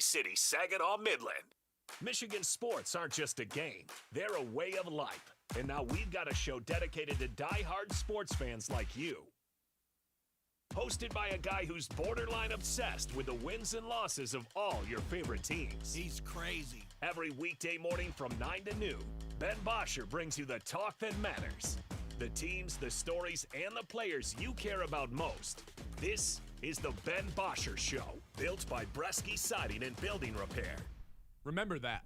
City, Saginaw, Midland. Michigan sports aren't just a game, they're a way of life. And now we've got a show dedicated to die-hard sports fans like you. Hosted by a guy who's borderline obsessed with the wins and losses of all your favorite teams. He's crazy. Every weekday morning from 9 to noon, Ben Bosscher brings you the talk that matters. The teams, the stories, and the players you care about most. This is the Ben Bosscher Show, built by Bresky Siding and Building Repair. Remember that.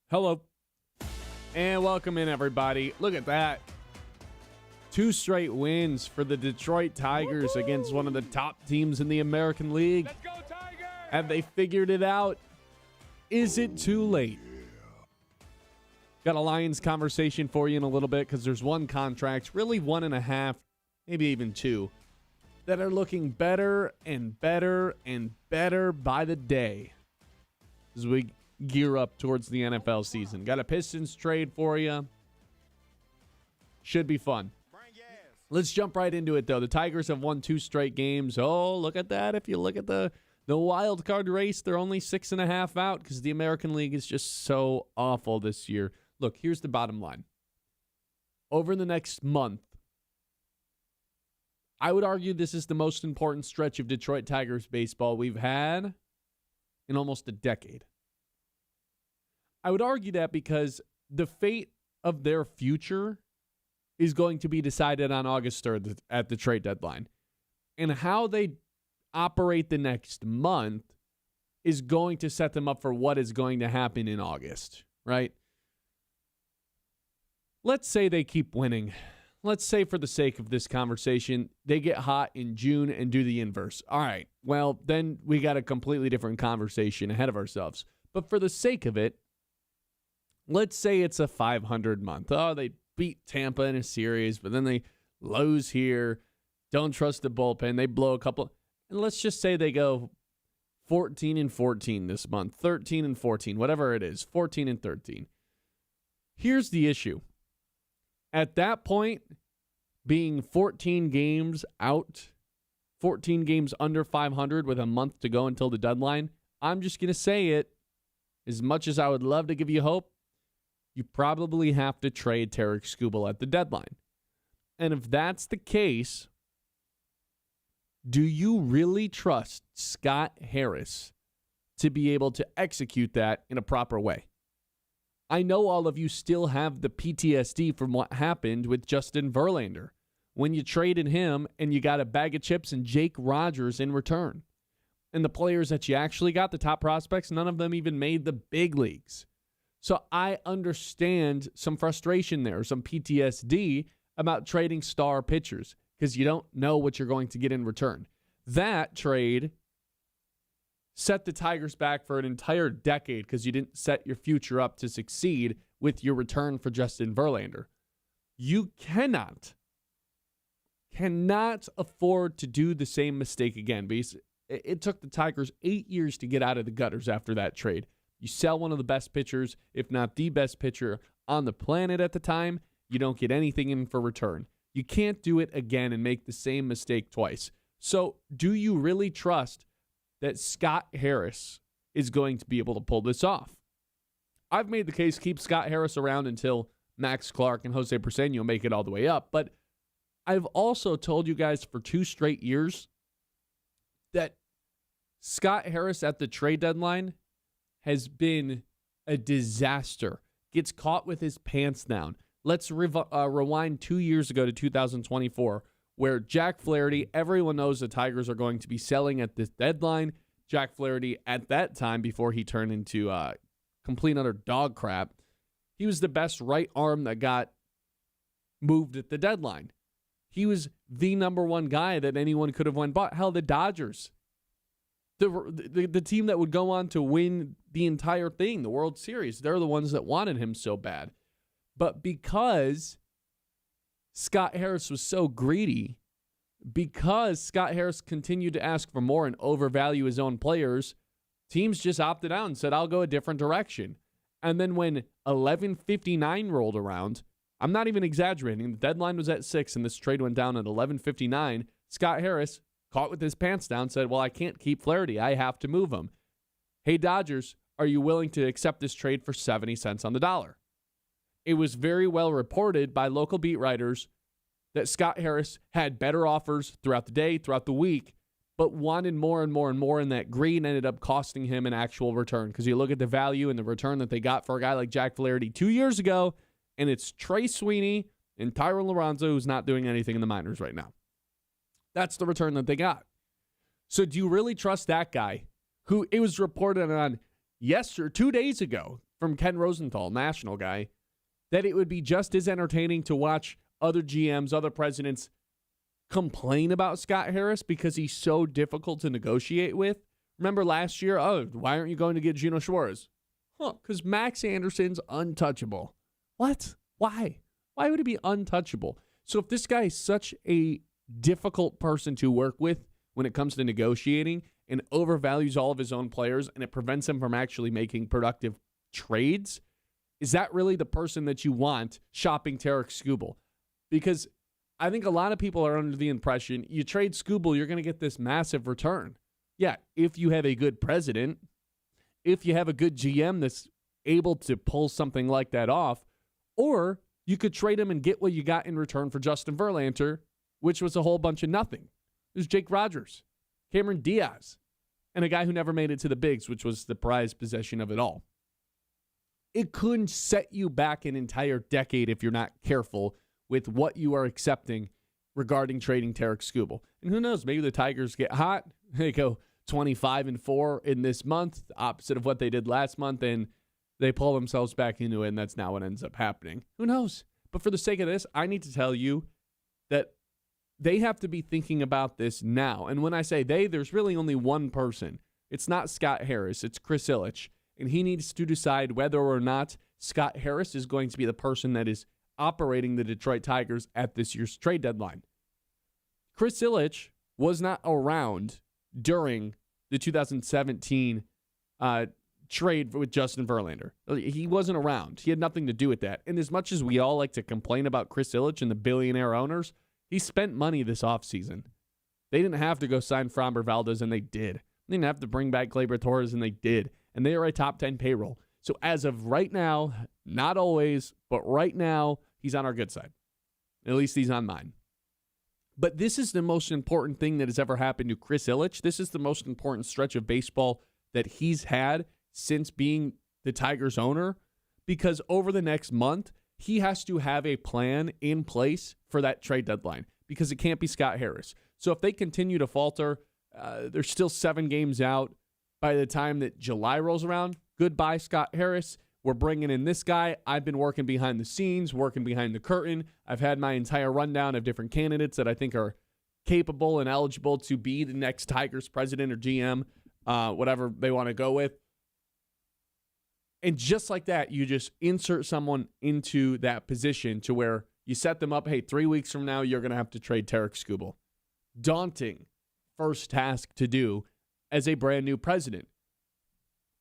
Hello, and welcome in, everybody. Look at that. 2 straight wins for the Detroit Tigers against one of the top teams in the American League. Let's go, Tigers! Have they figured it out? Is it too late? Got a Lions conversation for you in a little bit because there's one contract, really 1.5, maybe even 2, that are looking better and better and better by the day as we gear up towards the NFL season. Got a Pistons trade for you. Should be fun. Let's jump right into it, though. The Tigers have won 2 straight games. Oh, look at that. If you look at the wild card race, they're only 6.5 out because the American League is just so awful this year. Look, here's the bottom line. Over the next month, I would argue this is the most important stretch of Detroit Tigers baseball we've had in almost a decade. I would argue that because the fate of their future is going to be decided on August 3rd at the trade deadline. And how they operate the next month is going to set them up for what is going to happen in August, right? Let's say they keep winning. Let's say for the sake of this conversation, they get hot in June and do the inverse. All right, well, then we got a completely different conversation ahead of ourselves. But for the sake of it, let's say it's a 500 month. Oh, they beat Tampa in a series, but then they lose here. Don't trust the bullpen. They blow a couple. And let's just say they go 14-14 this month, 13-14, whatever it is, 14-13. Here's the issue. At that point, being 14 games out, 14 games under 500 with a month to go until the deadline, I'm just going to say it. As much as I would love to give you hope, you probably have to trade Tarik Skubal at the deadline. And if that's the case, do you really trust Scott Harris to be able to execute that in a proper way? I know all of you still have the PTSD from what happened with Justin Verlander when you traded him and you got a bag of chips and Jake Rogers in return. And the players that you actually got, the top prospects, none of them even made the big leagues. So I understand some frustration there, some PTSD about trading star pitchers because you don't know what you're going to get in return. That trade set the Tigers back for an entire decade because you didn't set your future up to succeed with your return for Justin Verlander. You cannot afford to do the same mistake again because it took the Tigers 8 years to get out of the gutters after that trade. You sell one of the best pitchers, if not the best pitcher on the planet at the time, you don't get anything in for return. You can't do it again and make the same mistake twice. So do you really trust that Scott Harris is going to be able to pull this off? I've made the case, keep Scott Harris around until Max Clark and Jose Porceño make it all the way up. But I've also told you guys for 2 straight years that Scott Harris at the trade deadline has been a disaster. Gets caught with his pants down. Let's rewind 2 years ago to 2024, where Jack Flaherty, everyone knows the Tigers are going to be selling at this deadline. Jack Flaherty, at that time, before he turned into complete utter dog crap, he was the best right arm that got moved at the deadline. He was the number one guy that anyone could have went bought. Hell, the Dodgers. The team that would go on to win the entire thing, the World Series, they're the ones that wanted him so bad. But because Scott Harris was so greedy, because Scott Harris continued to ask for more and overvalue his own players, teams just opted out and said, I'll go a different direction. And then when 11:59 rolled around, I'm not even exaggerating, the deadline was at 6 and this trade went down at 11:59, Scott Harris, caught with his pants down, said, well, I can't keep Flaherty. I have to move him. Hey, Dodgers, are you willing to accept this trade for 70 cents on the dollar? It was very well reported by local beat writers that Scott Harris had better offers throughout the day, throughout the week, but wanted more and more and more, and that greed ended up costing him an actual return. Because you look at the value and the return that they got for a guy like Jack Flaherty 2 years ago, and it's Trey Sweeney and Tyron Lorenzo who's not doing anything in the minors right now. That's the return that they got. So do you really trust that guy, who it was reported on 2 days ago from Ken Rosenthal, national guy, that it would be just as entertaining to watch other GMs, other presidents complain about Scott Harris because he's so difficult to negotiate with? Remember last year, why aren't you going to get Gino Suarez? Because Max Anderson's untouchable. What? Why? Why would he be untouchable? So if this guy is such a difficult person to work with when it comes to negotiating and overvalues all of his own players and it prevents him from actually making productive trades, is that really the person that you want shopping Tarek Skubal? Because I think a lot of people are under the impression you trade Skubal, you're going to get this massive return. Yeah, if you have a good president, if you have a good GM that's able to pull something like that off, or you could trade him and get what you got in return for Justin Verlander, which was a whole bunch of nothing. There's Jake Rogers, Cameron Diaz, and a guy who never made it to the bigs, which was the prized possession of it all. It could set you back an entire decade if you're not careful with what you are accepting regarding trading Tarek Skubal. And who knows, maybe the Tigers get hot. They go 25-4 in this month, the opposite of what they did last month, and they pull themselves back into it, and that's not what ends up happening. Who knows? But for the sake of this, I need to tell you that they have to be thinking about this now. And when I say they, there's really only one person. It's not Scott Harris. It's Chris Ilitch. And he needs to decide whether or not Scott Harris is going to be the person that is operating the Detroit Tigers at this year's trade deadline. Chris Ilitch was not around during the 2017 trade with Justin Verlander. He wasn't around. He had nothing to do with that. And as much as we all like to complain about Chris Ilitch and the billionaire owners, he spent money this offseason. They didn't have to go sign Framber Valdez, and they did. They didn't have to bring back Gleyber Torres, and they did. And they are a top 10 payroll. So as of right now, not always, but right now, he's on our good side. At least he's on mine. But this is the most important thing that has ever happened to Chris Ilitch. This is the most important stretch of baseball that he's had since being the Tigers owner, because over the next month, he has to have a plan in place for that trade deadline, because it can't be Scott Harris. So if they continue to falter, they're still 7 games out. By the time that July rolls around, goodbye, Scott Harris. We're bringing in this guy. I've been working behind the scenes, working behind the curtain. I've had my entire rundown of different candidates that I think are capable and eligible to be the next Tigers president or GM, whatever they want to go with. And just like that, you just insert someone into that position to where you set them up. Hey, 3 weeks from now, you're going to have to trade Tarek Skubal. Daunting first task to do as a brand new president.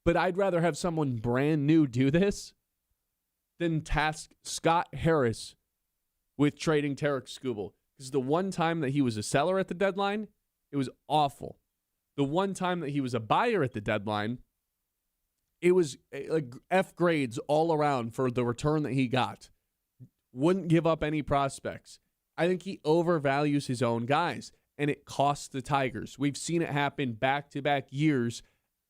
But I'd rather have someone brand new do this than task Scott Harris with trading Tarek Skubal. Because the one time that he was a seller at the deadline, it was awful. The one time that he was a buyer at the deadline, it was like F grades all around for the return that he got. Wouldn't give up any prospects. I think he overvalues his own guys, and it costs the Tigers. We've seen it happen back-to-back years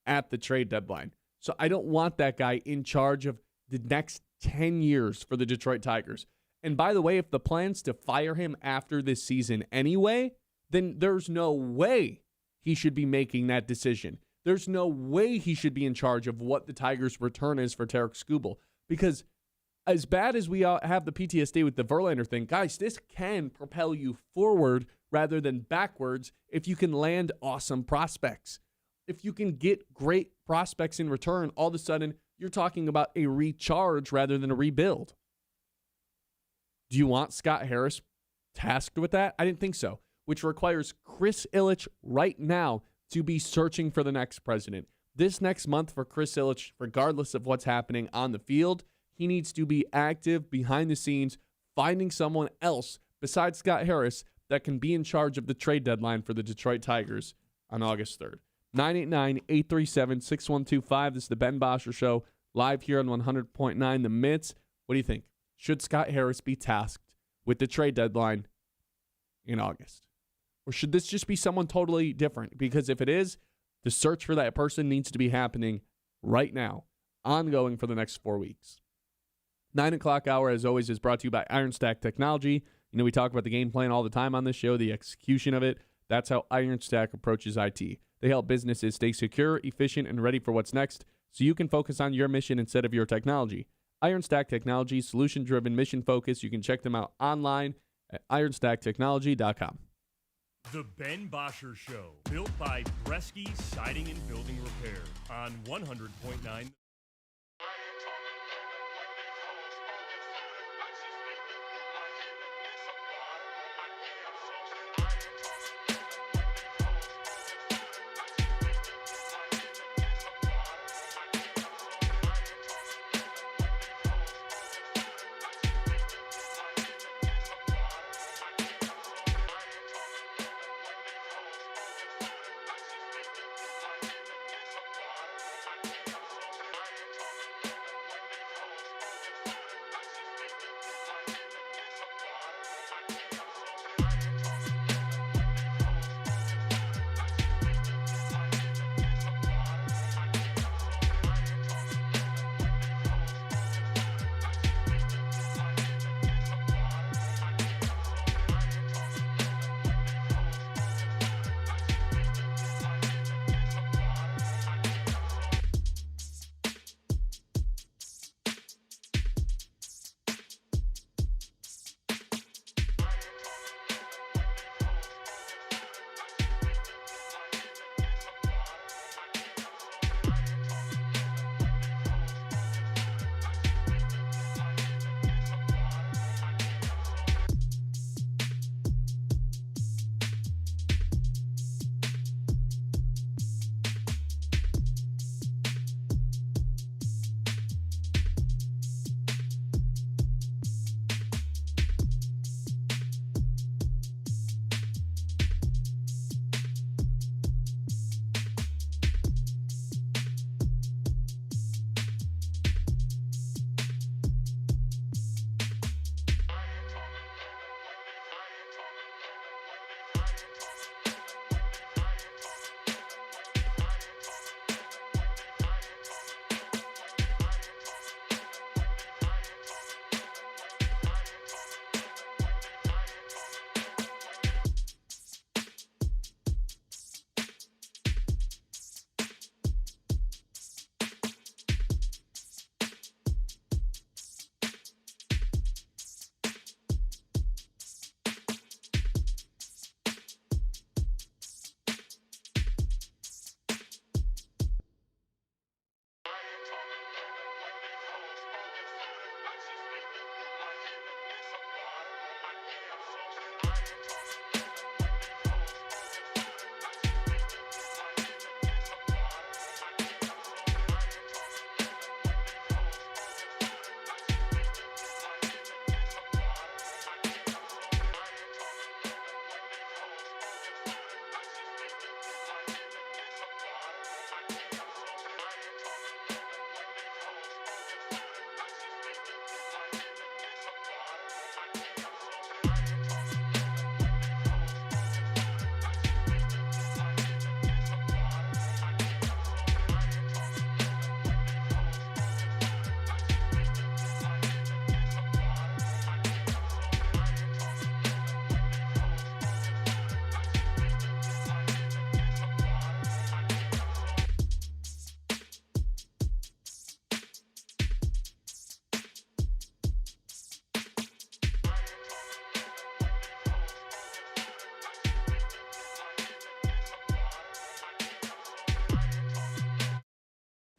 at the trade deadline. So I don't want that guy in charge of the next 10 years for the Detroit Tigers. And by the way, if the plan's to fire him after this season anyway, then there's no way he should be making that decision. There's no way he should be in charge of what the Tigers' return is for Tarek Skubal. Because as bad as we have the PTSD with the Verlander thing, guys, this can propel you forward rather than backwards if you can land awesome prospects. If you can get great prospects in return, all of a sudden you're talking about a recharge rather than a rebuild. Do you want Scott Harris tasked with that? I didn't think so. which requires Chris Ilitch right now to be searching for the next president. This next month for Chris Ilitch, regardless of what's happening on the field, he needs to be active behind the scenes, finding someone else besides Scott Harris that can be in charge of the trade deadline for the Detroit Tigers on August 3rd. 989-837-6125. This is the Ben Bosscher Show, live here on 100.9 The Mitts. What do you think? Should Scott Harris be tasked with the trade deadline in August? Or should this just be someone totally different? Because if it is, the search for that person needs to be happening right now, ongoing for the next 4 weeks. 9 o'clock hour, as always, is brought to you by Iron Stack Technology. You know, we talk about the game plan all the time on this show, the execution of it. That's how Iron Stack approaches IT. They help businesses stay secure, efficient, and ready for what's next so you can focus on your mission instead of your technology. Iron Stack Technology, solution-driven, mission-focused. You can check them out online at ironstacktechnology.com. The Ben Bosscher Show, built by Bresky Siding and Building Repair on 100.9.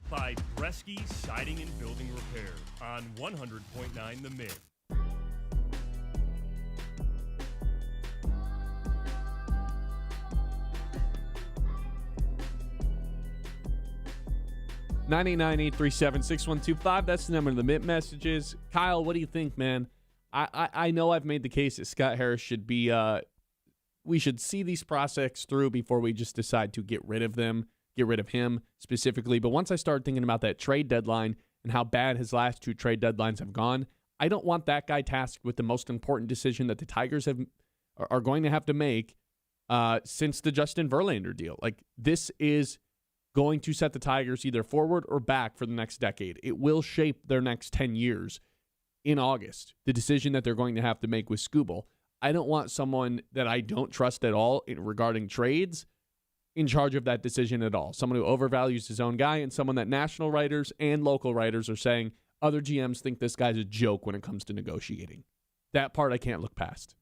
by Bresky Siding and Building Repair on 100.9 The Mid. 989-837-6125. That's the number of the MIP messages. Kyle, what do you think, man? I know I've made the case that Scott Harris should be we should see these prospects through before we just decide to get rid of them, get rid of him specifically. But once I started thinking about that trade deadline and how bad his last two trade deadlines have gone, I don't want that guy tasked with the most important decision that the Tigers are going to have to make since the Justin Verlander deal. Like, this is going to set the Tigers either forward or back for the next decade. It will shape their next 10 years in August, the decision that they're going to have to make with Skubal. I don't want someone that I don't trust at all regarding trades in charge of that decision at all. Someone who overvalues his own guy, and someone that national writers and local writers are saying other GMs think this guy's a joke when it comes to negotiating. That part I can't look past.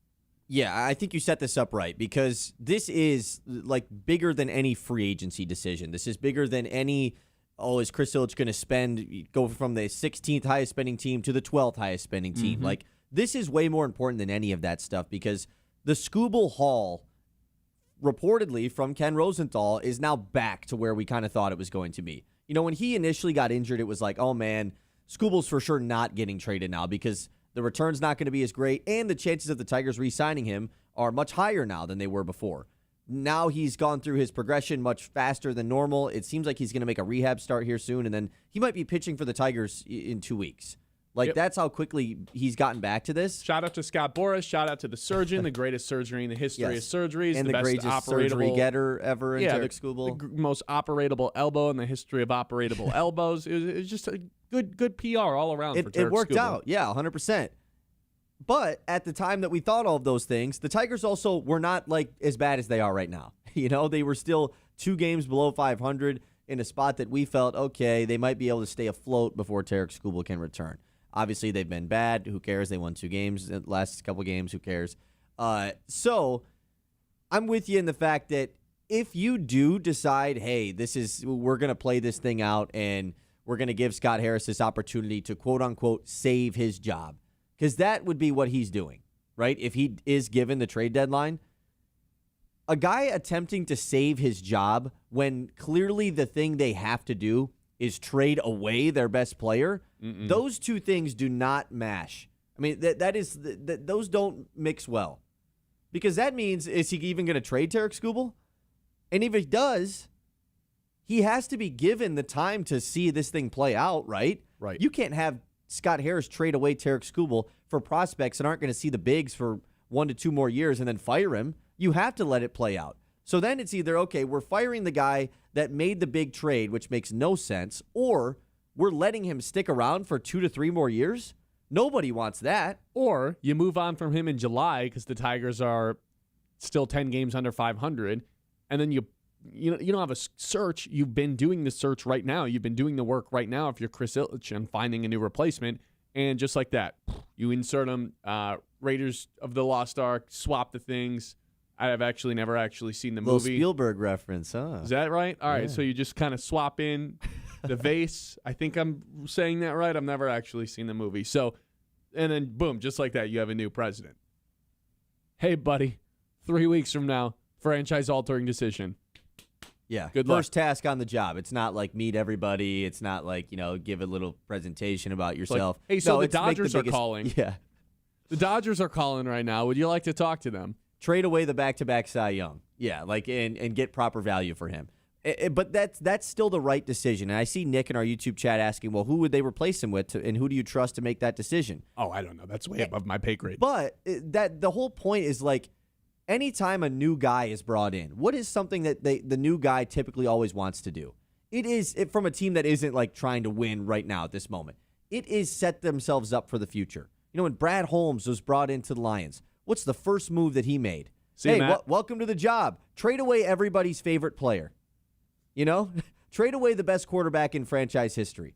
Yeah, I think you set this up right, because this is like bigger than any free agency decision. This is bigger than any, is Chris Ilitch going to go from the 16th highest spending team to the 12th highest spending team? Mm-hmm. Like, this is way more important than any of that stuff, because the Skubal haul, reportedly from Ken Rosenthal, is now back to where we kind of thought it was going to be. You know, when he initially got injured, it was like, oh man, Skubal's for sure not getting traded now because the return's not going to be as great, and the chances of the Tigers re-signing him are much higher now than they were before. Now he's gone through his progression much faster than normal. It seems like he's going to make a rehab start here soon, and then he might be pitching for the Tigers in 2 weeks. Like, that's how quickly he's gotten back to this. Shout out to Scott Boras. Shout out to the surgeon, the greatest surgery in the history of surgeries. And the best greatest surgery getter ever in Tarek Skubal. The most operatable elbow in the history of operatable elbows. It was just a good PR all around for Tarek It worked Skubal. out, yeah, 100%. But at the time that we thought all of those things, the Tigers also were not like as bad as they are right now. You know, they were still 2 games below 500 in a spot that we felt, okay, they might be able to stay afloat before Tarek Skubal can return. Obviously, they've been bad. Who cares? They won 2 games the last couple games. Who cares? So I'm with you in the fact that if you do decide, hey, we're going to play this thing out and we're going to give Scott Harris this opportunity to, quote unquote, save his job, because that would be what he's doing, right? If he is given the trade deadline, a guy attempting to save his job when clearly the thing they have to do is trade away their best player. Mm-mm. Those two things do not mash. I mean, those don't mix well, because that means, is he even going to trade Tarek Skubal? And if he does, he has to be given the time to see this thing play out, right? Right. You can't have Scott Harris trade away Tarek Skubal for prospects that aren't going to see the bigs for 1 to 2 more years and then fire him. You have to let it play out. So then it's either, okay, we're firing the guy that made the big trade, which makes no sense, or we're letting him stick around for 2 to 3 more years. Nobody wants that. Or you move on from him in July because the Tigers are still 10 games under 500, and then you don't have a search. You've been doing the search right now. You've been doing the work right now if you're Chris Ilitch and finding a new replacement, and just like that, you insert him. Raiders of the Lost Ark, swap the things. I've actually never actually seen the movie. Little Spielberg reference, huh? Is that right? All right, so you just kind of swap in the vase. I think I'm saying that right. I've never actually seen the movie. So, and then boom, just like that, you have a new president. Hey, buddy, 3 weeks from now, franchise-altering decision. Yeah, good first luck. task on the job. It's not like meet everybody. It's not like, give a little presentation about yourself. Like, hey, so the it's make Dodgers the biggest, are calling. Yeah. The Dodgers are calling right now. Would you like to talk to them? Trade away the back-to-back Cy Young. Yeah, and get proper value for him. But that's still the right decision. And I see Nick in our YouTube chat asking, well, who would they replace him with, and who do you trust to make that decision? Oh, I don't know. That's way above my pay grade. But the whole point is, like, anytime a new guy is brought in, what is something that the new guy typically always wants to do? It is, from a team that isn't, like, trying to win right now at this moment, it is set themselves up for the future. When Brad Holmes was brought into the Lions, what's the first move that he made? See, Matt? Welcome to the job. Trade away everybody's favorite player. Trade away the best quarterback in franchise history.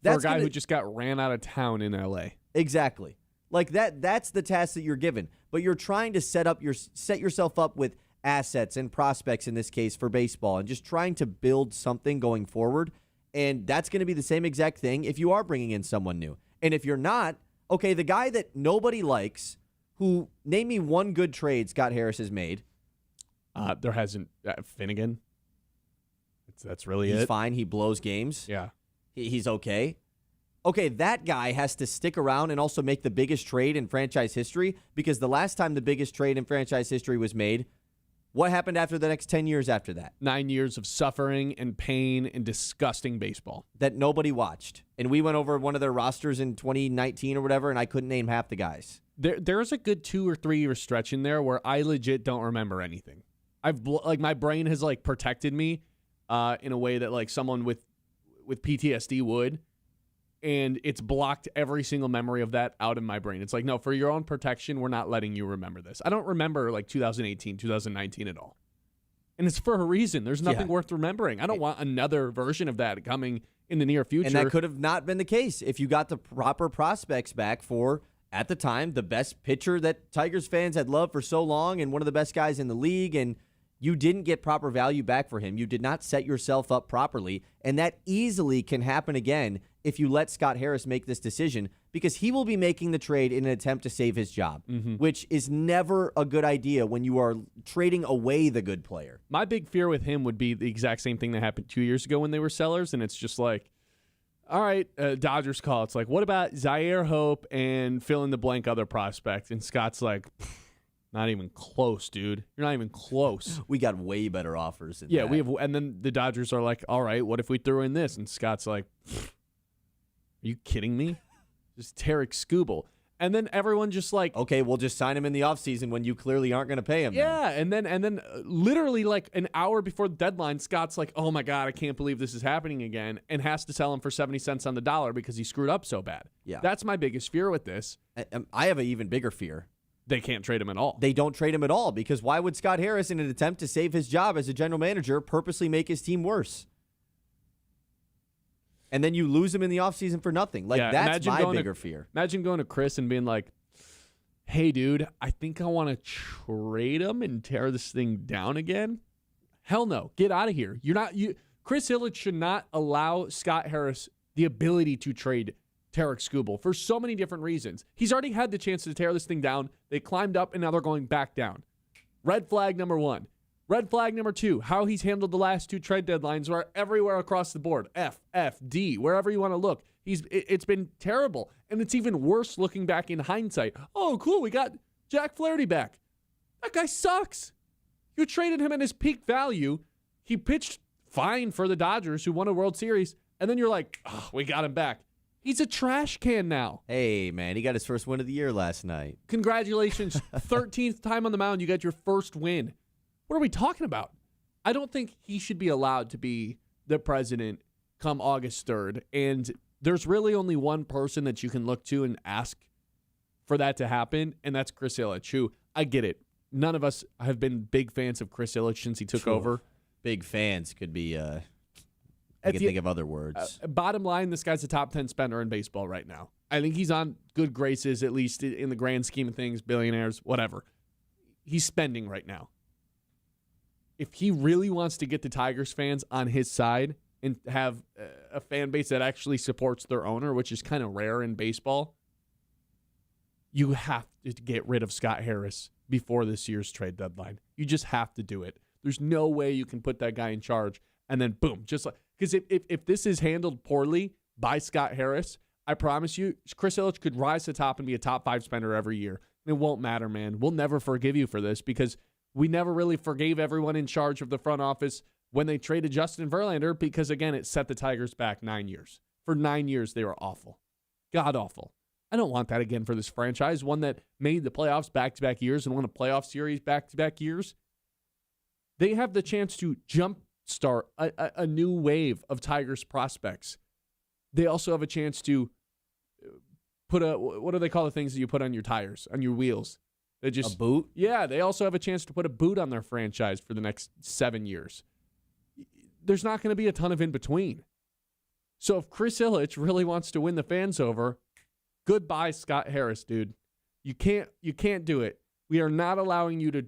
That's for a guy who just got ran out of town in L.A. Exactly. Like that's the task that you're given. But you're trying to set yourself up with assets and prospects in this case for baseball, and just trying to build something going forward. And that's going to be the same exact thing if you are bringing in someone new. And if you're not, okay, the guy that nobody likes, who, name me one good trade Scott Harris has made. There hasn't. Finnegan. That's really He's it. fine. He blows games. Yeah. He's okay. Okay, that guy has to stick around and also make the biggest trade in franchise history, because the last time the biggest trade in franchise history was made, what happened after the next 10 years after that? 9 years of suffering and pain and disgusting baseball That nobody watched. And we went over one of their rosters in 2019 or whatever, and I couldn't name half the guys. There's a good 2 or 3 year stretch in there where I legit don't remember anything. My brain has like protected me in a way that like someone with PTSD would. And it's blocked every single memory of that out in my brain. It's like, no, for your own protection, we're not letting you remember this. I don't remember like 2018, 2019 at all. And it's for a reason. There's nothing worth remembering. I don't want another version of that coming in the near future. And that could have not been the case if you got the proper prospects back for, at the time, the best pitcher that Tigers fans had loved for so long and one of the best guys in the league, and you didn't get proper value back for him. You did not set yourself up properly, and that easily can happen again if you let Scott Harris make this decision, because he will be making the trade in an attempt to save his job, which is never a good idea when you are trading away the good player. My big fear with him would be the exact same thing that happened 2 years ago when they were sellers, and it's just like, all right, Dodgers call. It's like, what about Zaire Hope and fill in the blank other prospect? And Scott's like, not even close, dude. You're not even close. We got way better offers than that. Yeah, we have, and then the Dodgers are like, all right, what if we threw in this? And Scott's like, are you kidding me? Just Tarek Skubal. And then everyone just like, okay, we'll just sign him in the offseason when you clearly aren't going to pay him. Yeah, and then literally like an hour before the deadline, Scott's like, oh my God, I can't believe this is happening again, and has to sell him for 70 cents on the dollar because he screwed up so bad. Yeah. That's my biggest fear with this. I have an even bigger fear. They can't trade him at all. They don't trade him at all, because why would Scott Harris, in an attempt to save his job as a general manager, purposely make his team worse? And then you lose him in the offseason for nothing. Like, that's my bigger fear. Imagine going to Chris and being like, hey, dude, I think I want to trade him and tear this thing down again. Hell no. Get out of here. Chris Ilitch should not allow Scott Harris the ability to trade Tarek Skubal for so many different reasons. He's already had the chance to tear this thing down. They climbed up, and now they're going back down. Red flag number 1. Red flag number 2, how he's handled the last 2 trade deadlines are everywhere across the board. F, D, wherever you want to look. It's been terrible. And it's even worse looking back in hindsight. Oh, cool, we got Jack Flaherty back. That guy sucks. You traded him at his peak value. He pitched fine for the Dodgers, who won a World Series. And then you're like, oh, we got him back. He's a trash can now. Hey, man, he got his first win of the year last night. Congratulations. 13th time on the mound, you got your first win. What are we talking about? I don't think he should be allowed to be the president come August 3rd. And there's really only one person that you can look to and ask for that to happen, and that's Chris Ilitch, who, I get it. None of us have been big fans of Chris Ilitch since he took over. Big fans could be, I can think of other words. Bottom line, this guy's a top 10 spender in baseball right now. I think he's on good graces, at least in the grand scheme of things, billionaires, whatever. He's spending right now. If he really wants to get the Tigers fans on his side and have a fan base that actually supports their owner, which is kind of rare in baseball, you have to get rid of Scott Harris before this year's trade deadline. You just have to do it. There's no way you can put that guy in charge and then boom, just like, because if this is handled poorly by Scott Harris, I promise you, Chris Ilitch could rise to the top and be a top 5 spender every year. It won't matter, man. We'll never forgive you for this, because we never really forgave everyone in charge of the front office when they traded Justin Verlander, because, again, it set the Tigers back 9 years. For 9 years, they were awful. God-awful. I don't want that again for this franchise, one that made the playoffs back-to-back years and won a playoff series back-to-back years. They have the chance to jumpstart a new wave of Tigers prospects. They also have a chance to put what do they call the things that you put on your tires, on your wheels? A boot? Yeah, they also have a chance to put a boot on their franchise for the next 7 years. There's not going to be a ton of in between. So if Chris Ilitch really wants to win the fans over, goodbye Scott Harris, dude. You can't do it. We are not allowing you to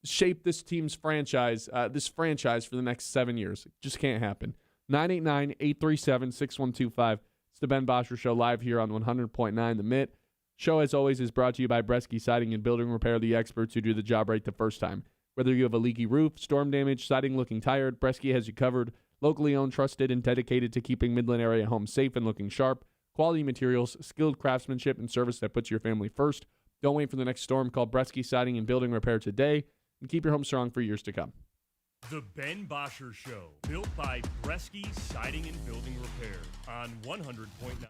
shape this team's franchise, for the next 7 years. It just can't happen. 989-837-6125. It's the Ben Bosscher Show live here on 100.9 The Mitt. Show, as always, is brought to you by Bresky Siding and Building Repair, the experts who do the job right the first time. Whether you have a leaky roof, storm damage, siding looking tired, Bresky has you covered. Locally owned, trusted, and dedicated to keeping Midland area homes safe and looking sharp. Quality materials, skilled craftsmanship, and service that puts your family first. Don't wait for the next storm. Call Bresky Siding and Building Repair today and keep your home strong for years to come. The Ben Bosscher Show, built by Bresky Siding and Building Repair on 100.9.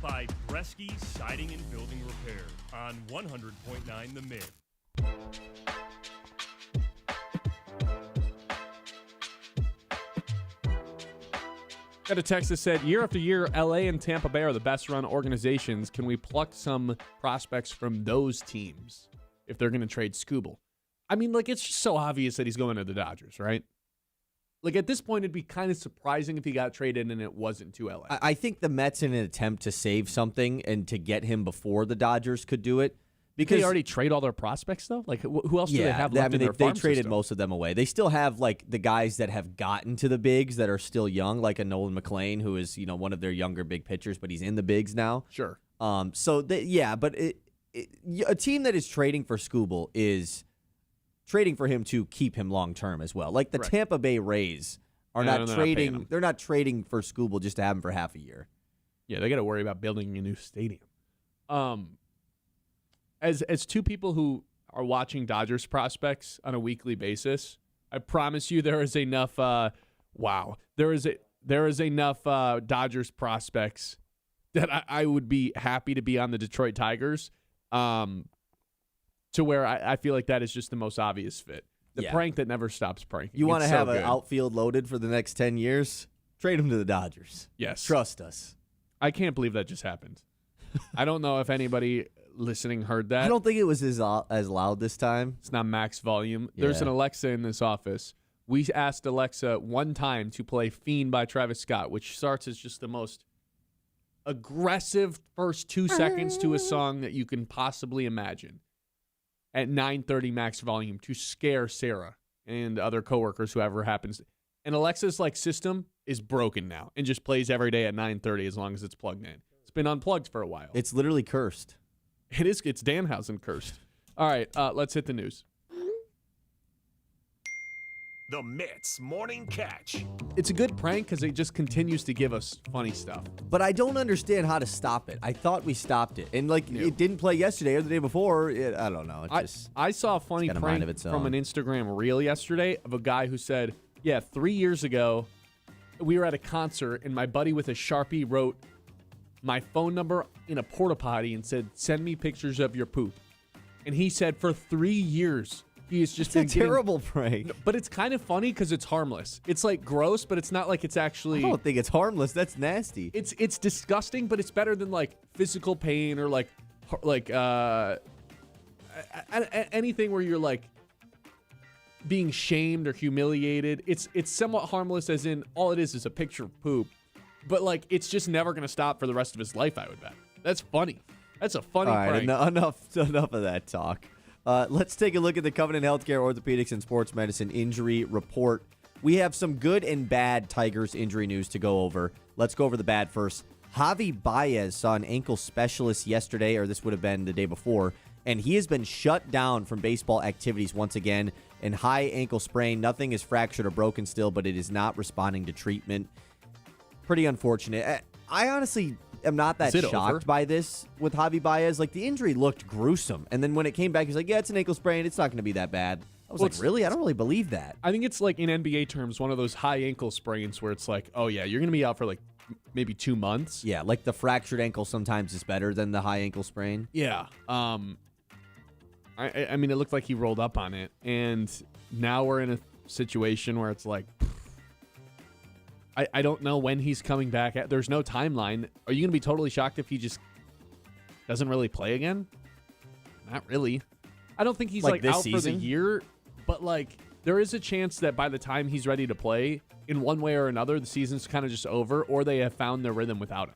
by Bresky Siding and Building Repair on 100.9 The Mid. Got a text that said, year after year, LA and Tampa Bay are the best run organizations. Can we pluck some prospects from those teams if they're going to trade Skubal? I mean, like, it's just so obvious that he's going to the Dodgers, right? Like, at this point, it'd be kind of surprising if he got traded and it wasn't to LA. I think the Mets, in an attempt to save something and to get him before the Dodgers could do it, Because they already trade all their prospects though. Like who else do they have left in their they farm traded system? most of them away. They still have like the guys that have gotten to the bigs that are still young, like a Nolan McLean, who is one of their younger big pitchers, but he's in the bigs now. Sure. So but a team that is trading for Skubal is trading for him to keep him long term as well. Like the Tampa Bay Rays are not trading. They're not trading for Skubal just to have him for half a year. Yeah, they got to worry about building a new stadium. As two people who are watching Dodgers prospects on a weekly basis, I promise you there is enough. There is enough Dodgers prospects that I would be happy to be on the Detroit Tigers. To where I feel like that is just the most obvious fit. The prank that never stops pranking. You want to have an an outfield loaded for the next 10 years? Trade him to the Dodgers. Yes. Trust us. I can't believe that just happened. I don't know if anybody listening heard that. I don't think it was as loud this time. It's not max volume. Yeah. There's an Alexa in this office. We asked Alexa one time to play Fiend by Travis Scott, which starts as just the most aggressive first 2 seconds to a song that you can possibly imagine at 9:30 max volume to scare Sarah and other coworkers, whoever happens. And Alexa's system is broken now and just plays every day at 9:30 as long as it's plugged in. It's been unplugged for a while. It's literally cursed. It is. It's Danhausen cursed. All right, let's hit the news. The Mets Morning Catch. It's a good prank because it just continues to give us funny stuff. But I don't understand how to stop it. I thought we stopped it. And it didn't play yesterday or the day before. I don't know. I saw a funny prank from an Instagram reel yesterday of a guy who said, 3 years ago, we were at a concert and my buddy with a Sharpie wrote my phone number in a porta potty and said, send me pictures of your poop. And he said for 3 years, he has just been terrible prank. But it's kind of funny because it's harmless. It's gross, but it's not like it's actually. I don't think it's harmless. That's nasty. It's disgusting, but it's better than physical pain or anything where you're being shamed or humiliated. It's somewhat harmless, as in all it is a picture of poop. But it's just never gonna stop for the rest of his life, I would bet. That's funny. That's a funny prank. Enough of that talk. Let's take a look at the Covenant Healthcare Orthopedics and Sports Medicine injury report. We have some good and bad Tigers injury news to go over. Let's go over the bad first. Javi Baez saw an ankle specialist yesterday, or this would have been the day before, and he has been shut down from baseball activities once again. And high ankle sprain. Nothing is fractured or broken still, but it is not responding to treatment. Pretty unfortunate. I honestly am not that shocked by this with Javi Baez. The injury looked gruesome. And then when it came back, he's it's an ankle sprain. It's not going to be that bad. I was really? I don't really believe that. I think it's in NBA terms, one of those high ankle sprains where it's oh, yeah, you're going to be out for maybe 2 months. Yeah, the fractured ankle sometimes is better than the high ankle sprain. Yeah. I mean, it looked like he rolled up on it. And now we're in a situation where it's I don't know when he's coming back. There's no timeline. Are you going to be totally shocked if he just doesn't really play again? Not really. I don't think he's out season? for the year, but there is a chance that by the time he's ready to play, in one way or another, the season's kind of just over, or they have found their rhythm without him.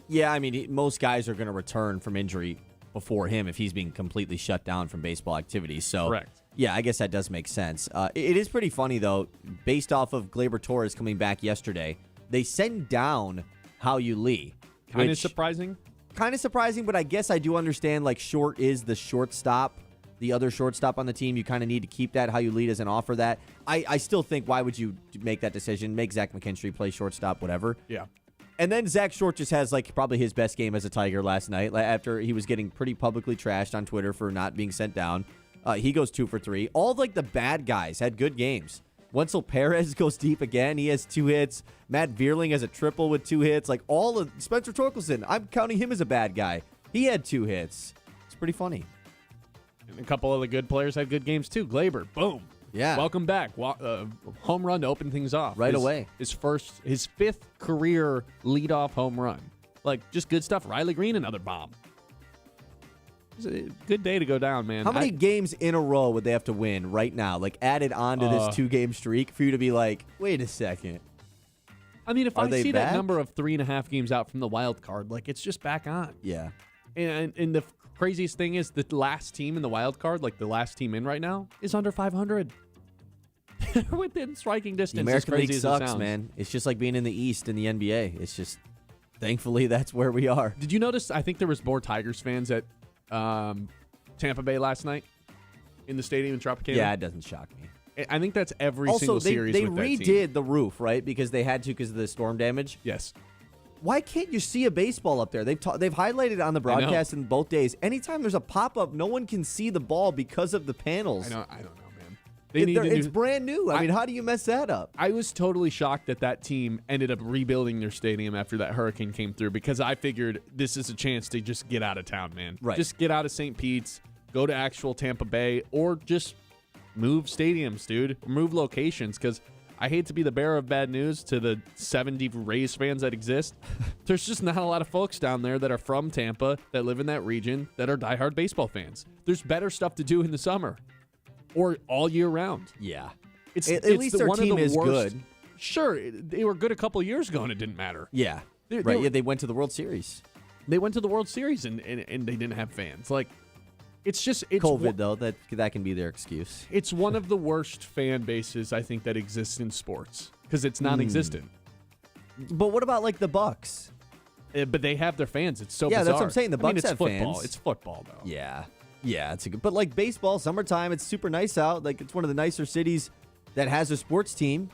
Yeah, I mean, most guys are going to return from injury before him if he's being completely shut down from baseball activities. So, correct. Yeah, I guess that does make sense. It is pretty funny, though, based off of Gleyber Torres coming back yesterday, they sent down Hao-Yu Lee. Kind of surprising. Kind of surprising, but I guess I do understand, Short is the shortstop, the other shortstop on the team. You kind of need to keep that. Hao-Yu Lee doesn't offer that. I still think, why would you make that decision? Make Zach McKinstry play shortstop, whatever. Yeah. And then Zach Short just has, probably his best game as a Tiger last night, after he was getting pretty publicly trashed on Twitter for not being sent down. He goes 2 for 3. All the bad guys had good games. Wenzel Perez goes deep again. He has 2 hits. Matt Vierling has a triple with 2 hits. All of Spencer Torkelson, I'm counting him as a bad guy. He had 2 hits. It's pretty funny. And a couple of the good players had good games too. Gleyber, boom. Yeah. Welcome back. Home run to open things off. Right away. His 5th career leadoff home run. Just good stuff. Riley Green, another bomb. It's a good day to go down, man. How many games in a row would they have to win right now? Added on to this 2-game streak for you to be wait a second. I mean, if Are I they see back? that number of 3.5 games out from the wild card, it's just back on. Yeah. And the craziest thing is the last team in the wild card, like the last team in right now, is under 500. They're within striking distance. The American as crazy League as sucks, it sounds. man. It's just like being in the East in the NBA. It's just, thankfully, that's where we are. Did you notice? I think there was more Tigers fans at Tampa Bay last night in the stadium in Tropicana. Yeah, it doesn't shock me. I think that's every Also, single series. they with that team. redid the roof, right? Because they had to because of the storm damage. Yes. Why can't you see a baseball up there? They've highlighted on the broadcast in both days. Anytime there's a pop-up, no one can see the ball because of the panels. I don't know, man. It's brand new. I mean, how do you mess that up? I was totally shocked that team ended up rebuilding their stadium after that hurricane came through because I figured this is a chance to just get out of town, man. Right. Just get out of St. Pete's, go to actual Tampa Bay, or just move stadiums, dude. Move locations, because I hate to be the bearer of bad news to the 70 Rays fans that exist. There's just not a lot of folks down there that are from Tampa, that live in that region, that are diehard baseball fans. There's better stuff to do in the summer or all year round. Yeah. At least their team is good. Sure, they were good a couple of years ago, and it didn't matter. Yeah. They went to the World Series. They went to the World Series, and they didn't have fans. Like, it's COVID, though. That can be their excuse. It's one of the worst fan bases, I think, that exists in sports because it's non-existent. But what about, like, the Bucks? But they have their fans. It's so Yeah, bizarre. that's what I'm saying. The Bucks it's have football. fans. It's football, though. Yeah. Yeah, it's a good. But, like, baseball, summertime, it's super nice out. Like, it's one of the nicer cities that has a sports team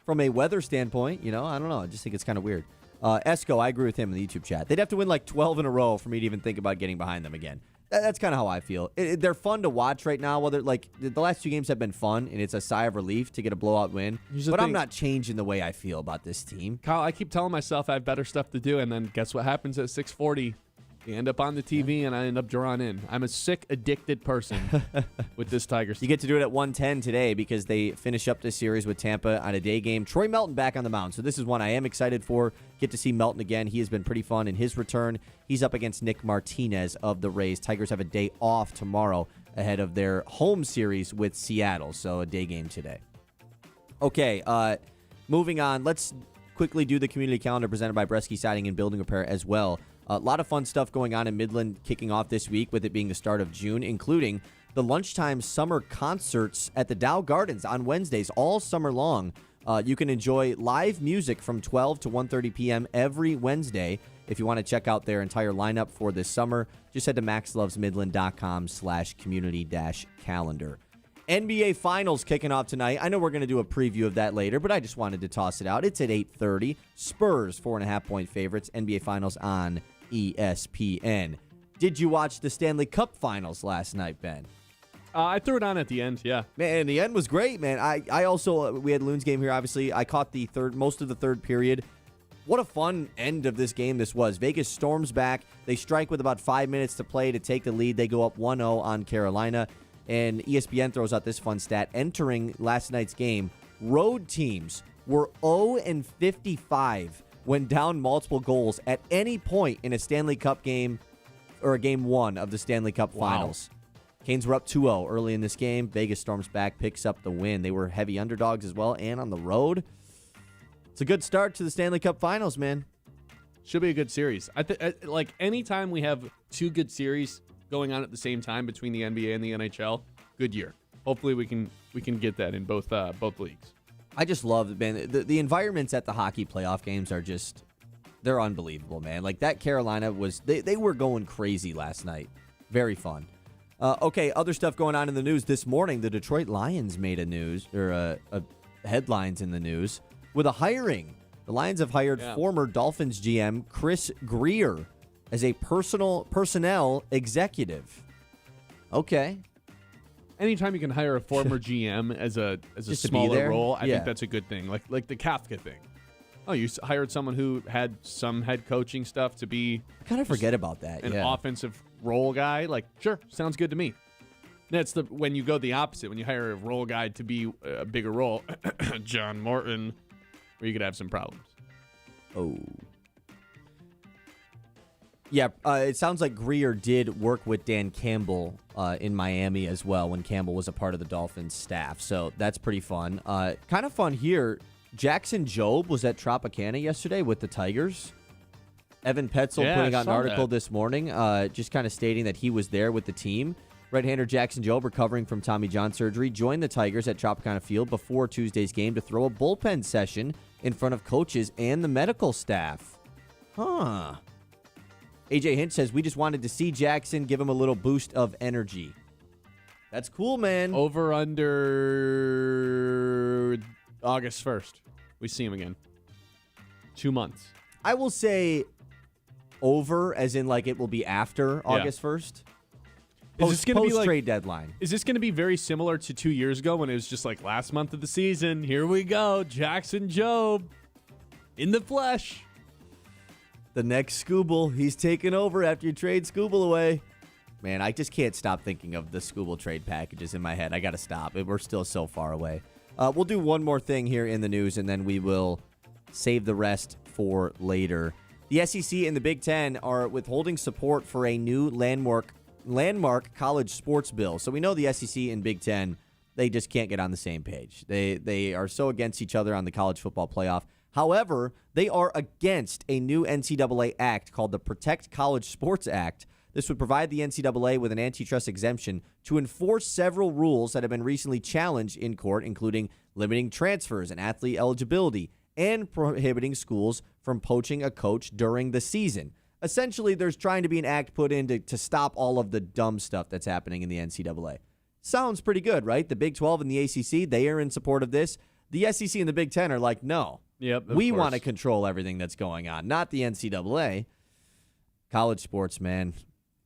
from a weather standpoint. You know, I don't know. I just think it's kind of weird. Esco, I agree with him in the YouTube chat. They'd have to win, like, 12 in a row for me to even think about getting behind them again. That's kind of how I feel. They're fun to watch right now. Well, they're like the last two games have been fun, and it's a sigh of relief to get a blowout win. But I'm not changing the way I feel about this team. Kyle, I keep telling myself I have better stuff to do, and then guess what happens at 6:40? You end up on the TV, and I end up drawn in. I'm a sick, addicted person with this Tigers. You get to do it at 1:10 today because they finish up this series with Tampa on a day game. Troy Melton back on the mound, so this is one I am excited for. Get to see Melton again. He has been pretty fun in his return. He's up against Nick Martinez of the Rays. Tigers have a day off tomorrow ahead of their home series with Seattle, so a day game today. Okay, moving on. Let's quickly do the community calendar presented by Bresky Siding and Building Repair as well. A lot of fun stuff going on in Midland kicking off this week with it being the start of June, including the lunchtime summer concerts at the Dow Gardens on Wednesdays all summer long. You can enjoy live music from 12 to 1:30 p.m. every Wednesday. If you want to check out their entire lineup for this summer, just head to maxlovesmidland.com/community-calendar. NBA Finals kicking off tonight. I know we're going to do a preview of that later, but I just wanted to toss it out. It's at 8:30. Spurs, 4.5-point favorites. NBA Finals on ESPN. Did you watch the Stanley Cup Finals last night, Ben? I threw it on at the end, yeah. Man, the end was great, man. I also, we had Loon's game here, obviously. I caught most of the third period. What a fun end of this game this was. Vegas storms back. They strike with about 5 minutes to play to take the lead. They go up 1-0 on Carolina. And ESPN throws out this fun stat. Entering last night's game, road teams were 0-55 when down multiple goals at any point in a Stanley Cup game or a game one of the Stanley Cup Finals. Canes were up 2-0 early in this game. Vegas storms back, picks up the win. They were heavy underdogs as well and on the road. It's a good start to the Stanley Cup Finals, man. Should be a good series. Like, anytime we have two good series going on at the same time between the NBA and the NHL, good year. Hopefully we can get that in both leagues. I just love it, man. The environments at the hockey playoff games are just, they're unbelievable, man. Like, that Carolina was, they were going crazy last night. Very fun. Okay, other stuff going on in the news this morning. The Detroit Lions made headlines in the news with a hiring. The Lions have hired former Dolphins GM Chris Greer as a personnel executive. Okay. Anytime you can hire a former GM as a smaller role, I think that's a good thing. Like the Kafka thing. Oh, you hired someone who had some head coaching stuff to be I kind of forget about that. An offensive role guy. Like, sure, sounds good to me. That's when you go the opposite. When you hire a role guy to be a bigger role, John Morton, where you could have some problems. Oh. Yeah, it sounds like Greer did work with Dan Campbell in Miami as well when Campbell was a part of the Dolphins staff. So that's pretty fun. Kind of fun here. Jackson Jobe was at Tropicana yesterday with the Tigers. Evan Petzel Yeah, putting I out an saw article that. this morning, just kind of stating that he was there with the team. Right-hander Jackson Jobe, recovering from Tommy John surgery, joined the Tigers at Tropicana Field before Tuesday's game to throw a bullpen session in front of coaches and the medical staff. Huh. AJ Hinch says, we just wanted to see Jackson, give him a little boost of energy. That's cool, man. Over under August 1st. We see him again. 2 months. I will say over, as in like it will be after August 1st. Is this gonna be like trade deadline? Is this going to be very similar to 2 years ago when it was just like last month of the season? Here we go, Jackson Jobe in the flesh. The next Scooble, he's taking over after you trade Scooble away. Man, I just can't stop thinking of the Scooble trade packages in my head. I got to stop. We're still so far away. We'll do one more thing here in the news, and then we will save the rest for later. The SEC and the Big Ten are withholding support for a new landmark college sports bill. So we know the SEC and Big Ten, they just can't get on the same page. They are so against each other on the college football playoff. However, they are against a new NCAA act called the Protect College Sports Act. This would provide the NCAA with an antitrust exemption to enforce several rules that have been recently challenged in court, including limiting transfers and athlete eligibility and prohibiting schools from poaching a coach during the season. Essentially, there's trying to be an act put in to stop all of the dumb stuff that's happening in the NCAA. Sounds pretty good, right? The Big 12 and the ACC, they are in support of this. The SEC and the Big 10 are like, no. Yep, We want to control everything that's going on, not the NCAA. College sports, man,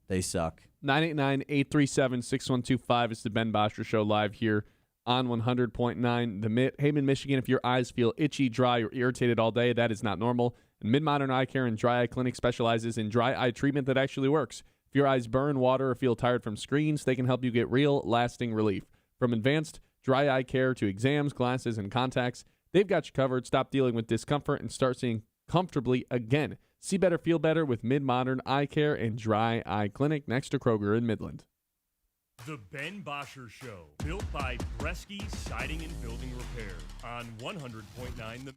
they suck. 989-837-6125 is the Ben Bosscher Show live here on 100.9 The Mid. Hey, Michigan, if your eyes feel itchy, dry, or irritated all day, that is not normal. And Mid-Modern Eye Care and Dry Eye Clinic specializes in dry eye treatment that actually works. If your eyes burn, water, or feel tired from screens, they can help you get real, lasting relief. From advanced dry eye care to exams, glasses, and contacts, they've got you covered. Stop dealing with discomfort and start seeing comfortably again. See better, feel better with Mid-Modern Eye Care and Dry Eye Clinic next to Kroger in Midland. The Ben Bosscher Show, built by Bresky Siding and Building Repair on 100.9 The...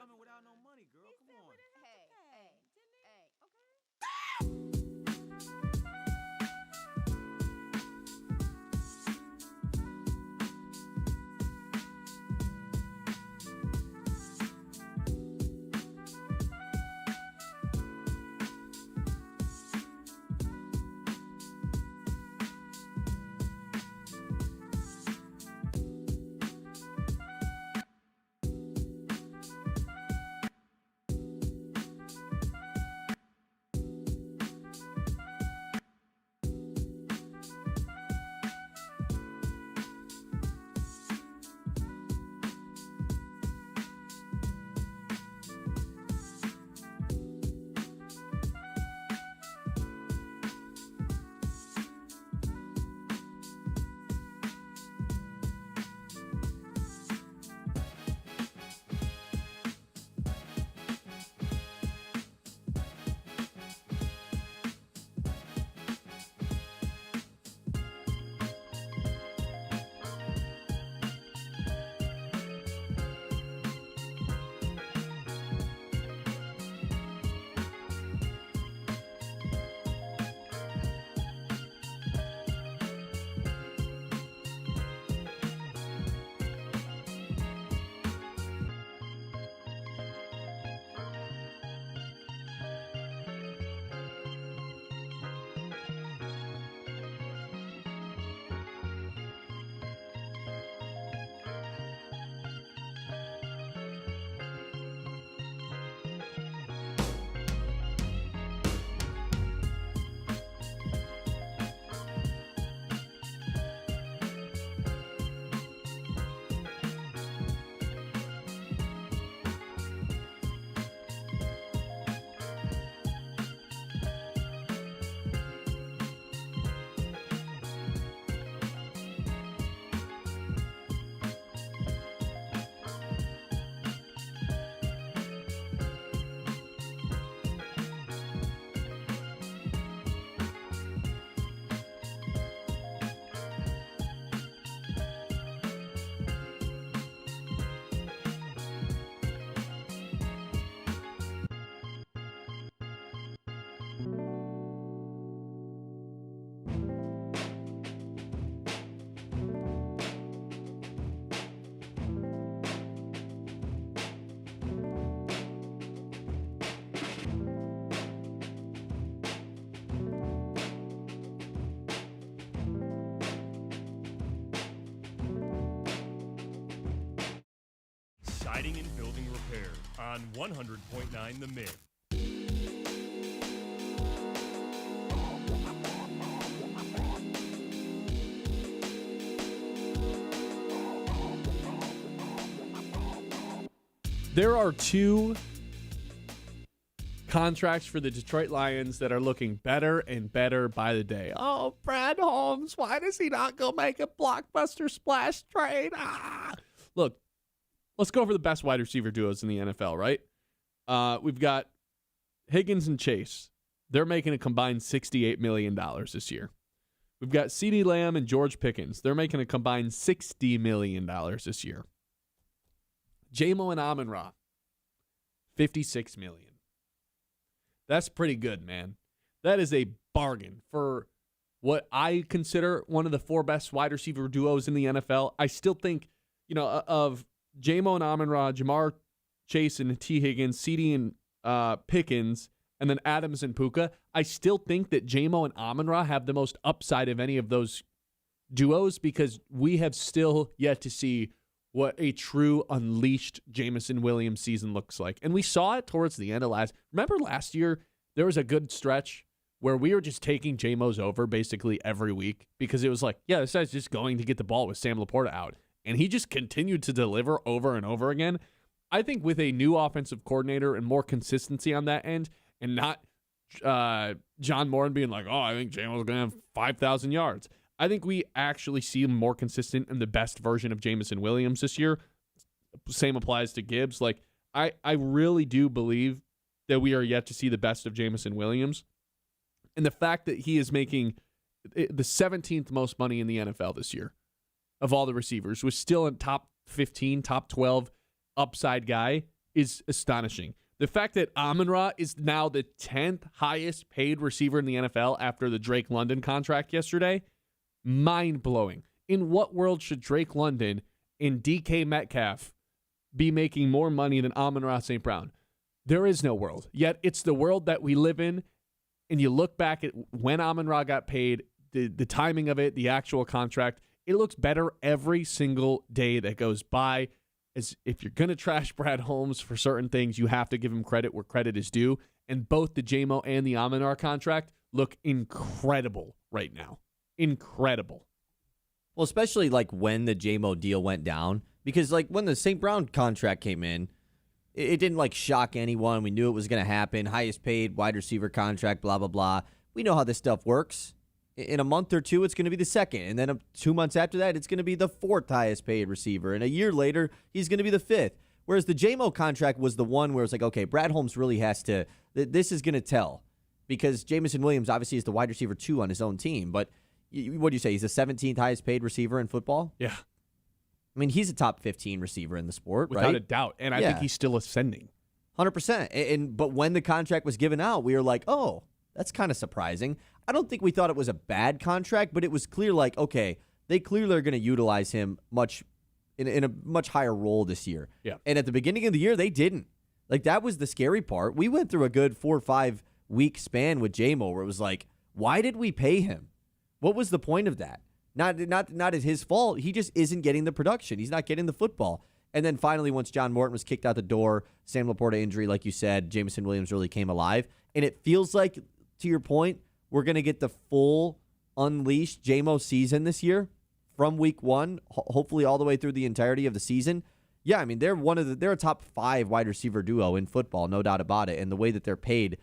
coming without no money, girl. Come on. Siding and Building Repair on 100.9 The Mid. There are two contracts for the Detroit Lions that are looking better and better by the day. Oh, Brad Holmes, why does he not go make a blockbuster splash trade? Look, let's go over the best wide receiver duos in the NFL, right? We've got Higgins and Chase. They're making a combined $68 million this year. We've got CeeDee Lamb and George Pickens. They're making a combined $60 million this year. Jamo and Amon-Ra, $56 million. That's pretty good, man. That is a bargain for what I consider one of the four best wide receiver duos in the NFL. I still think, of Jamo and Amon-Ra, Jamar Chase and T. Higgins, CeeDee and Pickens, and then Adams and Puka, I still think that Jamo and Amon-Ra have the most upside of any of those duos because we have still yet to see what a true unleashed Jameson Williams season looks like. And we saw it towards the end of remember last year, there was a good stretch where we were just taking Jamo's over basically every week because it was like, yeah, this guy's just going to get the ball with Sam Laporta out. And he just continued to deliver over and over again. I think with a new offensive coordinator and more consistency on that end and not John Moran being like, oh, I think Jamo's going to have 5,000 yards. I think we actually see him more consistent in the best version of Jameson Williams this year. Same applies to Gibbs. I really do believe that we are yet to see the best of Jameson Williams. And the fact that he is making the 17th most money in the NFL this year of all the receivers, was still in top 15, top 12 upside guy. is astonishing. The fact that Amon-Ra is now the 10th highest paid receiver in the NFL after the Drake London contract yesterday, mind-blowing. In what world should Drake London and DK Metcalf be making more money than Amon-Ra St. Brown? There is no world. Yet it's the world that we live in, and you look back at when Amon-Ra got paid, the timing of it, the actual contract, it looks better every single day that goes by. As if you're going to trash Brad Holmes for certain things, you have to give him credit where credit is due. And both the JMO and the Amon-Ra contract look incredible right now. Incredible. Well, especially like when the JMO deal went down, because like when the St. Brown contract came in, it didn't like shock anyone. We knew it was going to happen. Highest paid wide receiver contract, blah, blah, blah. We know how this stuff works. In a month or two, it's going to be the second. And then 2 months after that, it's going to be the fourth highest paid receiver. And a year later, he's going to be the fifth. Whereas the JMO contract was the one where it's like, okay, Brad Holmes really has to, this is going to tell. Because Jamison Williams obviously is the wide receiver 2 on his own team. But what do you say? He's the 17th highest paid receiver in football? Yeah. I mean, he's a top 15 receiver in the sport, Without right? a doubt. And I think he's still ascending. 100%. But when the contract was given out, we were like, oh, that's kind of surprising. I don't think we thought it was a bad contract, but it was clear like, okay, they clearly are going to utilize him in a much higher role this year. Yeah. And at the beginning of the year, they didn't. Like, that was the scary part. We went through a good 4 or 5 week span with JMO where it was like, why did we pay him? What was the point of that? Not as his fault. He just isn't getting the production. He's not getting the football. And then finally, once John Morton was kicked out the door, Sam Laporta injury, like you said, Jamison Williams really came alive. And it feels like, to your point, we're going to get the full unleashed JMO season this year from week 1, hopefully all the way through the entirety of the season. Yeah, I mean, they're a top 5 wide receiver duo in football, no doubt about it. And the way that they're paid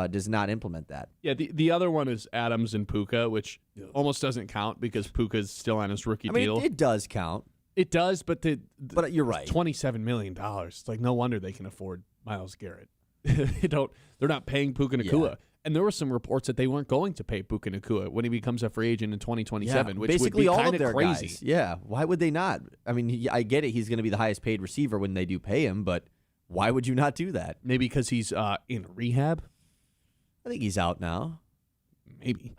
does not implement that. Yeah, the other one is Adams and Puka, which almost doesn't count because Puka's still on his rookie deal. It does count. It does, but you're right. $27 million. It's like no wonder they can afford Myles Garrett. They're not paying Puka Nacua. Yeah. And there were some reports that they weren't going to pay Puka Nacua when he becomes a free agent in 2027, which basically would be kind of crazy. Guys. Yeah, why would they not? I mean, I get it. He's going to be the highest paid receiver when they do pay him, but why would you not do that? Maybe because he's in rehab? I think he's out now. Maybe.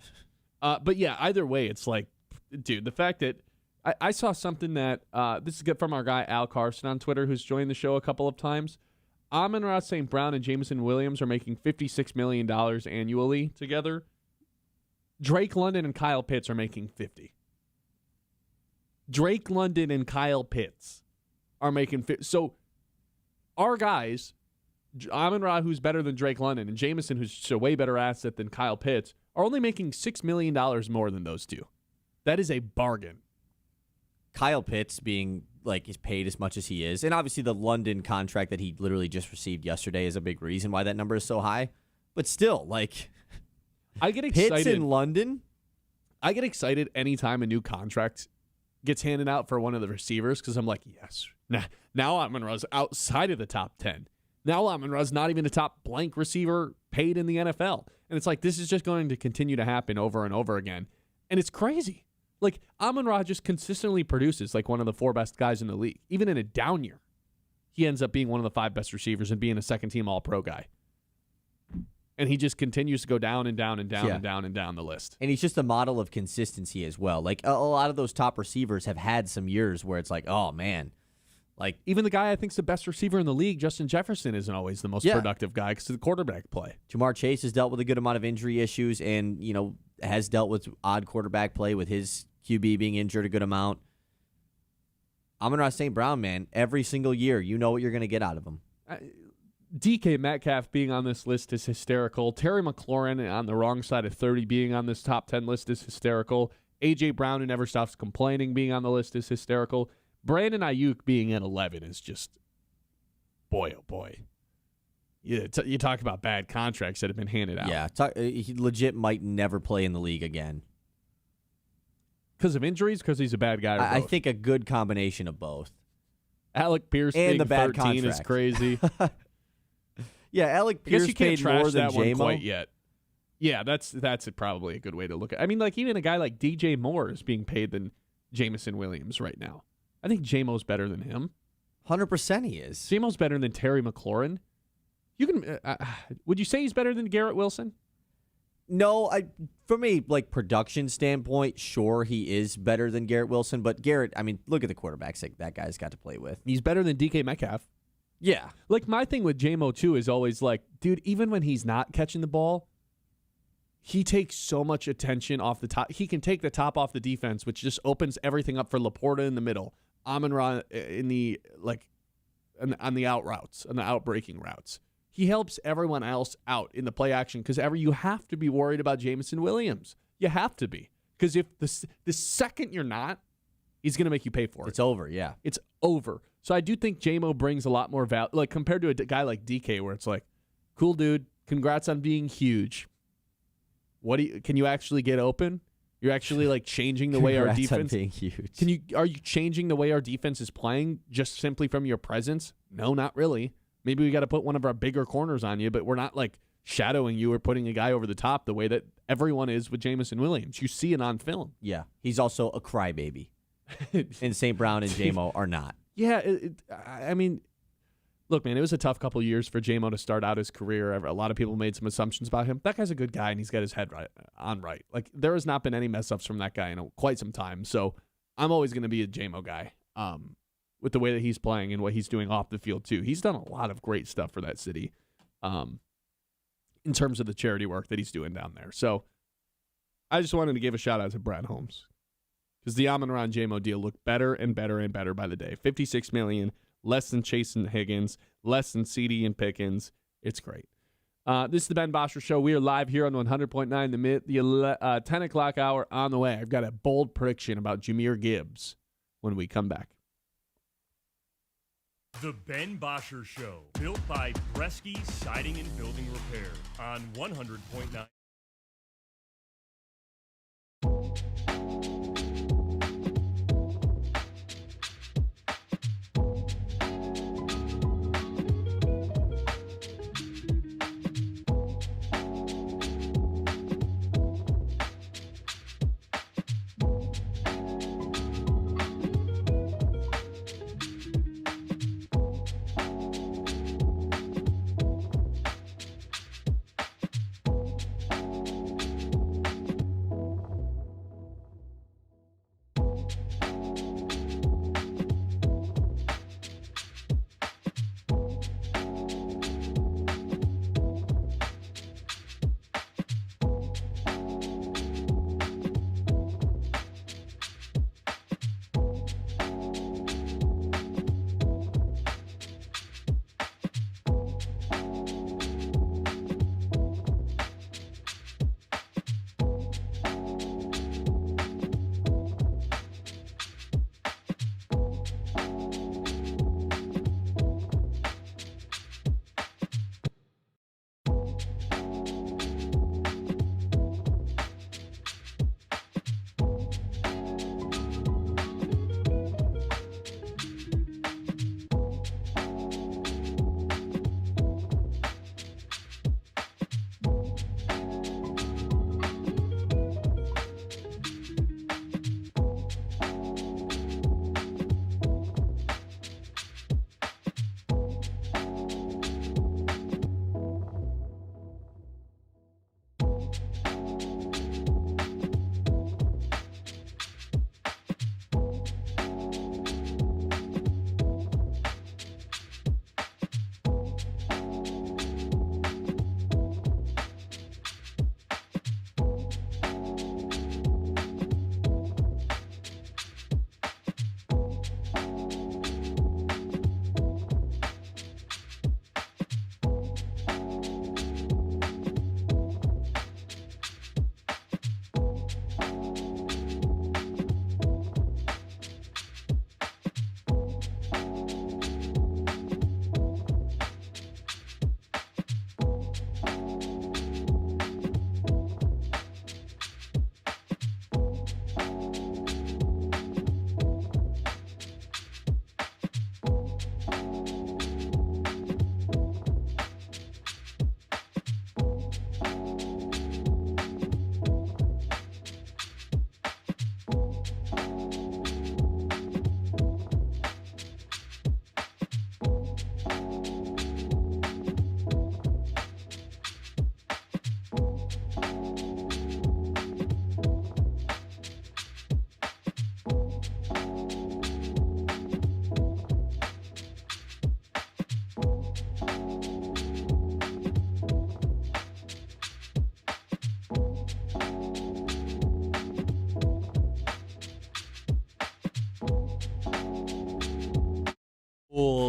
But yeah, either way, it's like, dude, the fact that I saw something that, this is good from our guy Al Carson on Twitter, who's joined the show a couple of times. Amon-Ra St. Brown and Jamison Williams are making $56 million annually together. Drake London and Kyle Pitts are making $50. Drake London and Kyle Pitts are making $50. So our guys, Amon-Ra, who's better than Drake London, and Jamison, who's a way better asset than Kyle Pitts, are only making $6 million more than those two. That is a bargain. Kyle Pitts being like is paid as much as he is, and obviously the London contract that he literally just received yesterday is a big reason why that number is so high. But still, like, I get excited. Pitts in London. I get excited anytime a new contract gets handed out for one of the receivers because I'm like, yes. Now Amon-Ra's outside of the top 10. Now Amon-Ra's not even a top blank receiver paid in the NFL. And it's like, this is just going to continue to happen over and over again. And it's crazy. Like, Amon-Ra just consistently produces like one of the 4 best guys in the league. Even in a down year, he ends up being one of the 5 best receivers and being a second-team All-Pro guy. And he just continues to go down and down and down and down and down the list. And he's just a model of consistency as well. Like, a lot of those top receivers have had some years where it's like, oh, man. Like, even the guy I think is the best receiver in the league, Justin Jefferson, isn't always the most productive guy because of the quarterback play. Jamar Chase has dealt with a good amount of injury issues and, has dealt with odd quarterback play with his QB being injured a good amount. Amon-Ra St. Brown, man, every single year, you know what you're going to get out of him. DK Metcalf being on this list is hysterical. Terry McLaurin on the wrong side of 30 being on this top 10 list is hysterical. A.J. Brown, who never stops complaining, being on the list is hysterical. Brandon Ayuk being at 11 is just, boy, oh boy. You talk about bad contracts that have been handed out. Yeah, he legit might never play in the league again. Because of injuries, because he's a bad guy? I think a good combination of both. Alec Pierce and being the bad 13 contract is crazy. Yeah, Alec Pierce paid more than that one JMO. quite yet. Yeah, that's probably a good way to look at it. I mean, like, even a guy like DJ Moore is being paid than Jamison Williams right now. I think J-Mo's better than him. 100% he is. JMO's better than Terry McLaurin. You can. Would you say he's better than Garrett Wilson? No, for me, like production standpoint, sure he is better than Garrett Wilson. But Garrett, I mean, look at the quarterbacks that guy's got to play with. He's better than DK Metcalf. Yeah. Like, my thing with JMO, too, is always like, dude, even when he's not catching the ball, he takes so much attention off the top. He can take the top off the defense, which just opens everything up for Laporta in the middle, Amon-Ra in the, like, on the out routes, on the out-breaking routes. He helps everyone else out in the play action because you have to be worried about Jameson Williams. You have to be. Because if the second you're not, he's going to make you pay for it. It's over, yeah. It's over. So I do think JMO brings a lot more value, like compared to a guy like DK, where it's like, cool dude, congrats on being huge. Can you actually get open? You're actually like changing the way our defense. On being huge. Are you changing the way our defense is playing just simply from your presence? No, not really. Maybe we got to put one of our bigger corners on you, but we're not like shadowing you or putting a guy over the top the way that everyone is with Jameson Williams. You see it on film. Yeah, he's also a crybaby. And St. Brown and JMO are not. Yeah, I mean, look, man, it was a tough couple years for JMO to start out his career. A lot of people made some assumptions about him. That guy's a good guy, and he's got his head right. Like, there has not been any mess-ups from that guy in quite some time. So I'm always going to be a JMO guy with the way that he's playing and what he's doing off the field, too. He's done a lot of great stuff for that city in terms of the charity work that he's doing down there. So I just wanted to give a shout-out to Brad Holmes because the Amon-Ra JMO deal looked better and better and better by the day. $56 million, less than Chase and Higgins, less than CD and Pickens. It's great. This is the Ben Bosscher Show. We are live here on 100.9 the 10 o'clock hour on the way. I've got a bold prediction about Jahmyr Gibbs when we come back. The Ben Bosscher Show, built by Bresky Siding and Building Repair on 100.9.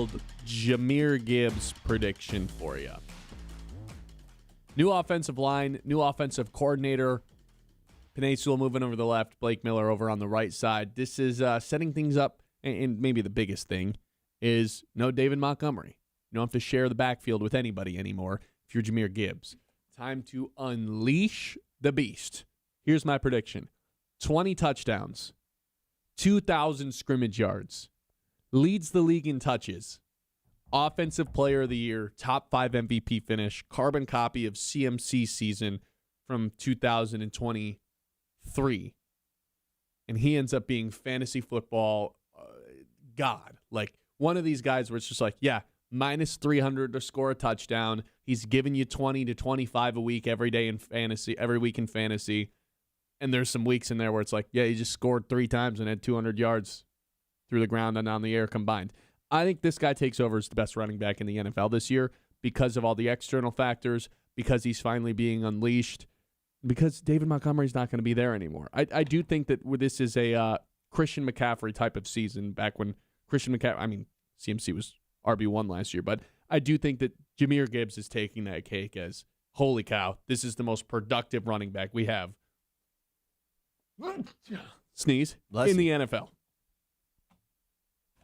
backfield Jahmyr Gibbs prediction for you. New offensive line, new offensive coordinator. Panay Sewell moving over to the left, Blake Miller over on the right side. This is setting things up, and maybe the biggest thing is no David Montgomery. You don't have to share the backfield with anybody anymore if you're Jahmyr Gibbs. Time to unleash the beast. Here's my prediction. 20 touchdowns, 2,000 scrimmage yards, leads the league in touches, offensive player of the year, top 5 MVP finish, carbon copy of CMC season from 2023. And he ends up being fantasy football god. Like one of these guys where it's just like, yeah, minus 300 to score a touchdown. He's giving you 20 to 25 a week every day in fantasy, every week in fantasy. And there's some weeks in there where it's like, yeah, he just scored 3 times and had 200 yards through the ground and on the air combined. I think this guy takes over as the best running back in the NFL this year because of all the external factors, because he's finally being unleashed, because David Montgomery's not going to be there anymore. I do think that this is a Christian McCaffrey type of season back when Christian McCaffrey, CMC was RB1 last year, but I do think that Jahmyr Gibbs is taking that cake as, holy cow, this is the most productive running back we have. Sneeze. Bless in you. the NFL.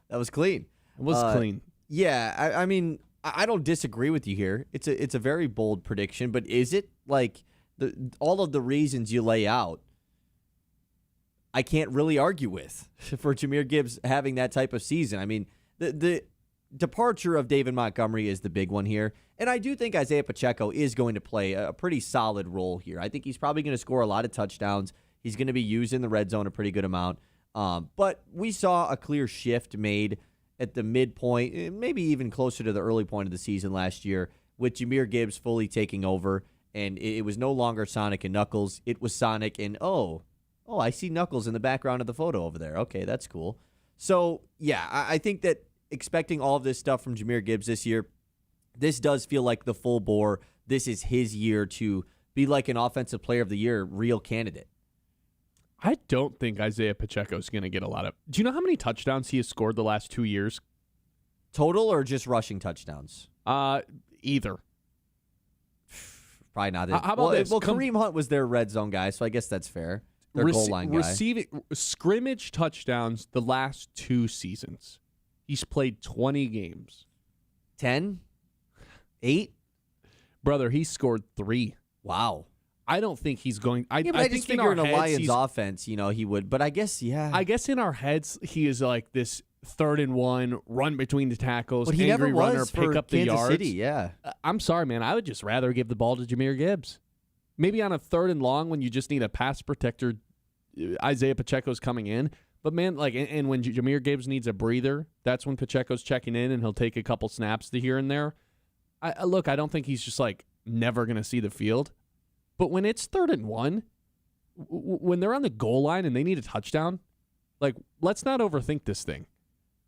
That was clean. It was clean. Yeah, I mean, I don't disagree with you here. It's a very bold prediction, but is it like all of the reasons you lay out? I can't really argue with for Jahmyr Gibbs having that type of season. I mean, the departure of David Montgomery is the big one here, and I do think Isaiah Pacheco is going to play a pretty solid role here. I think he's probably going to score a lot of touchdowns. He's going to be used in the red zone a pretty good amount. But we saw a clear shift made at the midpoint, maybe even closer to the early point of the season last year, with Jahmyr Gibbs fully taking over, and it was no longer Sonic and Knuckles. It was Sonic and, oh, I see Knuckles in the background of the photo over there. Okay, that's cool. So, yeah, I think that expecting all of this stuff from Jahmyr Gibbs this year, this does feel like the full bore. This is his year to be like an offensive player of the year, real candidate. I don't think Isaiah Pacheco is going to get a lot of. Do you know how many touchdowns he has scored the last 2 years? Total or just rushing touchdowns? Either. Probably not. How about this? Well, Kareem Hunt was their red zone guy, so I guess that's fair. Their goal line guy. Receiving scrimmage touchdowns the last 2 seasons. He's played 20 games. 10? 8? Brother, he scored 3. Wow. I don't think he's going. I just think figure in a heads, Lions offense, he would. But I guess, yeah. I guess in our heads, he is like this 3rd and 1, run between the tackles, but he angry never runner, was pick for up the Kansas yards. City, yeah. I'm sorry, man. I would just rather give the ball to Jahmyr Gibbs. Maybe on a 3rd and long when you just need a pass protector, Isaiah Pacheco's coming in. But, man, like, and when Jahmyr Gibbs needs a breather, that's when Pacheco's checking in and he'll take a couple snaps to here and there. Look, I don't think he's just, like, never going to see the field. But when it's 3rd and 1, when they're on the goal line and they need a touchdown, like, let's not overthink this thing.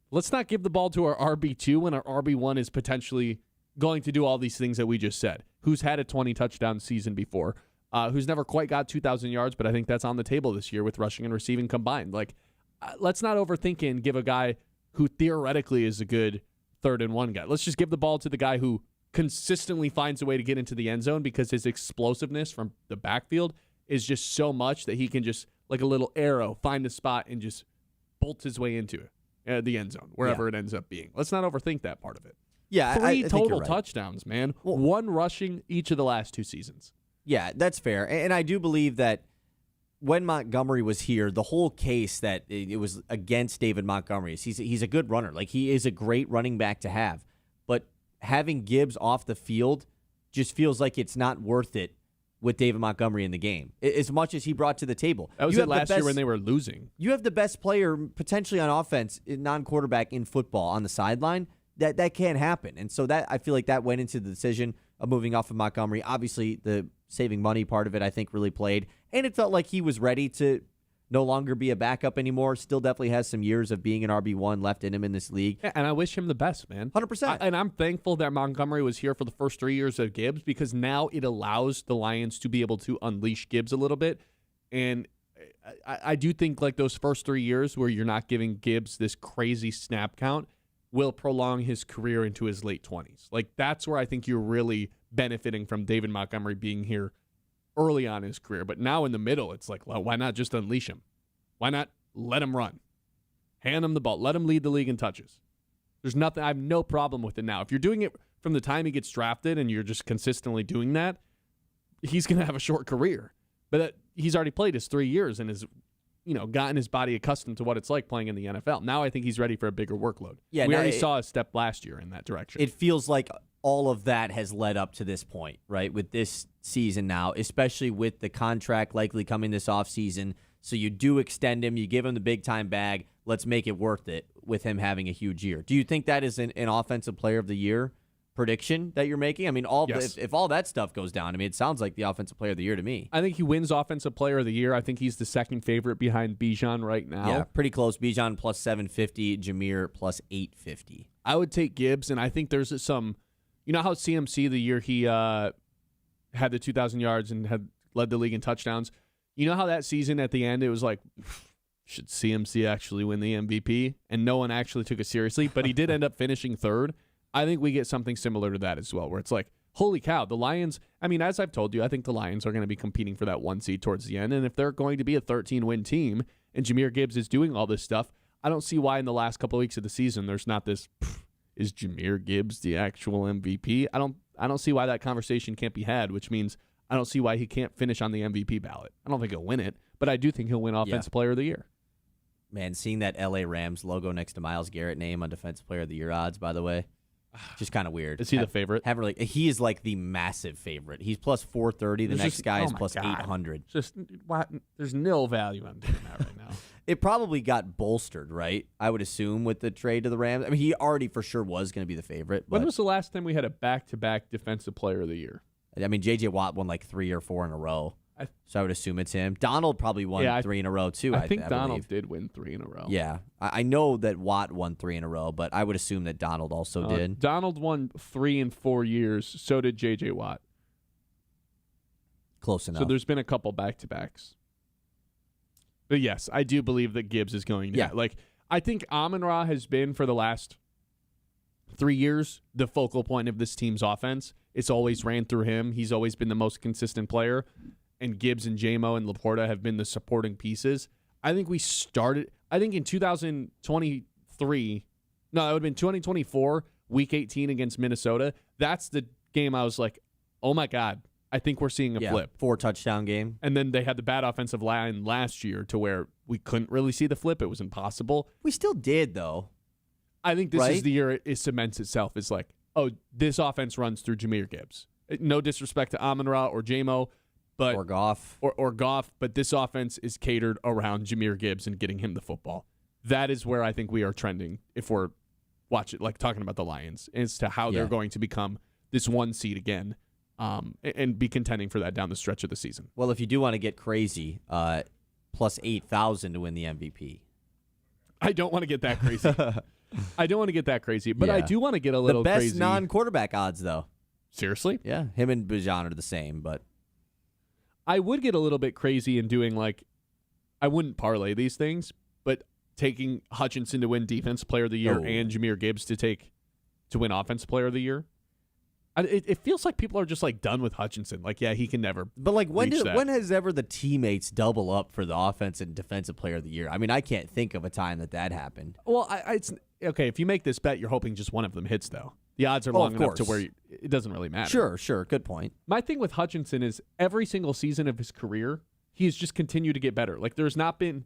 Let's not give the ball to our RB2 when our RB1 is potentially going to do all these things that we just said. Who's had a 20-touchdown season before, who's never quite got 2,000 yards, but I think that's on the table this year with rushing and receiving combined. Like, let's not overthink it and give a guy who theoretically is a good 3rd and 1 guy. Let's just give the ball to the guy who consistently finds a way to get into the end zone because his explosiveness from the backfield is just so much that he can just, like a little arrow, find a spot and just bolt his way into the end zone, wherever it ends up being. Let's not overthink that part of it. Yeah, 3 I think total you're right. touchdowns, man. 1 rushing each of the last 2 seasons. Yeah, that's fair. And I do believe that when Montgomery was here, the whole case that it was against David Montgomery is he's a good runner. Like, he is a great running back to have. But having Gibbs off the field just feels like it's not worth it with David Montgomery in the game, as much as he brought to the table. That was it last year when they were losing. You have the best player potentially on offense, non-quarterback in football on the sideline. That can't happen. And so that I feel like that went into the decision of moving off of Montgomery. Obviously, the saving money part of it, I think, really played. And it felt like he was ready to no longer be a backup anymore. Still definitely has some years of being an RB1 left in him in this league. Yeah, and I wish him the best, man. 100%. And I'm thankful that Montgomery was here for the first 3 years of Gibbs because now it allows the Lions to be able to unleash Gibbs a little bit. And I do think like those first 3 years where you're not giving Gibbs this crazy snap count, will prolong his career into his late 20s. Like, that's where I think you're really benefiting from David Montgomery being here early on in his career. But now in the middle, it's like, well, why not just unleash him? Why not let him run? Hand him the ball. Let him lead the league in touches. There's nothing. I have no problem with it now. If you're doing it from the time he gets drafted and you're just consistently doing that, he's going to have a short career. But he's already played his 3 years and has, gotten his body accustomed to what it's like playing in the NFL. Now I think he's ready for a bigger workload. Yeah, we already saw a step last year in that direction. It feels like all of that has led up to this point, right? With this season now, especially with the contract likely coming this offseason. So you do extend him, you give him the big-time bag. Let's make it worth it with him having a huge year. Do you think that is an offensive player of the year prediction that you're making? I mean, yes. if all that stuff goes down, I mean, it sounds like the offensive player of the year to me. I think he wins offensive player of the year. I think he's the second favorite behind Bijan right now. Yeah, pretty close. Bijan plus 750, Jahmyr plus 850. I would take Gibbs, and I think there's some, how CMC the year he had the 2,000 yards and had led the league in touchdowns. You know how that season at the end it was like, should CMC actually win the MVP? And no one actually took it seriously, but he did end up finishing third. I think we get something similar to that as well, where it's like, holy cow, the Lions, I mean, as I've told you, I think the Lions are going to be competing for that 1 seed towards the end. And if they're going to be a 13-win team and Jahmyr Gibbs is doing all this stuff, I don't see why in the last couple of weeks of the season there's not this, is Jahmyr Gibbs the actual MVP? I don't see why that conversation can't be had, which means I don't see why he can't finish on the MVP ballot. I don't think he'll win it, but I do think he'll win Offensive Player of the Year. Man, seeing that LA Rams logo next to Myles Garrett name on Defensive Player of the Year odds, by the way, just kind of weird. Is he the favorite? He is like the massive favorite. He's plus 430. The next guy is plus 800. Just there's nil value on doing that right now. It probably got bolstered, right? I would assume with the trade to the Rams. I mean, he already for sure was going to be the favorite. But when was the last time we had a back-to-back Defensive Player of the Year? I mean, J.J. Watt won like 3 or 4 in a row. So I would assume it's him. Donald probably won 3 in a row, too. I think Donald did win 3 in a row. Yeah. I know that Watt won 3 in a row, but I would assume that Donald also did. Donald won 3 in 4 years. So did J.J. Watt. Close enough. So there's been a couple back-to-backs. But yes, I do believe that Gibbs is going to. Yeah. Like, I think Amon-Ra has been, for the last 3 years, the focal point of this team's offense. It's always ran through him. He's always been the most consistent player. And Gibbs and J-Mo and Laporta have been the supporting pieces. I think in 2023, no, that would have been 2024, Week 18 against Minnesota. That's the game I was like, oh my God, I think we're seeing a flip. 4-touchdown game. And then they had the bad offensive line last year to where we couldn't really see the flip. It was impossible. We still did, though. I think this is the year it cements itself. It's like, oh, this offense runs through Jahmyr Gibbs. No disrespect to Amon-Ra or J-Mo. Or Goff. Or Goff, but this offense is catered around Jahmyr Gibbs and getting him the football. That is where I think we are trending if we're talking about the Lions, as to how they're going to become this 1 seed again and be contending for that down the stretch of the season. Well, if you do want to get crazy, plus 8,000 to win the MVP. I don't want to get that crazy. But I do want to get a little crazy. The best non-quarterback odds, though. Seriously? Yeah, him and Bijan are the same, but I would get a little bit crazy in doing I wouldn't parlay these things, but taking Hutchinson to win Defense Player of the Year and Jahmyr Gibbs to win Offensive Player of the Year. It feels like people are just done with Hutchinson. He can never. But when has ever the teammates double up for the offense and defensive player of the year? I mean, I can't think of a time that happened. Well, it's okay. If you make this bet, you're hoping just one of them hits, though. The odds are long enough to where it doesn't really matter. Sure. Good point. My thing with Hutchinson is every single season of his career, he has just continued to get better. There's not been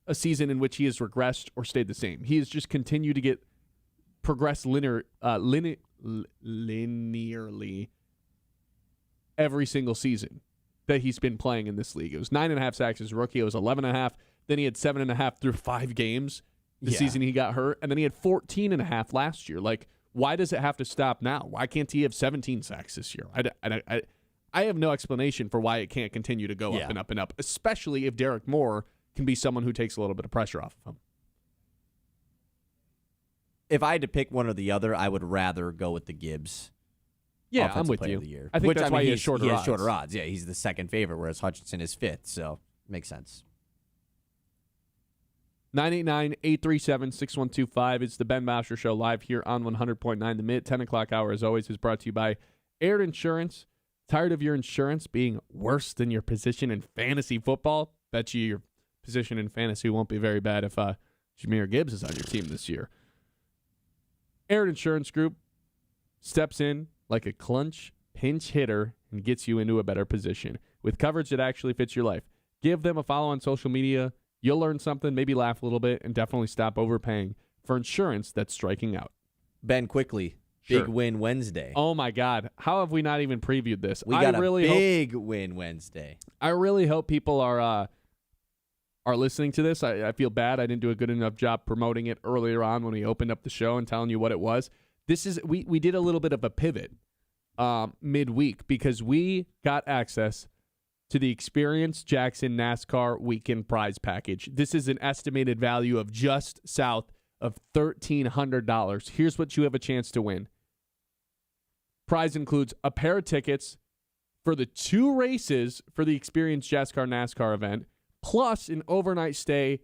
a season in which he has regressed or stayed the same. He has just continued to progress linearly every single season that he's been playing in this league. It was 9.5 sacks as a rookie. It was 11.5. Then he had 7.5 through 5 games the season he got hurt. And then he had 14.5 last year. Why does it have to stop now? Why can't he have 17 sacks this year? I have no explanation for why it can't continue to go up and up and up, especially if Derek Moore can be someone who takes a little bit of pressure off of him. If I had to pick one or the other, I would rather go with the Gibbs. Yeah, I'm with you. I think that's why he has shorter odds. Yeah, he's the second favorite, whereas Hutchinson is 5th, so makes sense. 989-837-6125. It's the Ben Bosscher Show live here on 100.9 The Mid. 10 o'clock hour, as always, is brought to you by Air Insurance. Tired of your insurance being worse than your position in fantasy football? Bet you your position in fantasy won't be very bad if Jahmyr Gibbs is on your team this year. Air Insurance Group steps in like a clutch pinch hitter and gets you into a better position with coverage that actually fits your life. Give them a follow on social media. You'll learn something, maybe laugh a little bit, and definitely stop overpaying for insurance that's striking out. Ben, quickly, Sure. Big Win Wednesday. Oh, my God. How have we not even previewed this? We got a big win Wednesday. I really hope people are listening to this. I feel bad I didn't do a good enough job promoting it earlier on when we opened up the show and telling you what it was. This is we did a little bit of a pivot midweek because we got access to the Experience Jackson NASCAR Weekend Prize Package. This is an estimated value of just south of $1,300. Here's what you have a chance to win. Prize includes a pair of tickets for the 2 races for the Experience Jackson NASCAR event, plus an overnight stay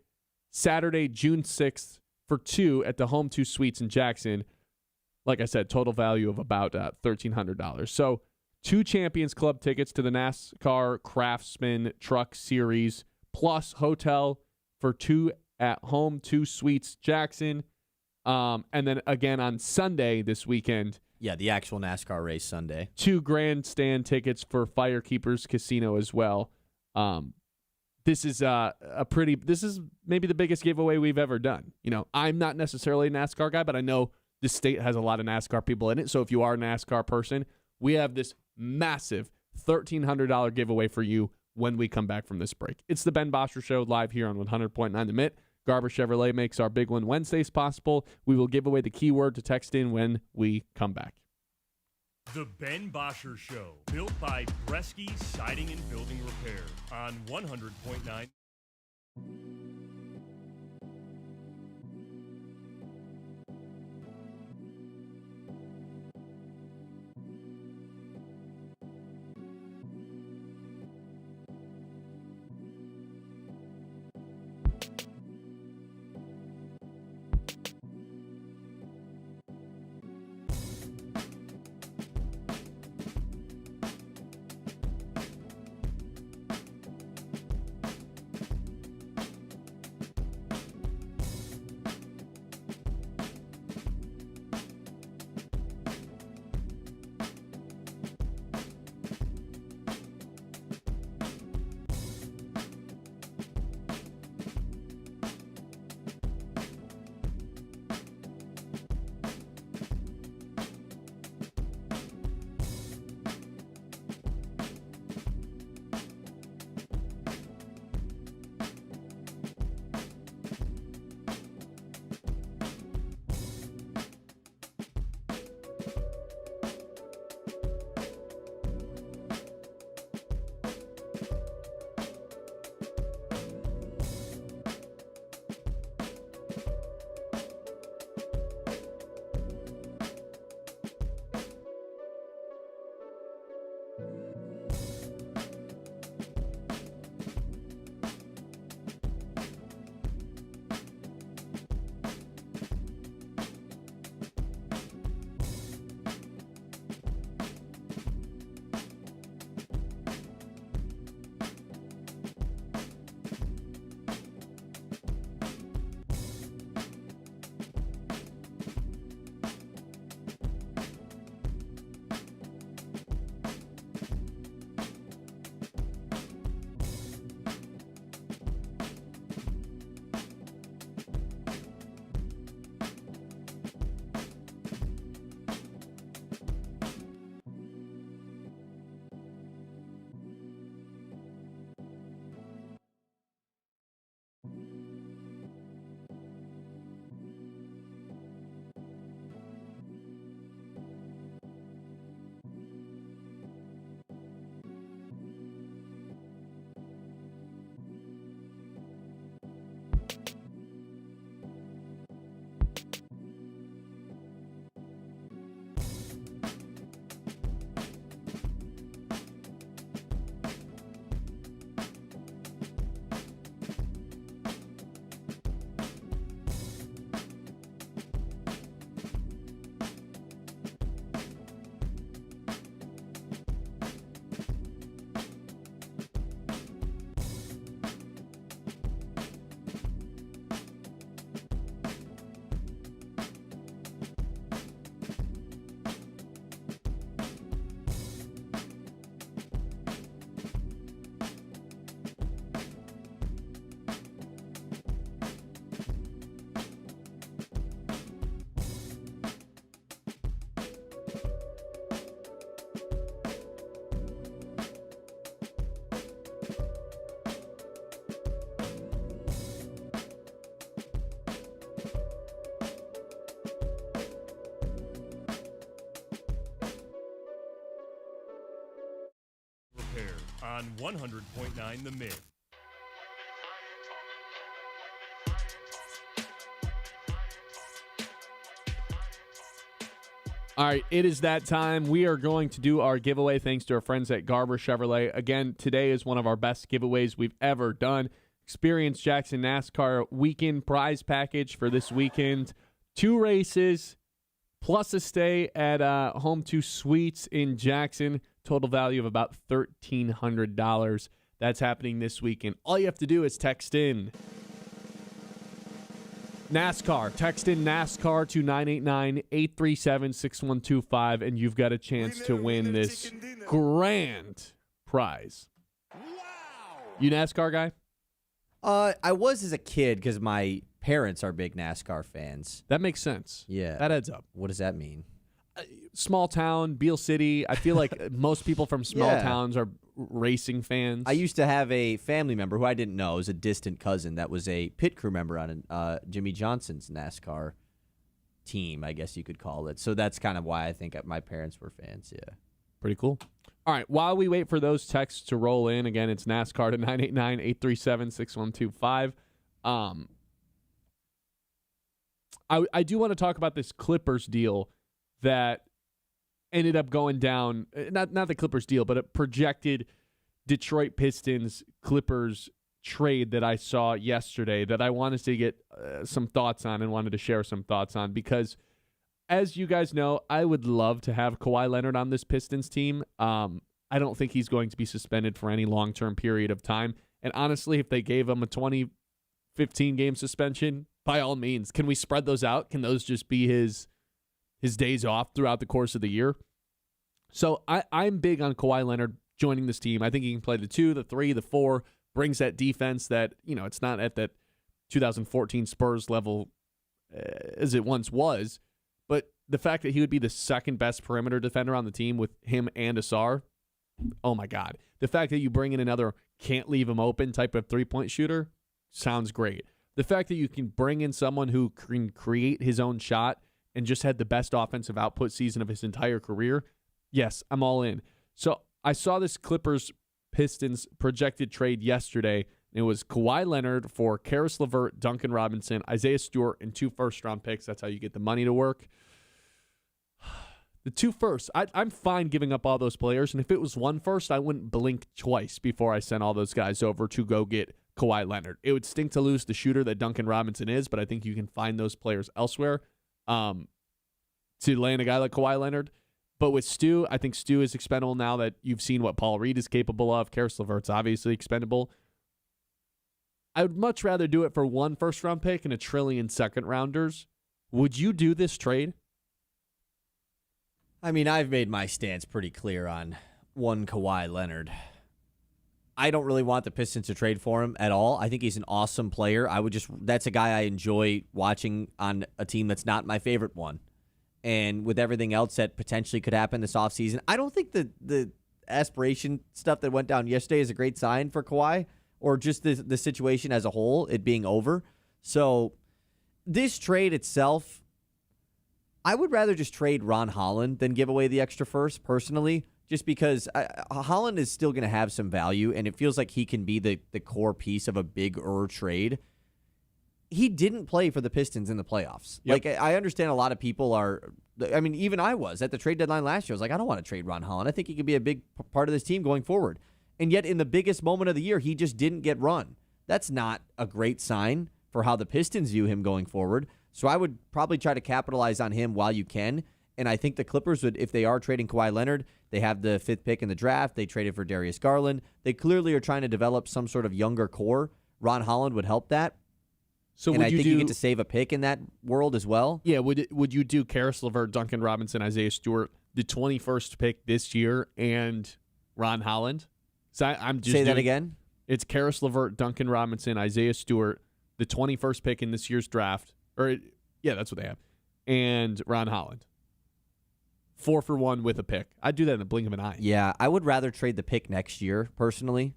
Saturday, June 6th for 2 at the Home 2 Suites in Jackson. Like I said, total value of about $1,300. So 2 Champions Club tickets to the NASCAR Craftsman Truck Series, plus hotel for 2 at Home 2 Suites Jackson. And then again on Sunday this weekend. Yeah, the actual NASCAR race Sunday. 2 grandstand tickets for Firekeepers Casino as well. This is this is maybe the biggest giveaway we've ever done. You know, I'm not necessarily a NASCAR guy, but I know this state has a lot of NASCAR people in it. So if you are a NASCAR person, we have this massive $1,300 giveaway for you when we come back from this break. It's the Ben Bosscher Show live here on 100.9 The Mitt. Garber Chevrolet makes our Big Win Wednesdays possible. We will give away the keyword to text in when we come back. The Ben Bosscher Show, built by Bresky Siding and Building Repair on 100.9. on 100.9 The Mid. All right, it is that time. We are going to do our giveaway thanks to our friends at Garber Chevrolet. Again, today is one of our best giveaways we've ever done. Experience Jackson NASCAR weekend prize package for this weekend. 2 races plus a stay at Home 2 Suites in Jackson. Total value of about $1,300. That's happening this weekend. All you have to do is text in NASCAR. Text in NASCAR to 989-837-6125, and you've got a chance to win this grand prize. Wow. You NASCAR guy? I was as a kid because my parents are big NASCAR fans. That makes sense. Yeah. That adds up. What does that mean? Small town, Beale City. I feel like most people from small towns are racing fans. I used to have a family member who I didn't know, was a distant cousin that was a pit crew member on Jimmy Johnson's NASCAR team, I guess you could call it. So that's kind of why I think my parents were fans, yeah. Pretty cool. All right, while we wait for those texts to roll in, again, it's NASCAR to 989-837-6125. I do want to talk about this Clippers deal that ended up going down, not the Clippers deal, but a projected Detroit Pistons Clippers trade that I saw yesterday that I wanted to get some thoughts on and wanted to share some thoughts on because, as you guys know, I would love to have Kawhi Leonard on this Pistons team. I don't think he's going to be suspended for any long-term period of time. And honestly, if they gave him a 15-game suspension, by all means, can we spread those out? Can those just be his days off throughout the course of the year? So I'm big on Kawhi Leonard joining this team. I think he can play the 2, the 3, the 4, brings that defense that, it's not at that 2014 Spurs level as it once was, but the fact that he would be the second best perimeter defender on the team with him and Asar, oh my God. The fact that you bring in another can't leave him open type of three-point shooter sounds great. The fact that you can bring in someone who can create his own shot and just had the best offensive output season of his entire career, yes, I'm all in. So I saw this Clippers-Pistons projected trade yesterday. It was Kawhi Leonard for Karis LeVert, Duncan Robinson, Isaiah Stewart, and 2 first-round picks. That's how you get the money to work. The 2 firsts, I'm fine giving up all those players, and if it was 1 first, I wouldn't blink twice before I sent all those guys over to go get Kawhi Leonard. It would stink to lose the shooter that Duncan Robinson is, but I think you can find those players elsewhere to land a guy like Kawhi Leonard. But with Stu, I think Stu is expendable now that you've seen what Paul Reed is capable of. Karis LeVert's obviously expendable. I would much rather do it for 1 first-round pick and 1 trillion second-rounders. Would you do this trade? I mean, I've made my stance pretty clear on 1 Kawhi Leonard. I don't really want the Pistons to trade for him at all. I think he's an awesome player. That's a guy I enjoy watching on a team that's not my favorite one. And with everything else that potentially could happen this offseason, I don't think the aspiration stuff that went down yesterday is a great sign for Kawhi or just the situation as a whole, it being over. So this trade itself, I would rather just trade Ron Holland than give away the extra first, personally, just because Holland is still going to have some value, and it feels like he can be the core piece of a bigger trade. He didn't play for the Pistons in the playoffs. Yep. Like, I understand a lot of people are, I mean, even I was at the trade deadline last year. I was like, I don't want to trade Ron Holland. I think he could be a big part of this team going forward. And yet in the biggest moment of the year, he just didn't get run. That's not a great sign for how the Pistons view him going forward. So I would probably try to capitalize on him while you can. And I think the Clippers would, if they are trading Kawhi Leonard, they have the 5th pick in the draft. They traded for Darius Garland. They clearly are trying to develop some sort of younger core. Ron Holland would help that. So and would I you think do, you get to save a pick in that world as well. Yeah, would you do Karis LeVert, Duncan Robinson, Isaiah Stewart, the 21st pick this year, and Ron Holland? So I'm just Say that again? It's Karis LeVert, Duncan Robinson, Isaiah Stewart, the 21st pick in this year's draft. Yeah, that's what they have. And Ron Holland. 4 for 1 with a pick. I'd do that in the blink of an eye. Yeah, I would rather trade the pick next year, personally.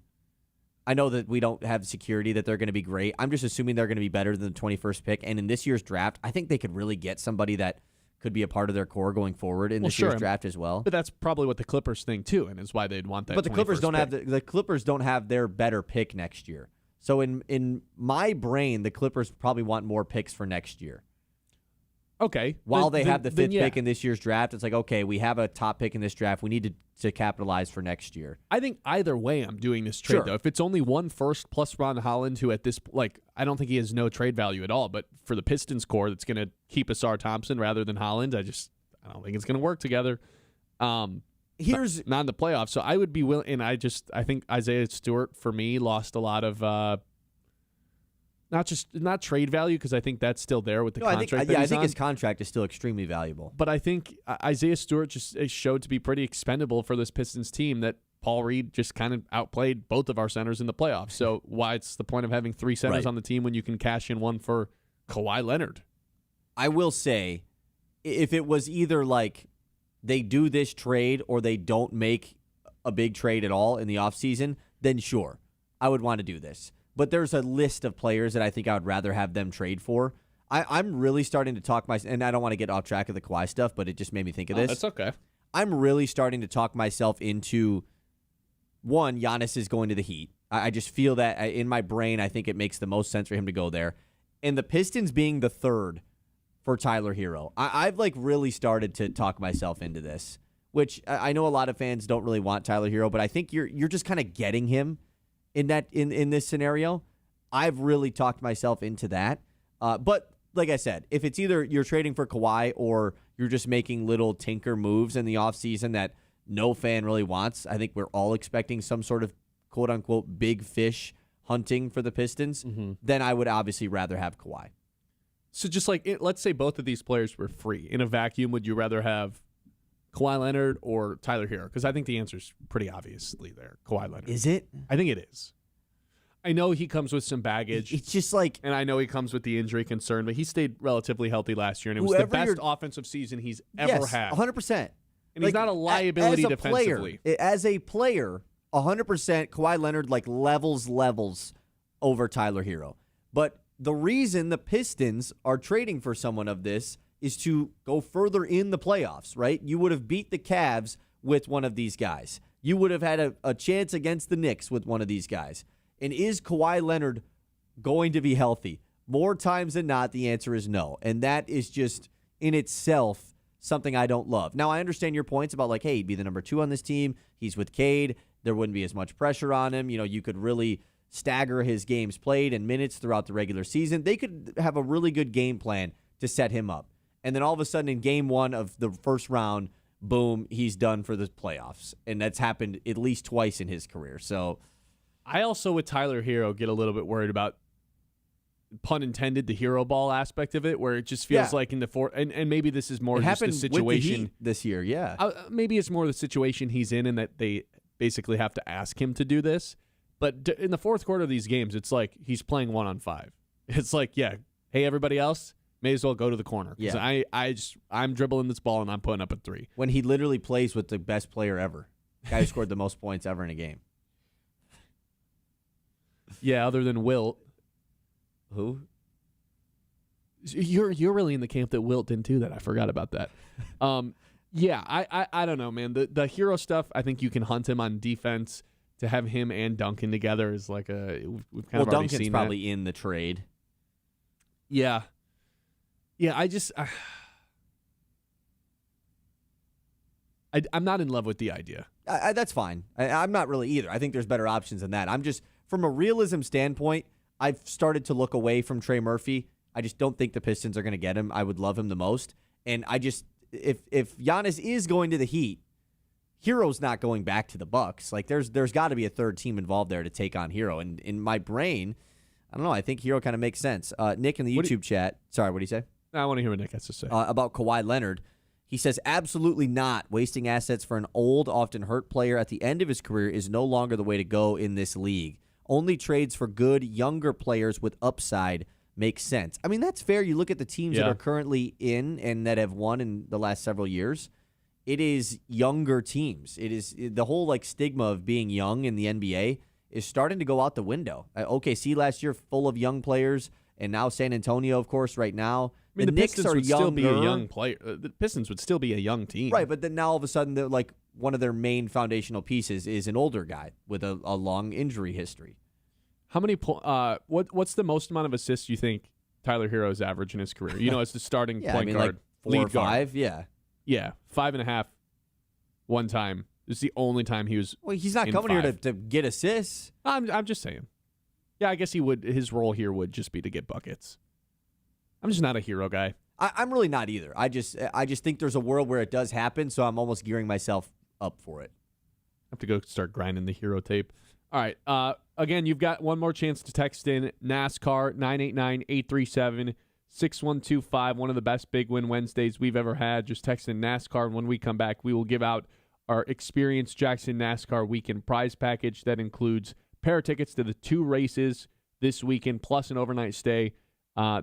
I know that we don't have security that they're going to be great. I'm just assuming they're going to be better than the 21st pick. And in this year's draft, I think they could really get somebody that could be a part of their core going forward in this sure. year's draft as well. But that's probably what the Clippers think too, and is why they'd want that. But the Clippers 21st don't have pick. the Clippers don't have their better pick next year. So in my brain, the Clippers probably want more picks for next year. Okay. While they then- have the then fifth yeah. pick in this year's draft, it's like, okay, we have a top pick in this draft. We need to capitalize for next year. I think either way, I'm doing this trade Sure. though. If it's only one first plus Ron Holland, who at this I don't think he has no trade value at all. But for the Pistons core, that's going to keep Asar Thompson rather than Holland. I don't think it's going to work together. Here's Not in the playoffs, so I would be willing. And I think Isaiah Stewart for me lost a lot of not trade value because I think that's still there with the I contract. think that he's on. his contract is still extremely valuable. But I think Isaiah Stewart just showed to be pretty expendable for this Pistons team that Paul Reed just kind of outplayed both of our centers in the playoffs. So what's the point of having three centers Right. on the team when you can cash in one for Kawhi Leonard? I will say, if it was either like they do this trade or they don't make a big trade at all in the offseason, then sure, I would want to do this. But there's a list of players that I think I would rather have them trade for. I'm really starting to talk and I don't want to get off track of the Kawhi stuff, but it just made me think of this. That's okay. I'm really starting to talk myself into, one, Giannis is going to the Heat. I just feel that in my brain, I think it makes the most sense for him to go there. And the Pistons being the third for Tyler Hero. I've really started to talk myself into this, which I know a lot of fans don't really want Tyler Hero, but I think you're just kind of getting him in this scenario. I've really talked myself into that. But like I said, if it's either you're trading for Kawhi or you're just making little tinker moves in the offseason that no fan really wants, I think we're all expecting some sort of quote-unquote big fish hunting for the Pistons, then I would obviously rather have Kawhi. So just let's say both of these players were free. In a vacuum, would you rather have Kawhi Leonard or Tyler Hero? Because I think the answer is pretty obviously there. Kawhi Leonard. Is it? I think it is. I know he comes with some baggage. It's just like, and I know he comes with the injury concern, but he stayed relatively healthy last year, and it was the Whoever best you're- offensive season he's ever yes, had. 100%. And he's not a liability defensively. As a player, 100% Kawhi Leonard levels over Tyler Hero. But the reason the Pistons are trading for someone of this is to go further in the playoffs, right? You would have beat the Cavs with one of these guys. You would have had a chance against the Knicks with one of these guys. And is Kawhi Leonard going to be healthy? More times than not, the answer is no. And that is just in itself something I don't love. Now, I understand your points about hey, he'd be the number 2 on this team. He's with Cade. There wouldn't be as much pressure on him. You could really stagger his games played and minutes throughout the regular season. They could have a really good game plan to set him up. And then all of a sudden in game 1 of the first round, boom, he's done for the playoffs. And that's happened at least twice in his career. So I also, with Tyler Hero, get a little bit worried about, pun intended, the hero ball aspect of it, where it just feels like in the fourth, and maybe this is more it just the happened situation with the Heat this year, yeah. Maybe it's more the situation he's in, and that they basically have to ask him to do this. But in the fourth quarter of these games, it's like he's playing 1-on-5. It's like, yeah, hey, everybody else, may as well go to the corner. Because I'm dribbling this ball and I'm putting up a 3. When he literally plays with the best player ever. Guy who scored the most points ever in a game. Yeah, other than Wilt. Who? You're really in the camp that Wilt didn't do that. I forgot about that. Yeah, I don't know, man. The hero stuff, I think you can hunt him on defense. To have him and Duncan together is we've kind of already Duncan's seen probably that. in the trade. Yeah. I'm not in love with the idea. That's fine. I'm not really either. I think there's better options than that. I'm just, from a realism standpoint, I've started to look away from Trey Murphy. I just don't think the Pistons are going to get him. I would love him the most. And I just, if Giannis is going to the Heat, Hero's not going back to the Bucks. There's got to be a third team involved there to take on Hero. And in my brain, I don't know. I think Hero kind of makes sense. Nick in the YouTube chat. Sorry, what do you say? I want to hear what Nick has to say. About Kawhi Leonard. He says, absolutely not. Wasting assets for an old, often hurt player at the end of his career is no longer the way to go in this league. Only trades for good, younger players with upside make sense. I mean, that's fair. You look at the teams that are currently in and that have won in the last several years. It is younger teams. It is the whole stigma of being young in the NBA is starting to go out the window. OKC last year, full of young players, and now San Antonio, of course, right now. I mean, the Knicks Pistons are would still be a younger. young player. The Pistons would still be a young team. Right, but then now all of a sudden, they're like one of their main foundational pieces is an older guy with a long injury history. How many? What's the most amount of assists you think Tyler Hero's average in his career? As the starting Yeah, point I mean, guard, like 4 or lead guard. 5, yeah. Yeah, 5.5. One time. This is the only time he was. Well, he's not in coming here 5. to get assists. I'm just saying. Yeah, I guess he would. His role here would just be to get buckets. I'm just not a hero guy. I'm really not either. I just think there's a world where it does happen, so I'm almost gearing myself up for it. I have to go start grinding the hero tape. All right. Again, you've got one more chance to text in NASCAR 989-837-6125. One of the best Big Win Wednesdays we've ever had. Just text in NASCAR, and when we come back, we will give out our Experience Jackson NASCAR Weekend prize package that includes pair of tickets to the 2 races this weekend, plus an overnight stay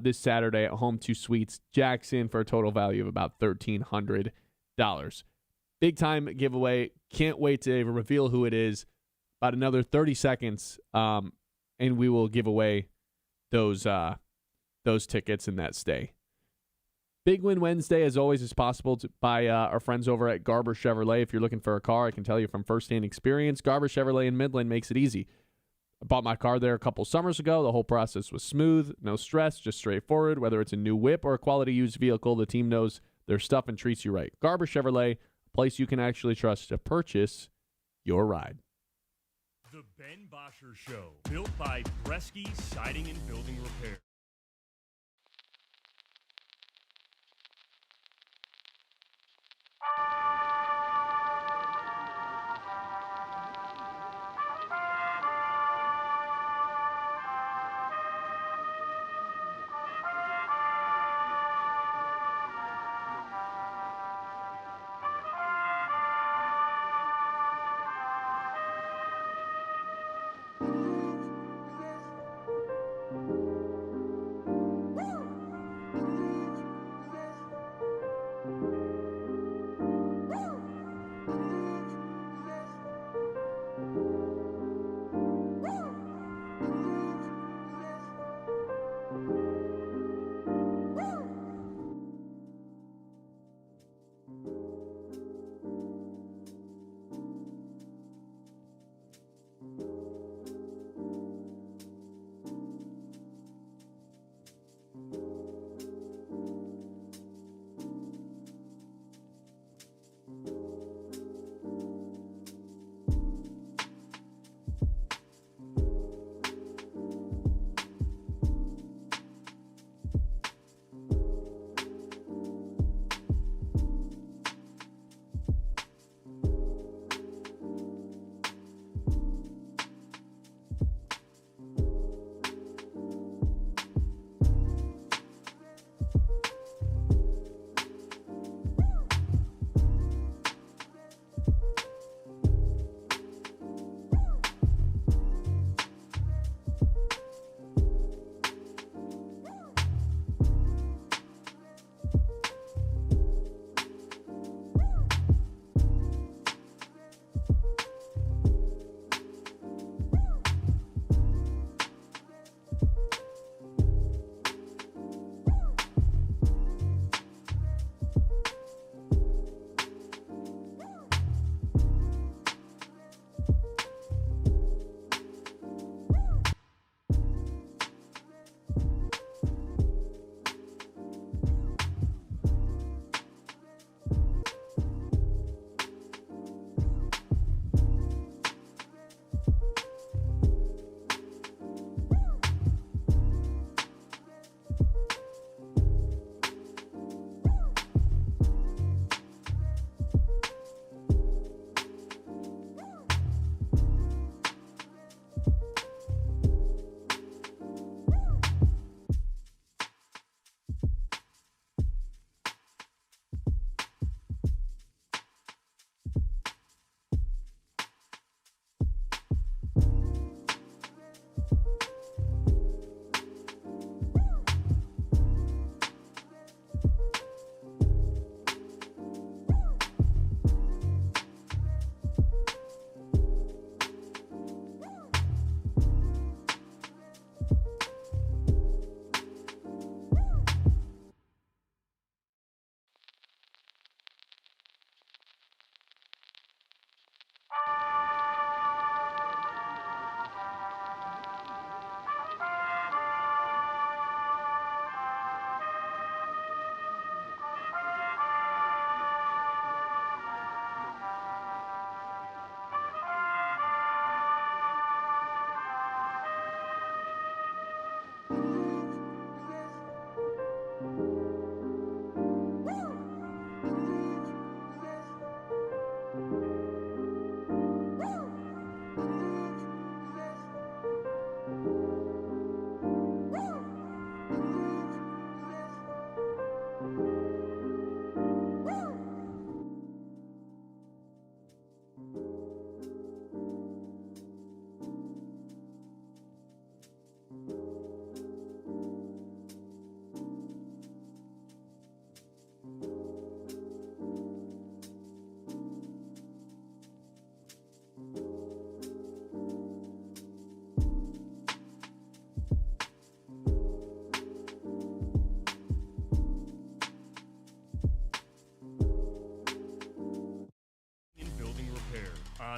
this Saturday at Home 2 Suites Jackson for a total value of about $1,300. Big time giveaway. Can't wait to reveal who it is. About another 30 seconds, and we will give away those tickets and that stay. Big Win Wednesday, as always, is possible by our friends over at Garber Chevrolet. If you're looking for a car, I can tell you from firsthand experience, Garber Chevrolet in Midland makes it easy. I bought my car there a couple summers ago. The whole process was smooth, no stress, just straightforward. Whether it's a new whip or a quality used vehicle, the team knows their stuff and treats you right. Garber Chevrolet, a place you can actually trust to purchase your ride. The Ben Bosscher Show, built by Bresky Siding and Building Repair.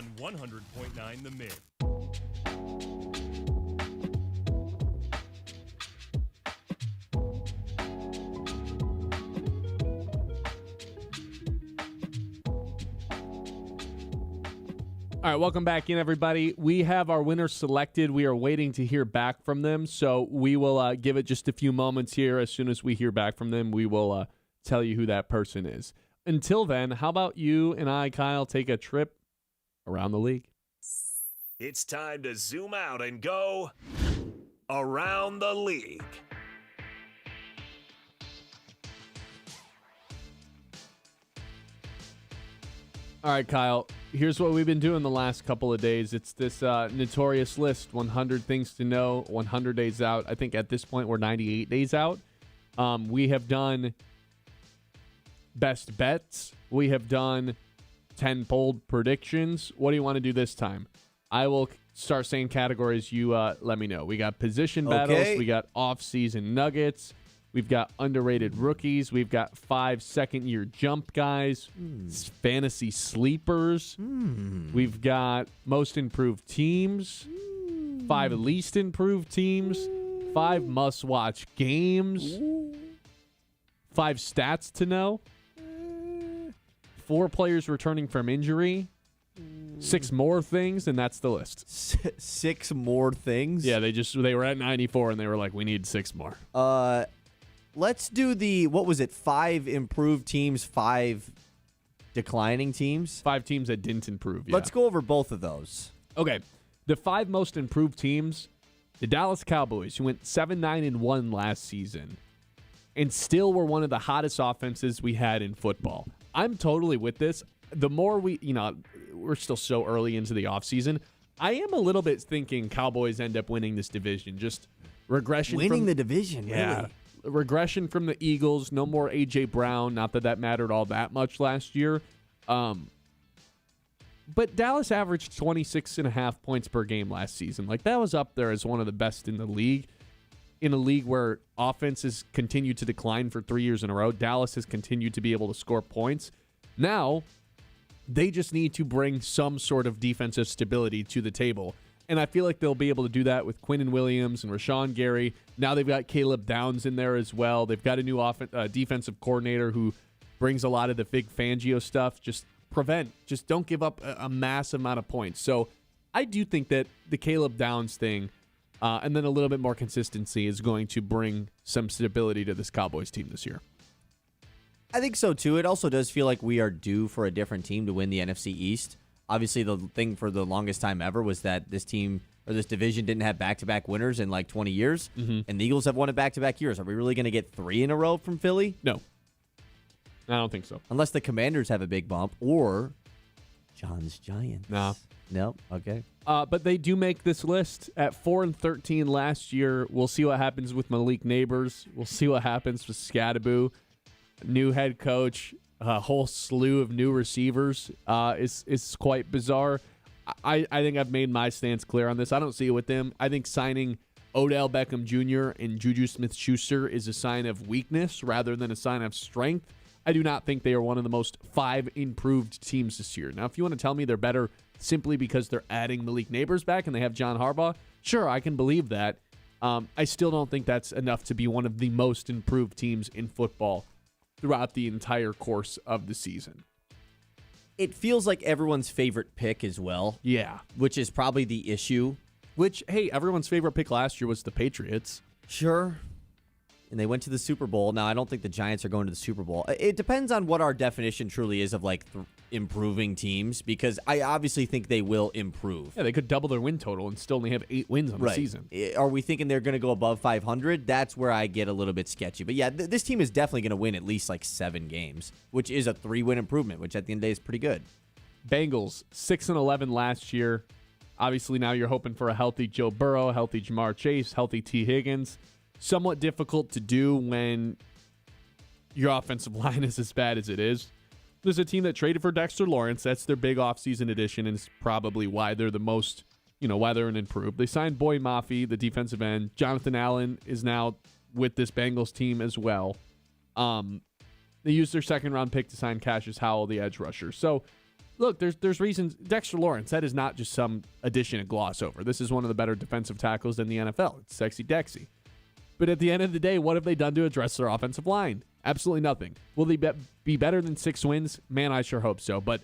on 100.9 The Mid. All right, welcome back in, everybody. We have our winners selected. We are waiting to hear back from them, so we will give it just a few moments here. As soon as we hear back from them, we will tell you who that person is. Until then, how about you and I, Kyle, take a trip around the league? It's time to zoom out and go around the league. All right, Kyle, here's what we've been doing the last couple of days. It's this notorious list, 100 things to know, 100 days out. I think at this point we're 98 days out. We have done best bets. We have done 10 bold predictions. What do you want to do this time? I will start saying categories. You let me know. We got position battles. We got off-season nuggets. We've got underrated rookies. We've got 5 second-year jump guys, fantasy sleepers. We've got most improved teams, 5 least improved teams, 5 must-watch games, 5 stats to know, 4 players returning from injury, 6 more things, and that's the list. 6 more things? Yeah, they were at 94, and they were like, we need 6 more. Let's do the, what was it, 5 improved teams, 5 declining teams? 5 teams that didn't improve, yeah. Let's go over both of those. Okay. The 5 most improved teams, the Dallas Cowboys, who went 7-9-1 last season, and still were one of the hottest offenses we had in football. I'm totally with this. The more we're still so early into the offseason, I am a little bit thinking Cowboys end up winning this division. Just regression. Winning the division, yeah. really? Regression from the Eagles. No more A.J. Brown. Not that mattered all that much last year. But Dallas averaged 26.5 points per game last season. Like, that was up there as one of the best in the league. In a league where offenses continue to decline for 3 years in a row, Dallas has continued to be able to score points. Now, they just need to bring some sort of defensive stability to the table. And I feel like they'll be able to do that with Quinnen Williams and Rashawn Gary. Now they've got Caleb Downs in there as well. They've got a new defensive coordinator who brings a lot of the Vic Fangio stuff. Just don't give up a massive amount of points. So I do think that the Caleb Downs thing and then a little bit more consistency is going to bring some stability to this Cowboys team this year. I think so, too. It also does feel like we are due for a different team to win the NFC East. Obviously, the thing for the longest time ever was that this team or this division didn't have back-to-back winners in like 20 years, and the Eagles have won it back-to-back years. Are we really going to get 3 in a row from Philly? No. I don't think so. Unless the Commanders have a big bump or John's Giants. No. Nope. Okay. But they do make this list at 4-13 last year. We'll see what happens with Malik Neighbors. We'll see what happens with Scadaboo. New head coach. A whole slew of new receivers is quite bizarre. I think I've made my stance clear on this. I don't see it with them. I think signing Odell Beckham Jr. and Juju Smith-Schuster is a sign of weakness rather than a sign of strength. I do not think they are one of the most 5 improved teams this year. Now, if you want to tell me they're better simply because they're adding Malik Neighbors back and they have John Harbaugh, sure, I can believe that. I still don't think that's enough to be one of the most improved teams in football throughout the entire course of the season. It feels like everyone's favorite pick as well. Yeah. Which is probably the issue. Which, hey, everyone's favorite pick last year was the Patriots. Sure. And they went to the Super Bowl. Now, I don't think the Giants are going to the Super Bowl. It depends on what our definition truly is of, like, improving teams, because I obviously think they will improve. Yeah, they could double their win total and still only have 8 wins on the season. Are we thinking they're going to go above 500? That's where I get a little bit sketchy. But, yeah, this team is definitely going to win at least, like, 7 games, which is a 3-win improvement, which at the end of the day is pretty good. Bengals, 6-11 last year. Obviously, now you're hoping for a healthy Joe Burrow, healthy Jamar Chase, healthy T. Higgins. Somewhat difficult to do when your offensive line is as bad as it is. There's a team that traded for Dexter Lawrence. That's their big offseason addition, and it's probably why they're the most, why they're an improved. They signed Boy Mafe, the defensive end. Jonathan Allen is now with this Bengals team as well. They used their second-round pick to sign Cassius Howell, the edge rusher. So, look, there's reasons. Dexter Lawrence, that is not just some addition to gloss over. This is one of the better defensive tackles in the NFL. It's sexy Dexy. But at the end of the day, what have they done to address their offensive line? Absolutely nothing. Will they be better than 6 wins? Man, I sure hope so. But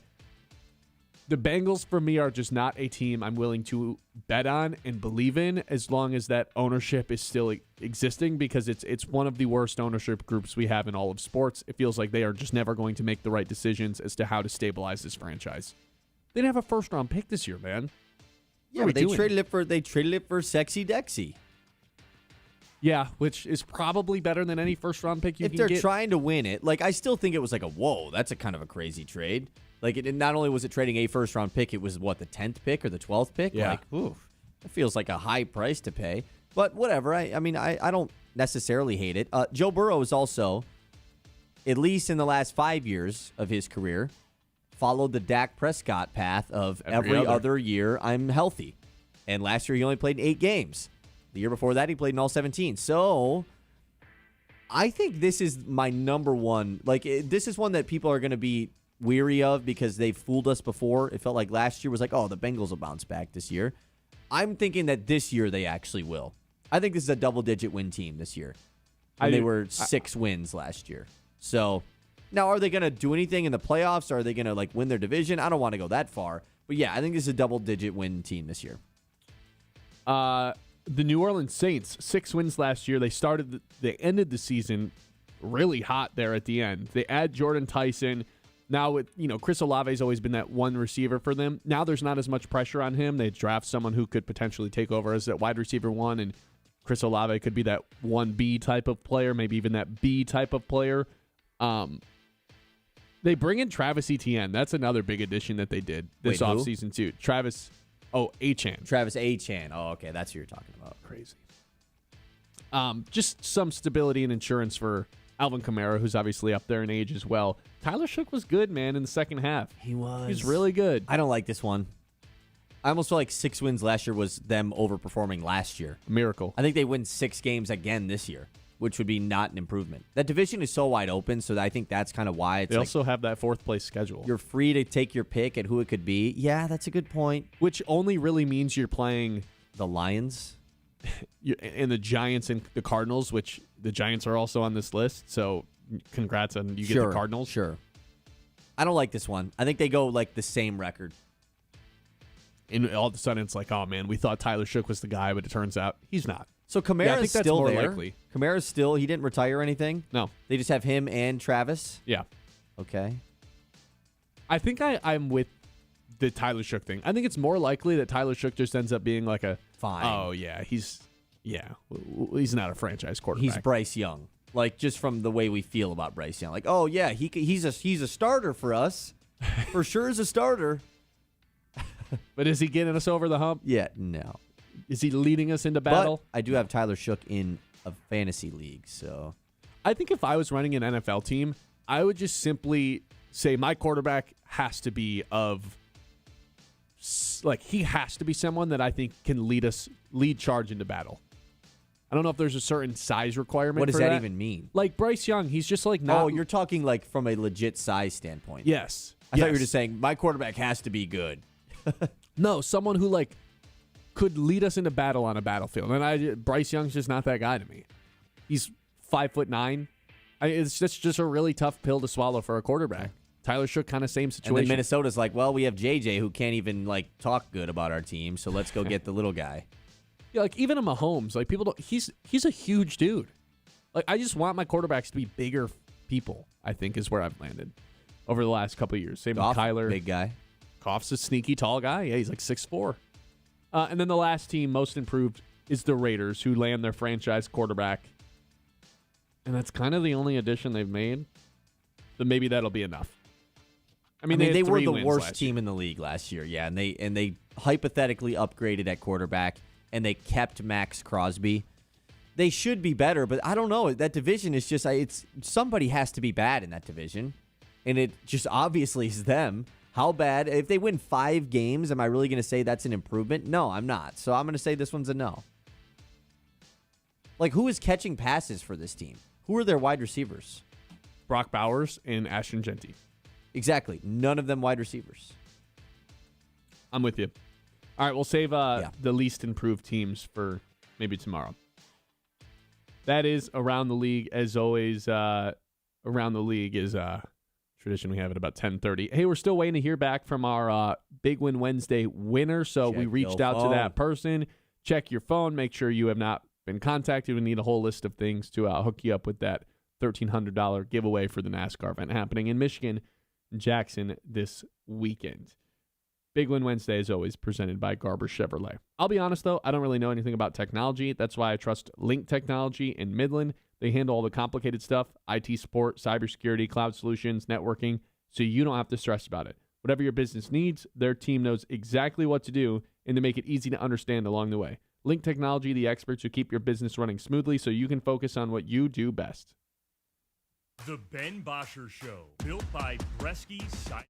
the Bengals, for me, are just not a team I'm willing to bet on and believe in as long as that ownership is still existing, because it's one of the worst ownership groups we have in all of sports. It feels like they are just never going to make the right decisions as to how to stabilize this franchise. They didn't have a first-round pick this year, man. Yeah, but they traded it for sexy Dexy. Yeah, which is probably better than any first-round pick you can get. If they're trying to win it, like, I still think it was like whoa, that's a kind of a crazy trade. Like, it not only was it trading a first-round pick, it was, what, the 10th pick or the 12th pick? Yeah. Like, ooh, it feels like a high price to pay. But whatever. I mean, I don't necessarily hate it. Joe Burrow is also, at least in the last 5 years of his career, followed the Dak Prescott path of every other year I'm healthy. And last year he only played in 8 games. The year before that he played in all 17. So I think this is my number one. Like, this is one that people are going to be weary of because they've fooled us before. It felt like last year was like, oh, the Bengals will bounce back this year. I'm thinking that this year they actually will. I think this is a double-digit win team this year. And they were 6 wins last year. So now, are they going to do anything in the playoffs? Or are they going to, like, win their division? I don't want to go that far. But yeah, I think this is a double-digit win team this year. The New Orleans Saints, 6 wins last year. They ended the season really hot there at the end. They add Jordan Tyson. Now, with Chris Olave's always been that one receiver for them. Now there's not as much pressure on him. They draft someone who could potentially take over as that wide receiver 1, and Chris Olave could be that 1B type of player, maybe even that B type of player. They bring in Travis Etienne. That's another big addition that they did this offseason too. Travis Etienne. Oh, okay. That's who you're talking about. Crazy. Just some stability and insurance for Alvin Kamara, who's obviously up there in age as well. Tyler Shook was good, man, in the second half. He was. He was really good. I don't like this one. I almost feel like 6 wins last year was them overperforming last year. A miracle. I think they win 6 games again this year, which would be not an improvement. That division is so wide open, so I think that's kind of why it's They also have that 4th place schedule. You're free to take your pick at who it could be. Yeah, that's a good point. Which only really means you're playing the Lions and the Giants and the Cardinals, which the Giants are also on this list. So congrats on you get the Cardinals. Sure. I don't like this one. I think they go like the same record. And all of a sudden it's like, oh man, we thought Tyler Shook was the guy, but it turns out he's not. So Kamara's still there. Likely. Kamara's still, he didn't retire or anything? No. They just have him and Travis? Yeah. Okay. I think I'm with the Tyler Shook thing. I think it's more likely that Tyler Shook just ends up being like a fine. Oh yeah, he's not a franchise quarterback. He's Bryce Young. Like, just from the way we feel about Bryce Young. Like, oh yeah, he's a starter for us. For sure is a starter. But is he getting us over the hump? Yeah, no. Is he leading us into battle? But I do have Tyler Shook in a fantasy league, so I think if I was running an NFL team, I would just simply say my quarterback has to be he has to be someone that I think can lead charge into battle. I don't know if there's a certain size requirement. What does for that even mean? Like Bryce Young, he's just like not. Oh, you're talking like from a legit size standpoint. Yes. I thought you were just saying my quarterback has to be good. No, someone who like could lead us into battle on a battlefield. And Bryce Young's just not that guy to me. He's 5'9". It's just a really tough pill to swallow for a quarterback. Tyler Shook, kind of same situation. And then Minnesota's like, well, we have JJ who can't even like talk good about our team, so let's go get the little guy. Yeah, like even a Mahomes, like people don't. He's a huge dude. Like I just want my quarterbacks to be bigger people. I think is where I've landed over the last couple of years. Same with Kyler, big guy. Goff's a sneaky tall guy. Yeah, he's like 6'4". And then the last team most improved is the Raiders, who land their franchise quarterback. And that's kind of the only addition they've made. But maybe that'll be enough. I mean they were the worst team in the league last year. Yeah, and they hypothetically upgraded at quarterback, and they kept Max Crosby. They should be better, but I don't know. That division is just somebody has to be bad in that division, and it just obviously is them. How bad? If they win 5 games, am I really going to say that's an improvement? No, I'm not. So I'm going to say this one's a no. Like, who is catching passes for this team? Who are their wide receivers? Brock Bowers and Ashton Genty. Exactly. None of them wide receivers. I'm with you. All right, we'll save the least improved teams for maybe tomorrow. That is Around the League. As always, Around the League is tradition we have at about 10:30. Hey, we're still waiting to hear back from our Big Win Wednesday winner, so we reached out to that person. Check your phone. Make sure you have not been contacted. We need a whole list of things to hook you up with that $1,300 giveaway for the NASCAR event happening in Michigan, Jackson this weekend. Big Win Wednesday is always presented by Garber Chevrolet. I'll be honest, though, I don't really know anything about technology. That's why I trust Link Technology in Midland. They handle all the complicated stuff, IT support, cybersecurity, cloud solutions, networking, so you don't have to stress about it. Whatever your business needs, their team knows exactly what to do and to make it easy to understand along the way. Link Technology, the experts who keep your business running smoothly so you can focus on what you do best. The Ben Bosscher Show, built by Bresky Siding.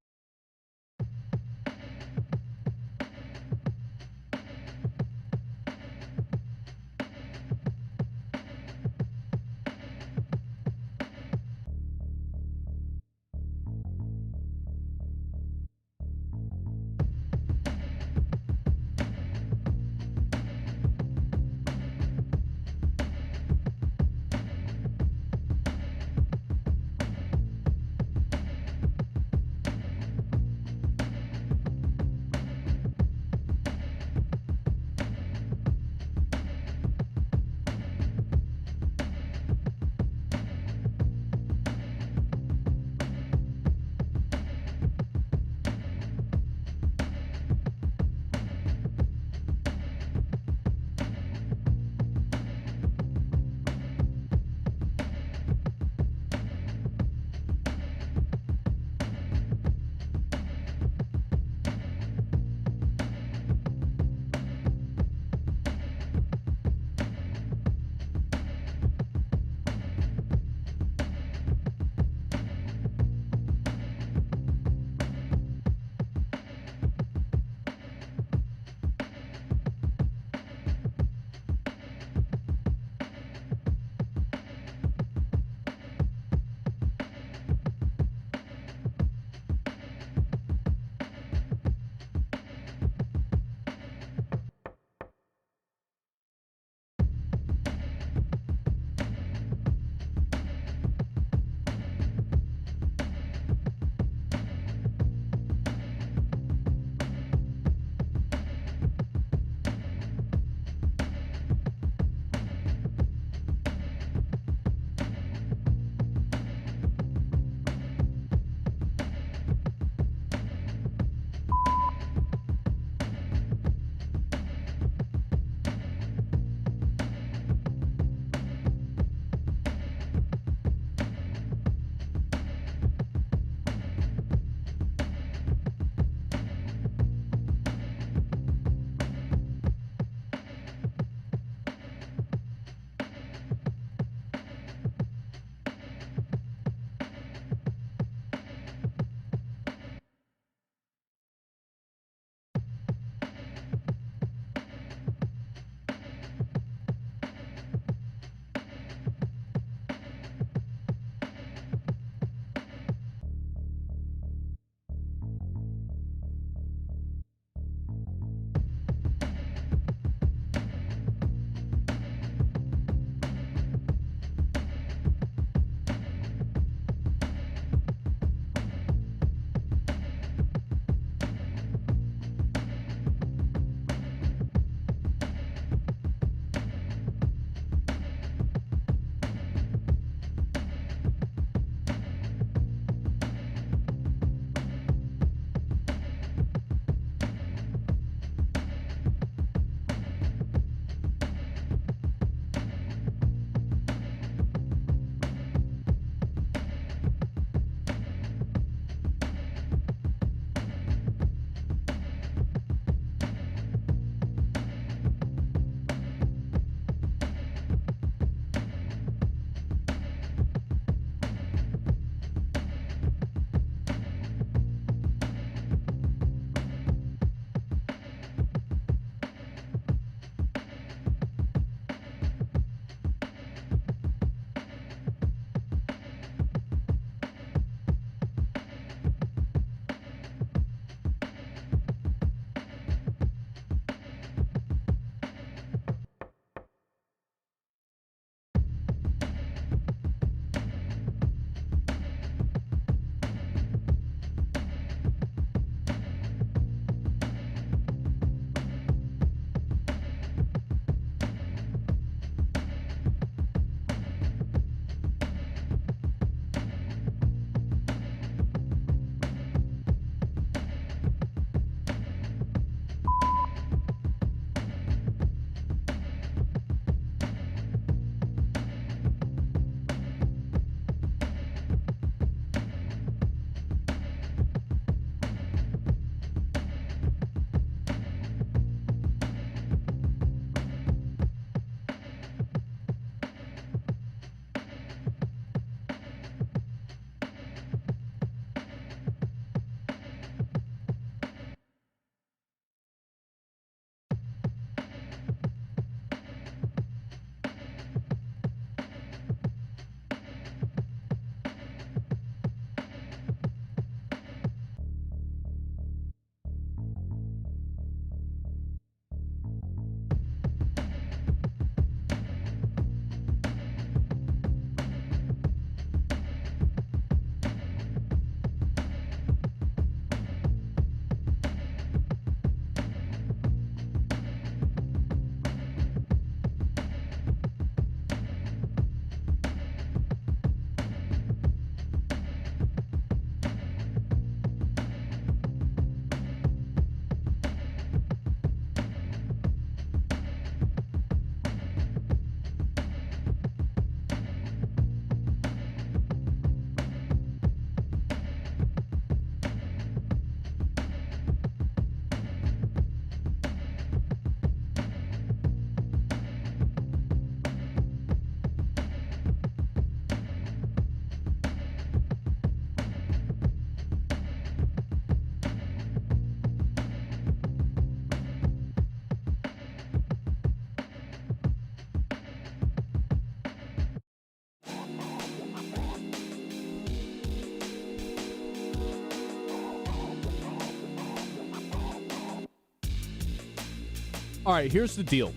All right, here's the deal.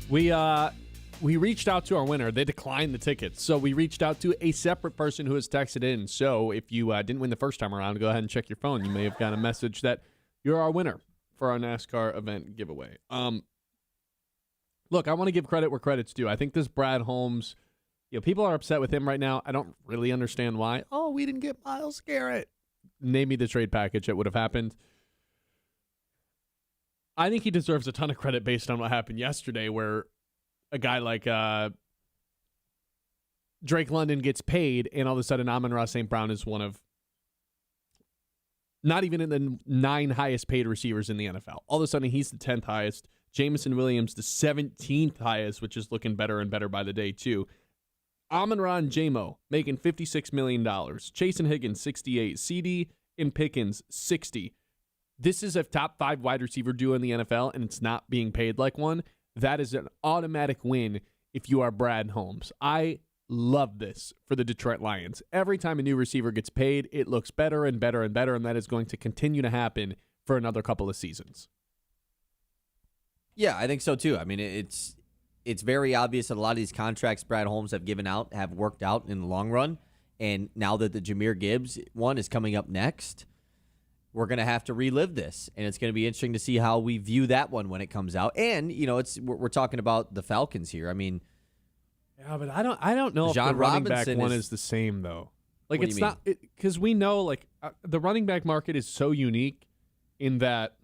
We reached out to our winner. They declined the tickets. So we reached out to a separate person who has texted in. So if you didn't win the first time around, go ahead and check your phone. You may have gotten a message that you're our winner for our NASCAR event giveaway. Look, I want to give credit where credit's due. I think this Brad Holmes, people are upset with him right now. I don't really understand why. Oh, we didn't get Myles Garrett. Name me the trade package that would have happened. I think he deserves a ton of credit based on what happened yesterday, where a guy like Drake London gets paid, and all of a sudden Amon-Ra St. Brown is one of not even in the 9 highest paid receivers in the NFL. All of a sudden he's the 10th highest. Jamison Williams the 17th highest, which is looking better and better by the day too. Amon-Ra and J-Mo making $56 million. Chase and Higgins, 68. CD and Pickens, 60. This is a top 5 wide receiver duo in the NFL, and it's not being paid like one. That is an automatic win if you are Brad Holmes. I love this for the Detroit Lions. Every time a new receiver gets paid, it looks better and better and better, and that is going to continue to happen for another couple of seasons. Yeah, I think so too. I mean, it's very obvious that a lot of these contracts Brad Holmes have given out have worked out in the long run, and now that the Jahmyr Gibbs one is coming up next, we're going to have to relive this, and it's going to be interesting to see how we view that one when it comes out. And, we're talking about the Falcons here. I mean, yeah, but I don't know if the running back one is the same, though. Like, it's not, because we know, the running back market is so unique in that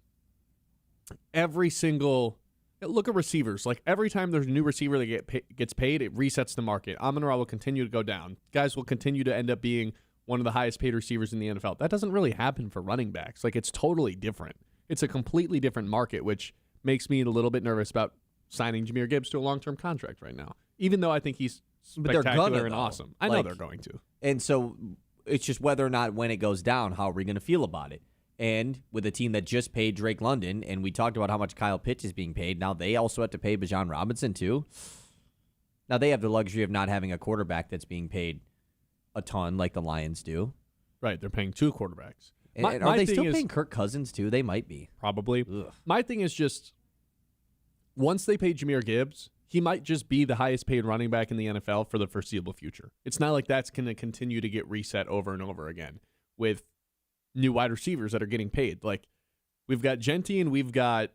every single, look at receivers. Like, every time there's a new receiver that gets paid, it resets the market. Amon-Ra will continue to go down. Guys will continue to end up being one of the highest paid receivers in the NFL. That doesn't really happen for running backs. Like, it's totally different. It's a completely different market, which makes me a little bit nervous about signing Jahmyr Gibbs to a long-term contract right now, even though I think he's spectacular and awesome. I know they're going to. And so it's just whether or not when it goes down, how are we going to feel about it? And with a team that just paid Drake London, and we talked about how much Kyle Pitts is being paid, now they also have to pay Bijan Robinson too. Now they have the luxury of not having a quarterback that's being paid a ton like the Lions do. Right, they're paying 2 quarterbacks. And are they still paying Kirk Cousins too? They might be. Probably. Ugh. My thing is just, once they pay Jahmyr Gibbs, he might just be the highest paid running back in the NFL for the foreseeable future. It's not like that's going to continue to get reset over and over again with new wide receivers that are getting paid. Like, we've got Genty and we've got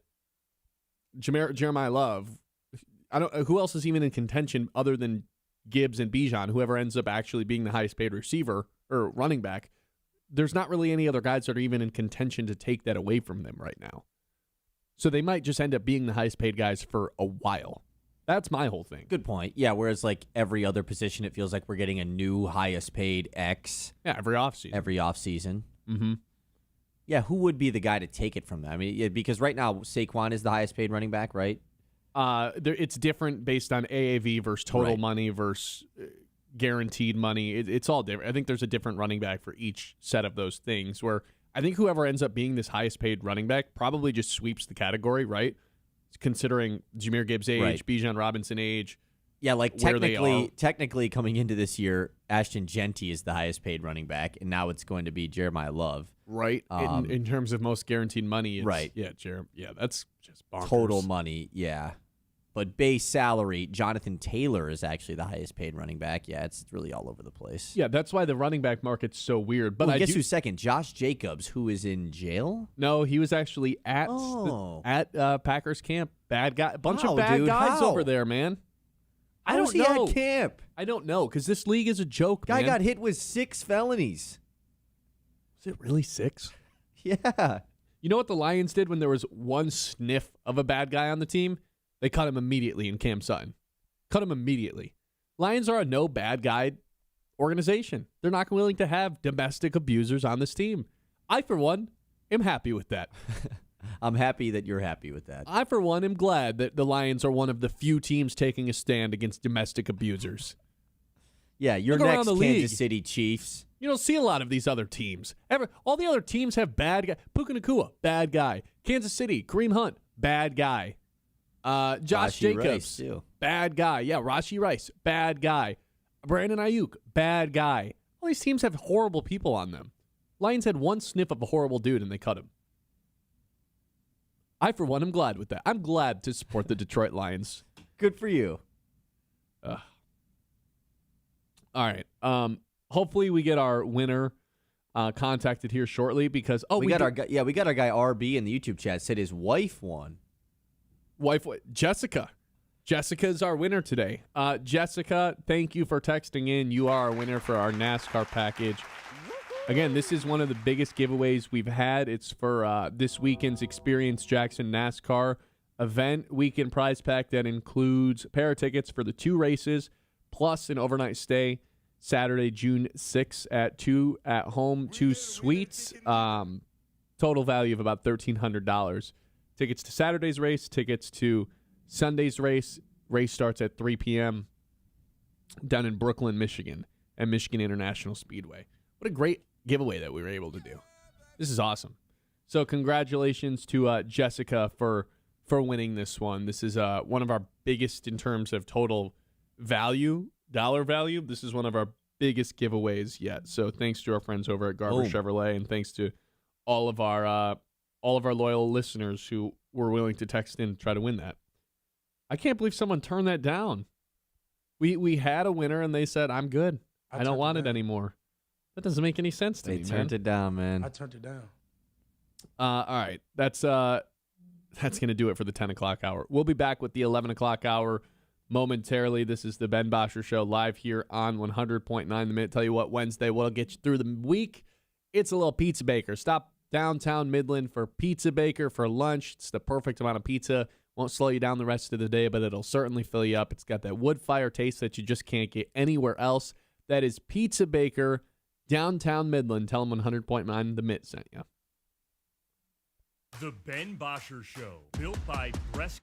Jeremiah Love. Who else is even in contention other than Gibbs and Bijan, whoever ends up actually being the highest paid receiver or running back. There's not really any other guys that are even in contention to take that away from them right now. So they might just end up being the highest paid guys for a while. That's my whole thing. Good point. Yeah, whereas like every other position, it feels like we're getting a new highest paid X. Yeah, every offseason. Mm-hmm. Yeah, who would be the guy to take it from them? I mean, because right now Saquon is the highest paid running back, right? It's different based on AAV versus total money versus guaranteed money. It's all different. I think there's a different running back for each set of those things, where I think whoever ends up being this highest paid running back probably just sweeps the category, right? Considering Jahmyr Gibbs' age, Bijan Robinson age. Yeah, like technically coming into this year, Ashton Genty is the highest paid running back, and now it's going to be Jeremiah Love. Right. In terms of most guaranteed money. Right. Yeah, that's just bonkers. Total money, yeah. But base salary, Jonathan Taylor is actually the highest paid running back. Yeah, it's really all over the place. Yeah, that's why the running back market's so weird. But guess who's second? Josh Jacobs, who is in jail? No, he was actually at Packers camp. Bad guy, bunch of bad guys over there, man. I don't know. At camp? I don't know, because this league is a joke, Guy man. got hit with 6 felonies. Is it really 6? Yeah. You know what the Lions did when there was one sniff of a bad guy on the team? They cut him immediately in Cam Sutton. Cut him immediately. Lions are a no bad guy organization. They're not willing to have domestic abusers on this team. I, for one, am happy with that. I'm happy that you're happy with that. I, for one, am glad that the Lions are one of the few teams taking a stand against domestic abusers. Yeah, you're next Kansas City Chiefs. You don't see a lot of these other teams. All the other teams have bad guys. Puka Nacua, bad guy. Kansas City, Kareem Hunt, bad guy. Josh Jacobs, bad guy. Yeah, Rashee Rice, bad guy. Brandon Ayuk, bad guy. All these teams have horrible people on them. Lions had one sniff of a horrible dude, and they cut him. I, for one, am glad with that. I'm glad to support the Detroit Lions. Good for you. All right. Hopefully we get our winner contacted here shortly because we got our guy RB in the YouTube chat said his wife won. Jessica. Jessica is our winner today. Jessica, thank you for texting in. You are our winner for our NASCAR package. Again, this is one of the biggest giveaways we've had. It's for this weekend's Experience Jackson NASCAR event weekend prize pack that includes a pair of tickets for the 2 races plus an overnight stay Saturday, June 6th at 2 at-home 2 suites. Total value of about $1,300. Tickets to Saturday's race, tickets to Sunday's race. Race starts at 3 p.m. down in Brooklyn, Michigan at Michigan International Speedway. What a great giveaway that we were able to do. This is awesome. So congratulations to Jessica for winning this one. This is one of our biggest in terms of total value, dollar value. This is one of our biggest giveaways yet. So thanks to our friends over at Garber Chevrolet, and thanks to all of our loyal listeners who were willing to text in to try to win that. I can't believe someone turned that down. We had a winner and they said, "I'm good. I don't want it anymore." That doesn't make any sense to me, man. They turned it down, man. I turned it down. All right. That's going to do it for the 10 o'clock hour. We'll be back with the 11 o'clock hour momentarily. This is the Ben Bosscher Show live here on 100.9 The Minute. Tell you what, Wednesday, what'll get you through the week? It's a little Pizza Baker. Stop downtown Midland for Pizza Baker for lunch. It's the perfect amount of pizza. Won't slow you down the rest of the day, but it'll certainly fill you up. It's got that wood fire taste that you just can't get anywhere else. That is Pizza Baker, downtown Midland. Tell them 100.9 The Mitt sent you. The Ben Bosscher Show, built by Bresky.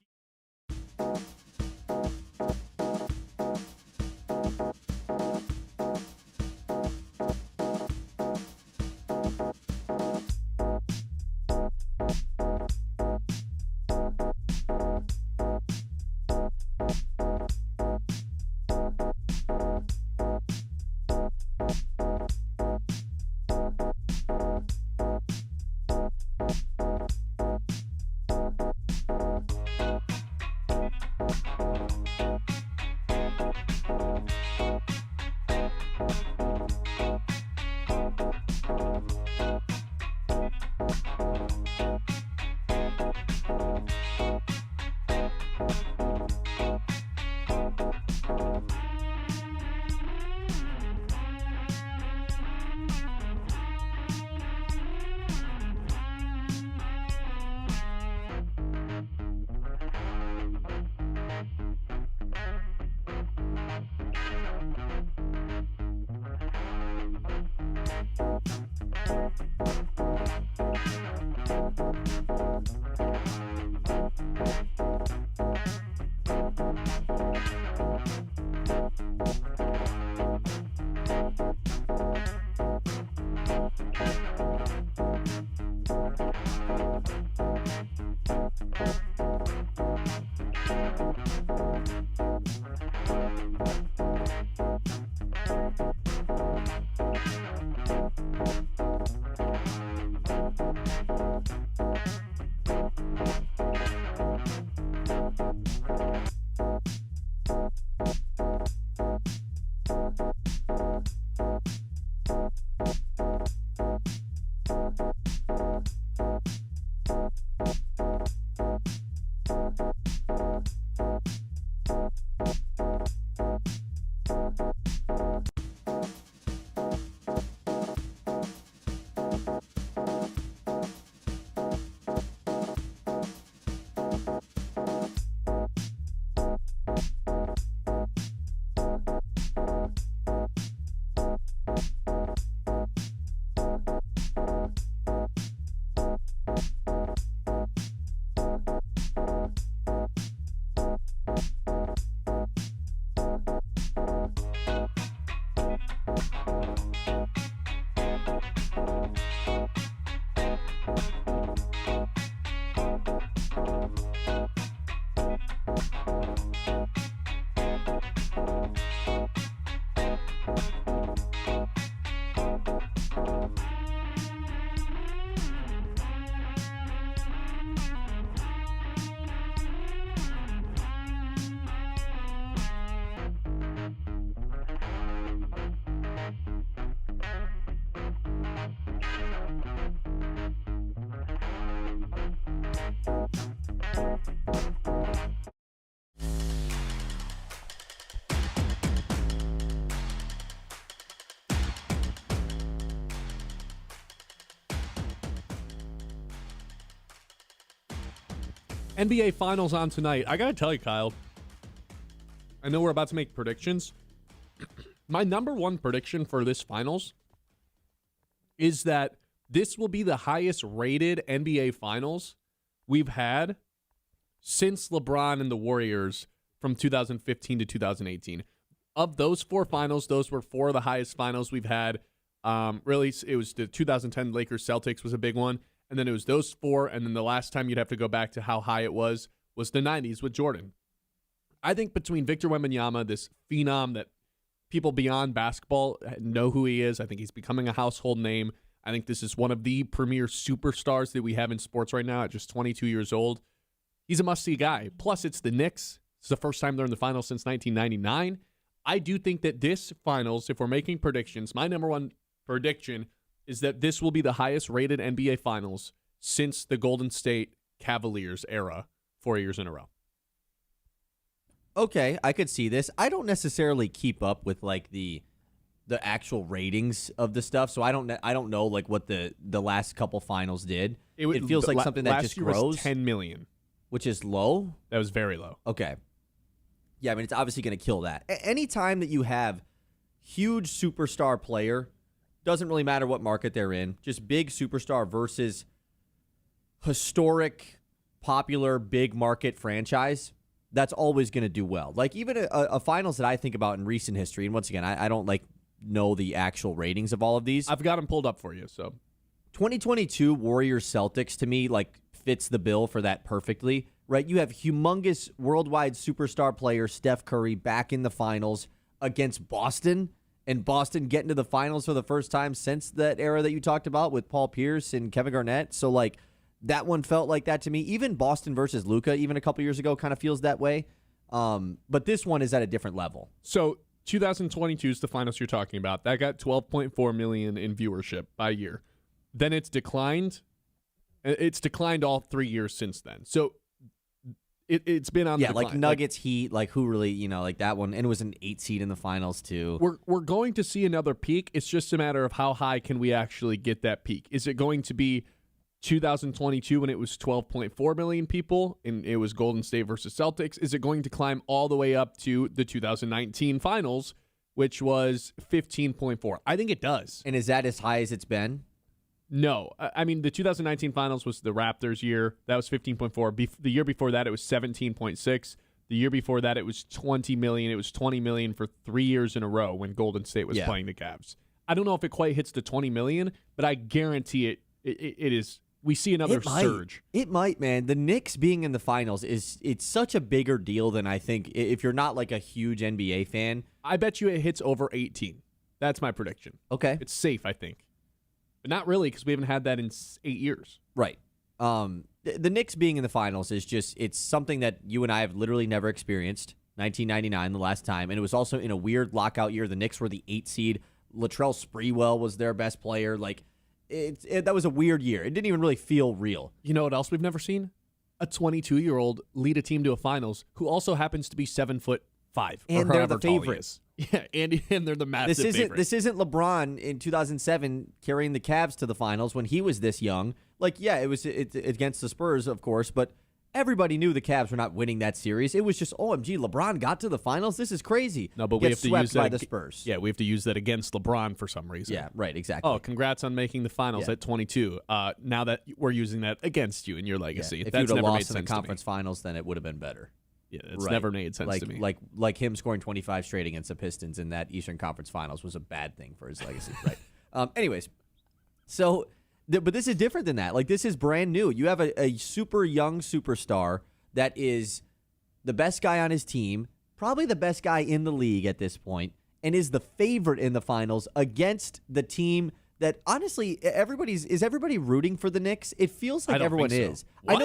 NBA Finals on tonight. I got to tell you, Kyle, I know we're about to make predictions. My number one prediction for this Finals is that this will be the highest rated NBA Finals we've had since LeBron and the Warriors from 2015 to 2018. Of those four finals, those were four of the highest finals we've had. Really, it was the 2010 Lakers Celtics was a big one. And then it was those four. And then the last time you'd have to go back to how high it was the 90s with Jordan. I think between Victor Wembanyama, this phenom that people beyond basketball know who he is, I think he's becoming a household name. I think this is one of the premier superstars that we have in sports right now at just 22 years old. He's a must-see guy. Plus, it's the Knicks. It's the first time they're in the finals since 1999. I do think that this finals, if we're making predictions, my number one prediction is that this will be the highest rated NBA finals since the Golden State Cavaliers era 4 years in a row. Okay, I could see this. I don't necessarily keep up with like the actual ratings of the stuff, so I don't know like what the last couple finals did. It feels like something that just grows. Last year was 10 million, which is low. That was very low. Okay. Yeah, I mean it's obviously going to kill that. Anytime that you have huge superstar player, doesn't really matter what market they're in, just big superstar versus historic, popular, big market franchise, that's always going to do well. Like even a finals that I think about in recent history, and once again, I don't like know the actual ratings of all of these. I've got them pulled up for you. So 2022 Warriors Celtics to me like fits the bill for that perfectly, right? You have humongous worldwide superstar player Steph Curry back in the finals against Boston, and Boston getting to the finals for the first time since that era that you talked about with Paul Pierce and Kevin Garnett. So like that one felt like that to me. Even Boston versus Luka, even a couple years ago, kind of feels that way. But this one is at a different level. So 2022 is the finals you're talking about. That got 12.4 million in viewership by year. Then it's declined. It's declined all 3 years since then. So it's been on the decline. Like Nuggets, Heat, like who really, like that one. And it was an 8 seed in the finals too. We're going to see another peak. It's just a matter of how high can we actually get that peak. Is it going to be 2022 when it was 12.4 million people and it was Golden State versus Celtics? Is it going to climb all the way up to the 2019 finals, which was 15.4? I think it does. And is that as high as it's been? No. I mean, the 2019 finals was the Raptors year. That was 15.4. The year before that, it was 17.6. The year before that, it was 20 million. It was 20 million for 3 years in a row when Golden State was playing the Cavs. I don't know if it quite hits the 20 million, but I guarantee it is. We see another surge. It might, man. The Knicks being in the finals it's such a bigger deal than I think if you're not like a huge NBA fan. I bet you it hits over 18. That's my prediction. Okay. It's safe, I think. But not really, because we haven't had that in 8 years. Right. The Knicks being in the finals is just, it's something that you and I have literally never experienced. 1999, the last time. And it was also in a weird lockout year. The Knicks were the 8 seed. Latrell Sprewell was their best player. Like, that was a weird year. It didn't even really feel real. You know what else we've never seen? A 22-year-old lead a team to a finals who also happens to be 7'5", and they're the favorites. Yeah, and they're the massive favorites. This isn't LeBron in 2007 carrying the Cavs to the finals when he was this young. Like, yeah, it's against the Spurs, of course, but everybody knew the Cavs were not winning that series. It was just, OMG, LeBron got to the finals? This is crazy. No, but we have to use that by the Spurs. Yeah, we have to use that against LeBron for some reason. Yeah, right, exactly. Oh, congrats on making the finals at 22. Now that we're using that against you in your legacy. Yeah. If That's you'd have never lost made in the conference finals, then it would have been better. Yeah, it's never made sense to me. Like him scoring 25 straight against the Pistons in that Eastern Conference Finals was a bad thing for his legacy, right? Anyways, so, but this is different than that. Like, this is brand new. You have a super young superstar that is the best guy on his team, probably the best guy in the league at this point, and is the favorite in the finals against the team that, honestly, is everybody rooting for the Knicks? It feels like everyone is. What?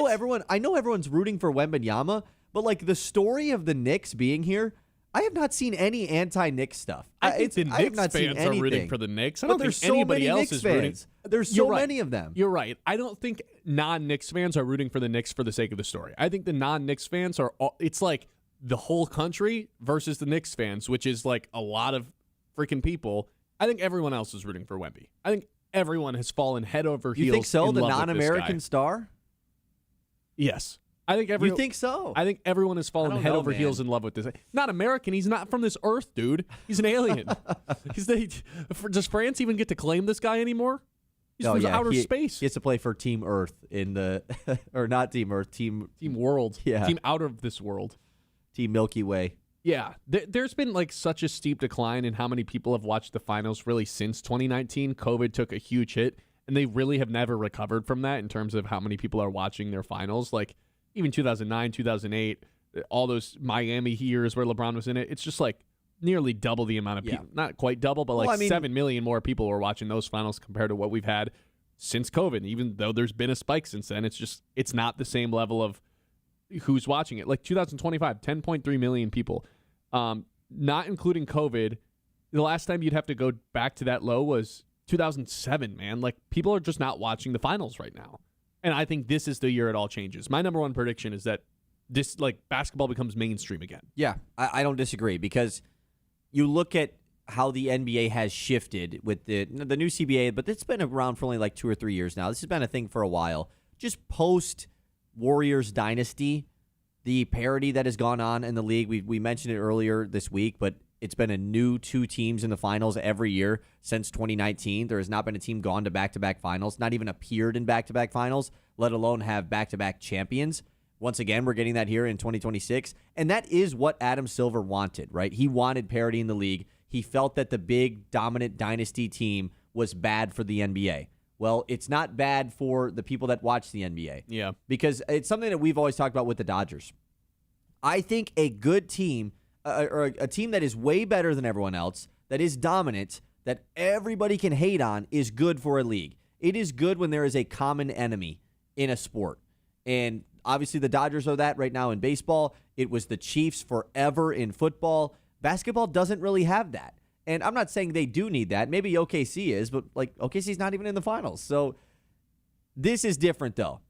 I know everyone's rooting for Wembanyama, but like the story of the Knicks being here, I have not seen any anti-Knicks stuff. I think the I have Knicks not seen fans are rooting anything. for the Knicks. I But don't think there's so anybody many else Knicks is rooting. fans. There's You're so right. many of them. You're right. I don't think non-Knicks fans are rooting for the Knicks for the sake of the story. I think the non-Knicks fans are all, it's like the whole country versus the Knicks fans, which is like a lot of freaking people. I think everyone else is rooting for Wemby. I think everyone has fallen head over heels. You think so? in The love with this non-American guy. star? Yes. I think You think so? I think everyone has fallen don't head know, over man. heels in love with this. Not American. He's not from this earth, dude. He's an alien. Does France even get to claim this guy anymore? He's from outer space. He has to play for Team Earth in the, or not Team Earth, Team World. Yeah. Team out of this world. Team Milky Way. Yeah. There's been like such a steep decline in how many people have watched the finals really since 2019. COVID took a huge hit, and they really have never recovered from that in terms of how many people are watching their finals. Like, even 2009, 2008, all those Miami years where LeBron was in it, it's just like nearly double the amount of people. Not quite double, but like 7 million more people were watching those finals compared to what we've had since COVID. Even though there's been a spike since then, it's not the same level of who's watching it. Like 2025, 10.3 million people. Not including COVID, the last time you'd have to go back to that low was 2007, man. Like, people are just not watching the finals right now. And I think this is the year it all changes. My number one prediction is that this, like, basketball becomes mainstream again. Yeah, I don't disagree because you look at how the NBA has shifted with the new CBA, but it's been around for only like 2 or 3 years now. This has been a thing for a while. Just post Warriors dynasty, the parity that has gone on in the league. We mentioned it earlier this week, but it's been a new 2 teams in the finals every year since 2019. There has not been a team gone to back-to-back finals, not even appeared in back-to-back finals, let alone have back-to-back champions. Once again, we're getting that here in 2026. And that is what Adam Silver wanted, right? He wanted parity in the league. He felt that the big, dominant dynasty team was bad for the NBA. Well, it's not bad for the people that watch the NBA. Yeah. Because it's something that we've always talked about with the Dodgers. I think a good team, or a team that is way better than everyone else, that is dominant, that everybody can hate on, is good for a league. It is good when there is a common enemy in a sport. And obviously the Dodgers are that right now in baseball. It was the Chiefs forever in football. Basketball doesn't really have that. And I'm not saying they do need that. Maybe OKC is, but like OKC's not even in the finals. So this is different though.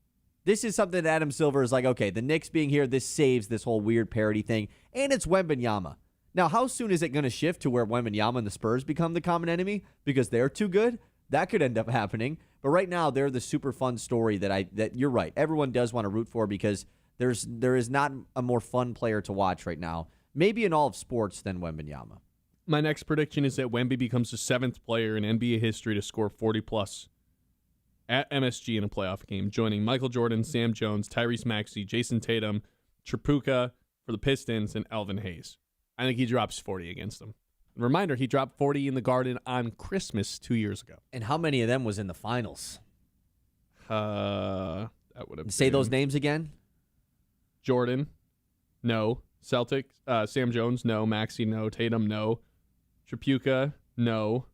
This is something that Adam Silver is like, okay, the Knicks being here, this saves this whole weird parody thing. And it's Wembanyama. Now, how soon is it going to shift to where Wembanyama and the Spurs become the common enemy? Because they're too good? That could end up happening. But right now, they're the super fun story that you're right. Everyone does want to root for because there is not a more fun player to watch right now, maybe in all of sports, than Wembanyama. My next prediction is that Wemby becomes the 7th player in NBA history to score 40-plus at MSG in a playoff game, joining Michael Jordan, Sam Jones, Tyrese Maxey, Jason Tatum, Tripucka for the Pistons, and Elvin Hayes. I think he drops 40 against them. Reminder, he dropped 40 in the Garden on Christmas 2 years ago. And how many of them was in the finals? That would have Say been those names again. Jordan, no. Celtics, Sam Jones, no. Maxey, no. Tatum, no. Tripucka, no.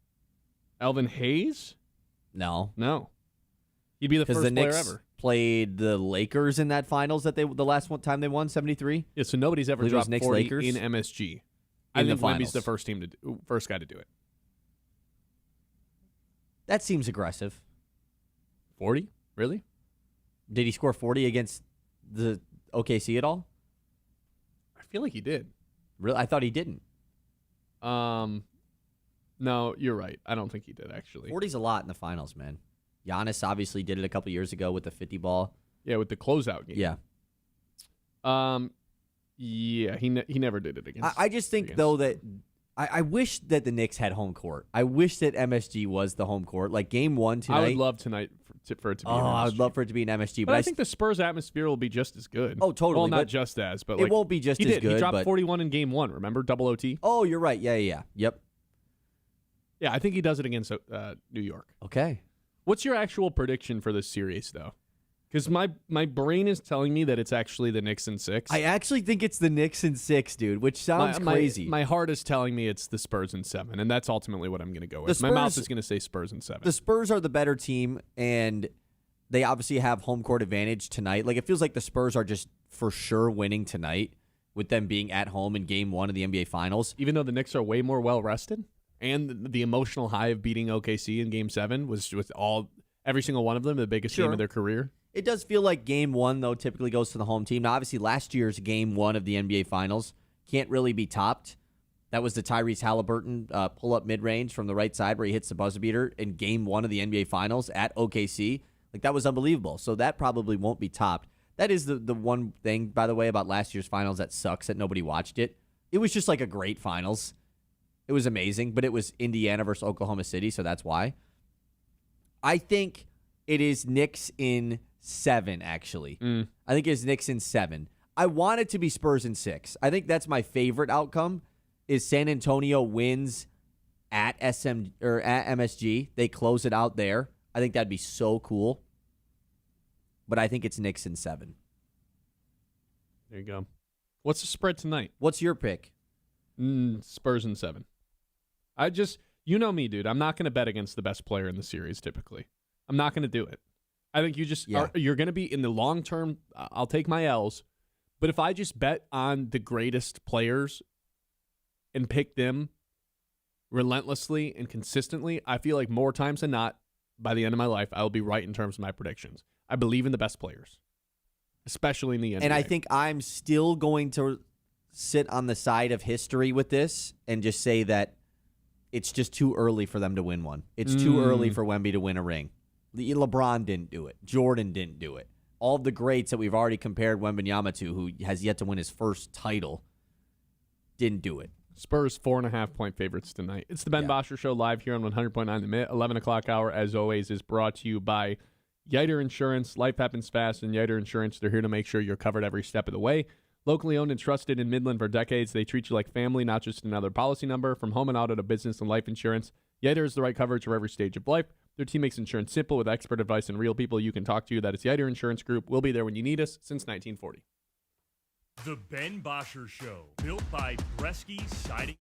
Elvin Hayes? No. No. He'd be the first the player Knicks ever. Played the Lakers in that finals that the last time they won, 73. Yeah, so nobody's ever Believe it was dropped Knicks, 40 Lakers in MSG. I in the think finals. Wemby's the first guy to do it. That seems aggressive. 40? Really? Did he score 40 against the OKC at all? I feel like he did. Really? I thought he didn't. No, you're right. I don't think he did, actually. 40's a lot in the finals, man. Giannis obviously did it a couple years ago with the 50 ball. Yeah, with the closeout game. Yeah. Yeah, he never did it against. I just think, though, that I wish that the Knicks had home court. I wish that MSG was the home court. Like Game 1 tonight. I would love tonight for it to be an MSG. I would love for it to be an MSG. But I think the Spurs atmosphere will be just as good. Oh, totally. Well, not but just as, but it like, won't be just he as did. good. He dropped but 41 in Game 1, remember? Double OT? Oh, you're right. Yeah. Yep. Yeah, I think he does it against New York. Okay. What's your actual prediction for this series, though? Because my brain is telling me that it's actually the Knicks in 6. I actually think it's the Knicks in 6, dude, which sounds crazy. My heart is telling me it's the Spurs in 7, and that's ultimately what I'm going to go with. My mouth is going to say Spurs in 7. The Spurs are the better team, and they obviously have home court advantage tonight. Like, it feels like the Spurs are just for sure winning tonight. with them being at home in Game 1 of the NBA Finals. Even though the Knicks are way more well-rested, and the emotional high of beating OKC in Game 7 was with every single one of them the biggest game of their career. It does feel like Game 1, though, typically goes to the home team. Now, obviously, last year's Game 1 of the NBA Finals can't really be topped. That was the Tyrese Halliburton pull-up mid-range from the right side where he hits the buzzer beater in Game 1 of the NBA Finals at OKC. Like, that was unbelievable. So that probably won't be topped. That is the one thing, by the way, about last year's Finals that sucks that nobody watched it. It was just like a great Finals. It was amazing, but it was Indiana versus Oklahoma City, so that's why. I think it is Knicks in 7, actually. I think it's Knicks in 7. I want it to be Spurs in 6. I think that's my favorite outcome, is San Antonio wins at MSG. They close it out there. I think that'd be so cool. But I think it's Knicks in 7. There you go. What's the spread tonight? What's your pick? Spurs in 7. You know me, dude. I'm not going to bet against the best player in the series typically. I'm not going to do it. I think you're going to be in the long term. I'll take my L's. But if I just bet on the greatest players and pick them relentlessly and consistently, I feel like more times than not, by the end of my life, I will be right in terms of my predictions. I believe in the best players, especially in the NBA. And I think I'm still going to sit on the side of history with this and just say that it's just too early for them to win one. It's too early for Wemby to win a ring. LeBron didn't do it. Jordan didn't do it. All of the greats that we've already compared Wembanyama to, who has yet to win his first title, didn't do it. Spurs 4.5-point favorites tonight. It's the Ben Bosscher Show live here on 100.9 The Minute. 11 o'clock hour, as always, is brought to you by Yiter Insurance. Life happens fast, and Yiter Insurance, they're here to make sure you're covered every step of the way. Locally owned and trusted in Midland for decades, they treat you like family, not just another policy number. From home and auto to business and life insurance, Yiter is the right coverage for every stage of life. Their team makes insurance simple with expert advice and real people you can talk to. That is Yiter Insurance Group. We'll be there when you need us since 1940. The Ben Bosscher Show, built by Bresky Siding.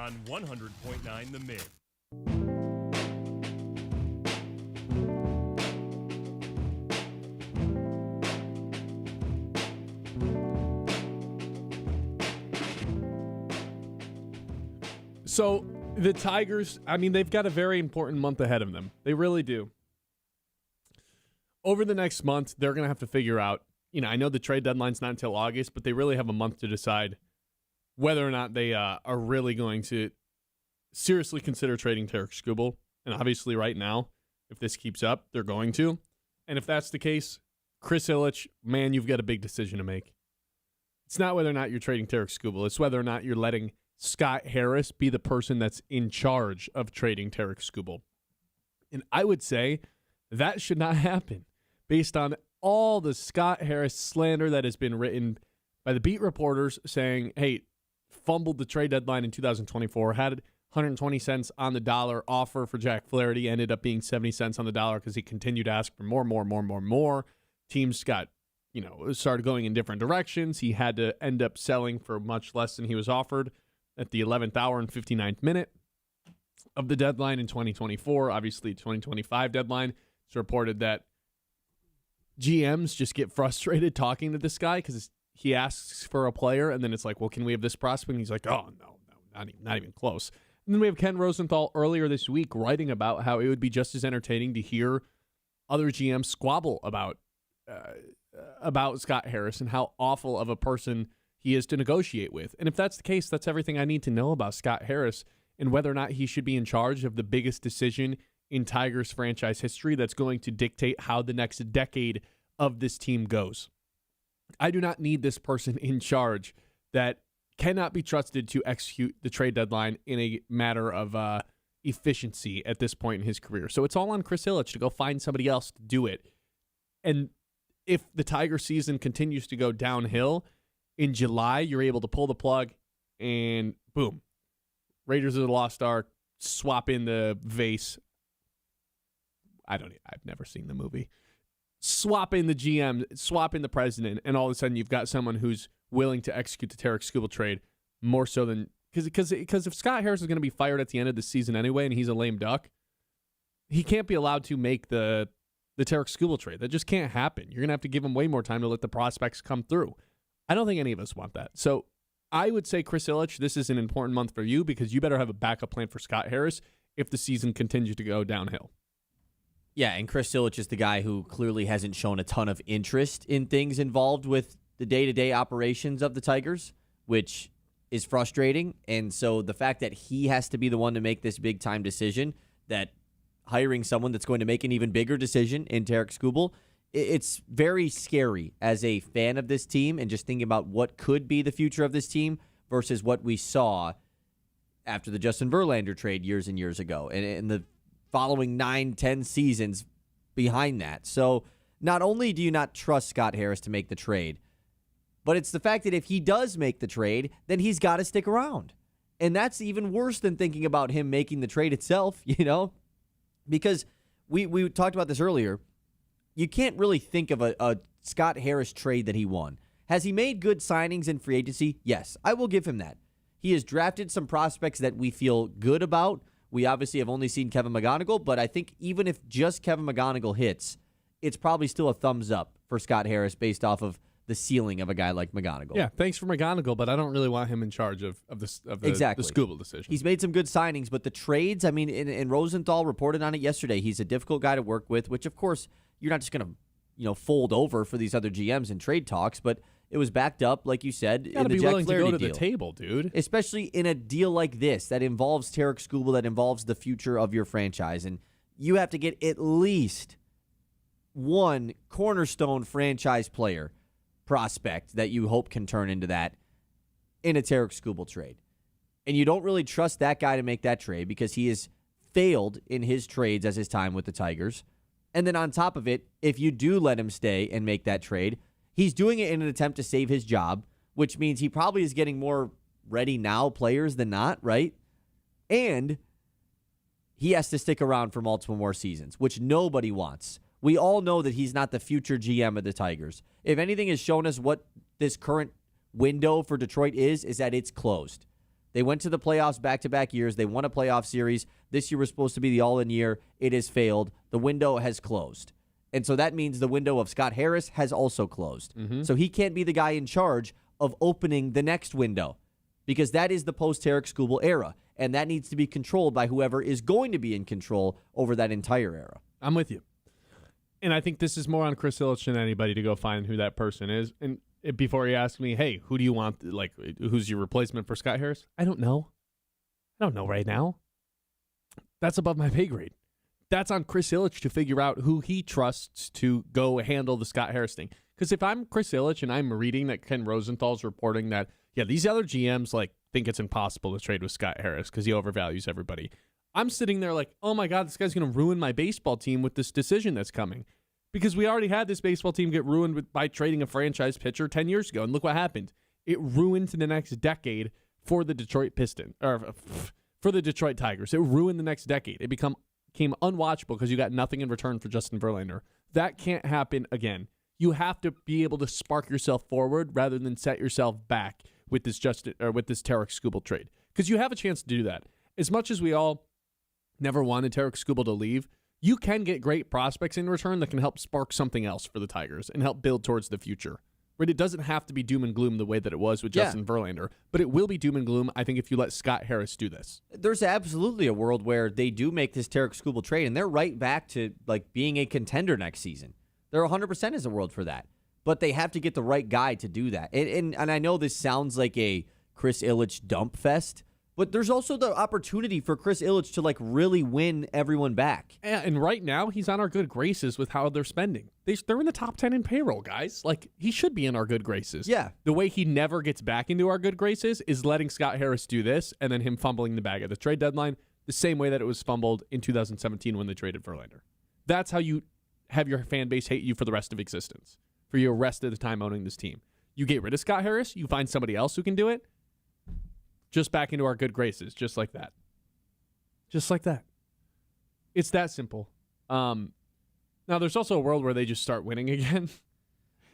on 100.9 The Mid. So the Tigers, I mean, they've got a very important month ahead of them. They really do. Over the next month, they're going to have to figure out, I know the trade deadline's not until August, but they really have a month to decide whether or not they are really going to seriously consider trading Tarek Skubal. And obviously right now, if this keeps up, they're going to. And if that's the case, Chris Ilitch, man, you've got a big decision to make. It's not whether or not you're trading Tarek Skubal. It's whether or not you're letting Scott Harris be the person that's in charge of trading Tarek Skubal. And I would say that should not happen based on all the Scott Harris slander that has been written by the beat reporters saying, hey, fumbled the trade deadline in 2024, had 120 cents on the dollar offer for Jack Flaherty, ended up being 70 cents on the dollar because he continued to ask for more. Teams got, started going in different directions. He had to end up selling for much less than he was offered at the 11th hour and 59th minute of the deadline in 2024. Obviously, 2025 deadline. It's reported that GMs just get frustrated talking to this guy because he asks for a player, and then it's like, well, can we have this prospect? And he's like, oh, no, not even close. And then we have Ken Rosenthal earlier this week writing about how it would be just as entertaining to hear other GMs squabble about Scott Harris and how awful of a person he is to negotiate with. And if that's the case, that's everything I need to know about Scott Harris and whether or not he should be in charge of the biggest decision in Tigers franchise history that's going to dictate how the next decade of this team goes. I do not need this person in charge that cannot be trusted to execute the trade deadline in a matter of efficiency at this point in his career. So it's all on Chris Ilitch to go find somebody else to do it. And if the Tiger season continues to go downhill, in July, you're able to pull the plug and boom, Raiders of the Lost Ark, swap in the vase. I've never seen the movie. Swap in the GM, swap in the president, and all of a sudden you've got someone who's willing to execute the Tarek Skubal trade more so than because if Scott Harris is going to be fired at the end of the season anyway, and he's a lame duck, he can't be allowed to make the Tarek Skubal trade. That just can't happen. You're going to have to give him way more time to let the prospects come through. I don't think any of us want that. So I would say, Chris Ilitch, this is an important month for you because you better have a backup plan for Scott Harris if the season continues to go downhill. Yeah, and Chris Ilitch is the guy who clearly hasn't shown a ton of interest in things involved with the day-to-day operations of the Tigers, which is frustrating. And so the fact that he has to be the one to make this big-time decision, that hiring someone that's going to make an even bigger decision in Tarek Skubal, it's very scary as a fan of this team and just thinking about what could be the future of this team versus what we saw after the Justin Verlander trade years and years ago and the following 9-10 seasons behind that. So not only do you not trust Scott Harris to make the trade, but it's the fact that if he does make the trade, then he's got to stick around. And that's even worse than thinking about him making the trade itself, because we talked about this earlier. You can't really think of a Scott Harris trade that he won. Has he made good signings in free agency? Yes, I will give him that. He has drafted some prospects that we feel good about. We obviously have only seen Kevin McGonigal, but I think even if just Kevin McGonigal hits, it's probably still a thumbs up for Scott Harris based off of the ceiling of a guy like McGonigal. Yeah, thanks for McGonigal, but I don't really want him in charge of the Skubal decision. He's made some good signings, but the trades, and Rosenthal reported on it yesterday. He's a difficult guy to work with, which of course you're not just going to fold over for these other GMs in trade talks, but it was backed up, like you said, in the Jack Flaherty deal. You got to be willing to go to the table, dude. Especially in a deal like this that involves Tarek Skubal, that involves the future of your franchise. And you have to get at least one cornerstone franchise player prospect that you hope can turn into that in a Tarek Skubal trade. And you don't really trust that guy to make that trade because he has failed in his trades as his time with the Tigers. And then on top of it, if you do let him stay and make that trade, he's doing it in an attempt to save his job, which means he probably is getting more ready now players than not, right? And he has to stick around for multiple more seasons, which nobody wants. We all know that he's not the future GM of the Tigers. If anything has shown us what this current window for Detroit is that it's closed. They went to the playoffs back-to-back years. They won a playoff series. This year was supposed to be the all-in year. It has failed. The window has closed. And so that means the window of Scott Harris has also closed. So he can't be the guy in charge of opening the next window because that is the post-Tarek Skubal era, and that needs to be controlled by whoever is going to be in control over that entire era. I'm with you. And I think this is more on Chris Ilitch than anybody to go find who that person is. And before he asks me, hey, who do you want, like, who's your replacement for Scott Harris? I don't know. I don't know right now. That's above my pay grade. That's on Chris Ilitch to figure out who he trusts to go handle the Scott Harris thing. Because if I'm Chris Ilitch and I'm reading that Ken Rosenthal's reporting that, yeah, these other GMs like think it's impossible to trade with Scott Harris because he overvalues everybody. I'm sitting there like, oh my God, this guy's going to ruin my baseball team with this decision that's coming. Because we already had this baseball team get ruined by trading a franchise pitcher 10 years ago. And look what happened. It ruined the next decade for the Detroit Pistons, or for the Detroit Tigers. It ruined the next decade. It became unwatchable because you got nothing in return for Justin Verlander. That can't happen again. You have to be able to spark yourself forward rather than set yourself back with this Tarek Skubal trade. Because you have a chance to do that. As much as we all never wanted Tarek Skubal to leave, you can get great prospects in return that can help spark something else for the Tigers and help build towards the future. Right? It doesn't have to be doom and gloom the way that it was with Justin Verlander, but it will be doom and gloom, I think, if you let Scott Harris do this. There's absolutely a world where they do make this Tarek Skubal trade, and they're right back to like being a contender next season. There 100% is a world for that, but they have to get the right guy to do that. And I know this sounds like a Chris Ilitch dump fest, but there's also the opportunity for Chris Ilitch to like really win everyone back. And right now, he's on our good graces with how they're spending. They're in the top 10 in payroll, guys. Like, he should be in our good graces. Yeah. The way he never gets back into our good graces is letting Scott Harris do this and then him fumbling the bag at the trade deadline the same way that it was fumbled in 2017 when they traded Verlander. That's how you have your fan base hate you for the rest of existence, for your rest of the time owning this team. You get rid of Scott Harris, you find somebody else who can do it, just back into our good graces, just like that. Just like that. It's that simple. Now, there's also a world where they just start winning again,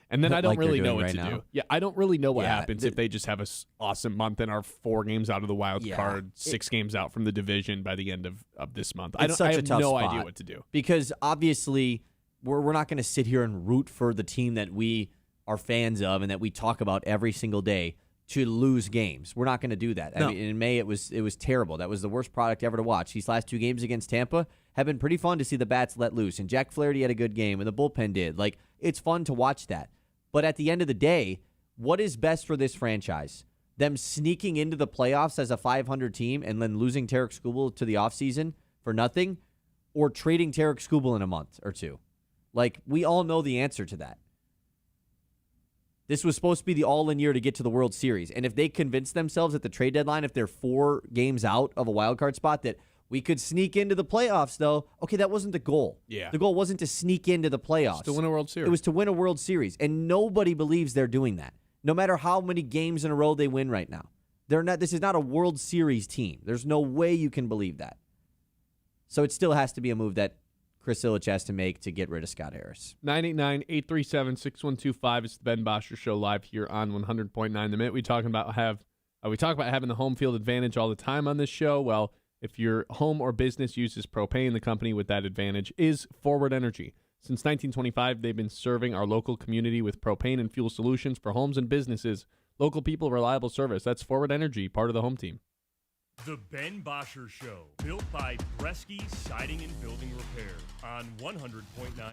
and then I don't Like really they're know doing what right to now. do. Yeah, I don't really know what Yeah, happens if they just have an awesome month and are 4 games out of the wild card, 6 games out from the division by the end of this month. I It's such a have tough no spot. idea what to do. Because obviously we're not going to sit here and root for the team that we are fans of and that we talk about every single day to lose games. We're not going to do that. No. I mean, in May, it was terrible. That was the worst product ever to watch. These last 2 games against Tampa have been pretty fun to see the bats let loose. And Jack Flaherty had a good game, and the bullpen did. Like, it's fun to watch that. But at the end of the day, what is best for this franchise? Them sneaking into the playoffs as a 500 team and then losing Tarek Skubal to the offseason for nothing? Or trading Tarek Skubal in a month or 2? Like, we all know the answer to that. This was supposed to be the all-in year to get to the World Series. And if they convince themselves at the trade deadline, if they're 4 games out of a wild card spot, that we could sneak into the playoffs, though, okay, that wasn't the goal. Yeah. The goal wasn't to sneak into the playoffs. To win a World Series. It was to win a World Series. And nobody believes they're doing that, no matter how many games in a row they win right now. They're not. This is not a World Series team. There's no way you can believe that. So it still has to be a move that Chris Ilitch has to make to get rid of Scott Harris. 989-837-6125. It's the Ben Bosscher Show live here on 100.9 The Minute. We talk about having the home field advantage all the time on this show. Well, if your home or business uses propane, the company with that advantage is Forward Energy. Since 1925, they've been serving our local community with propane and fuel solutions for homes and businesses. Local people, reliable service. That's Forward Energy, part of the home team. The Ben Bosscher Show, built by Bresky Siding and Building Repair on 100.9.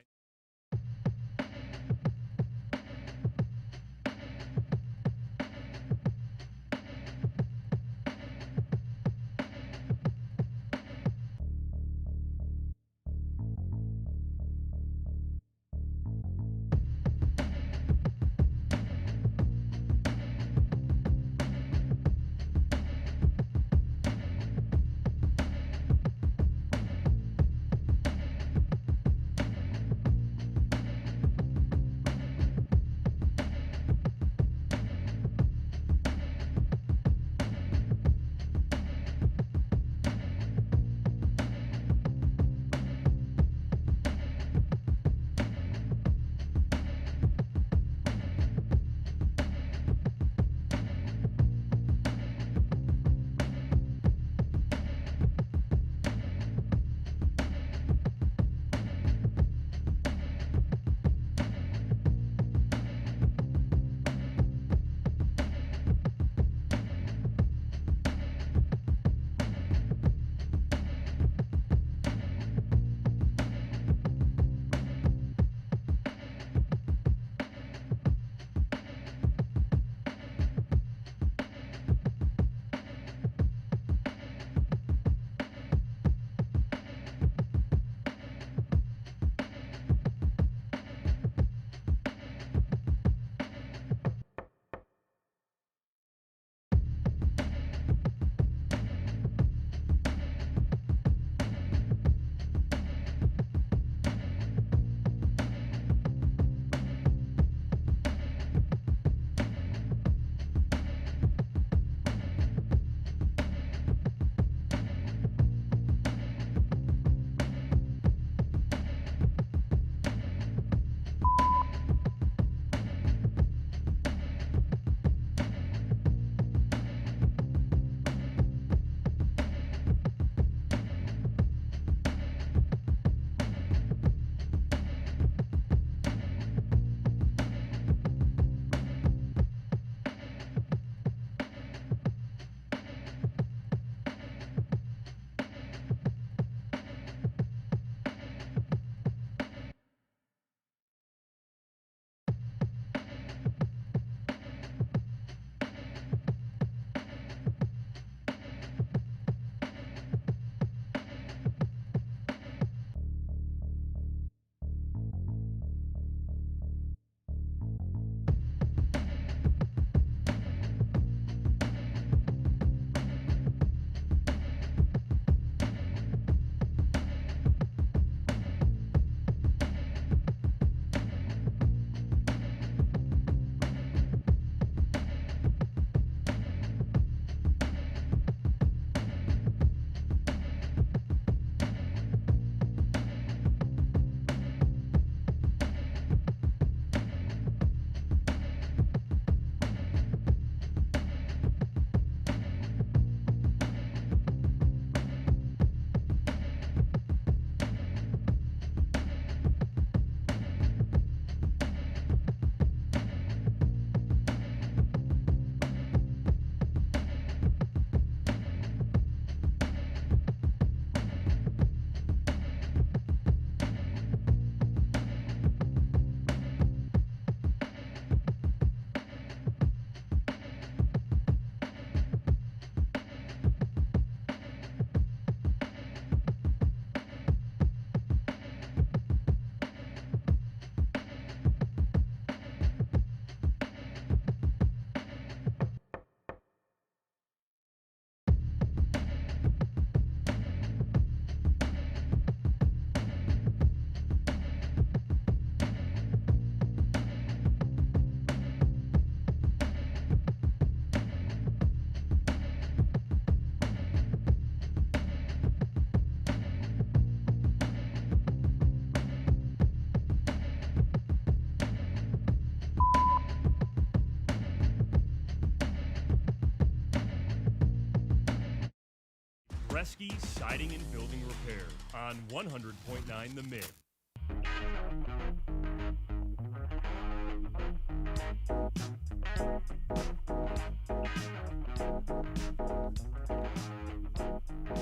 Bresky Siding and Building Repair on 100.9 The Mid.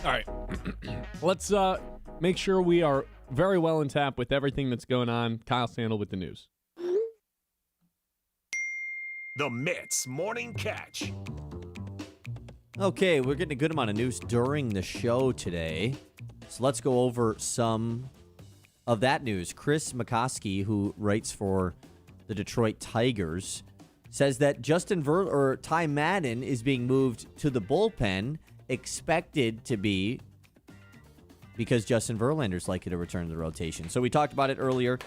All right. Let's make sure we are very well in tap with everything that's going on. Kyle Sandel with the news. The Mets Morning Catch. Okay, we're getting a good amount of news during the show today. So let's go over some of that news. Chris McCoskey, who writes for the Detroit Tigers, says that Ty Madden is being moved to the bullpen, expected to be because Justin Verlander's likely to return to the rotation. So we talked about it earlier.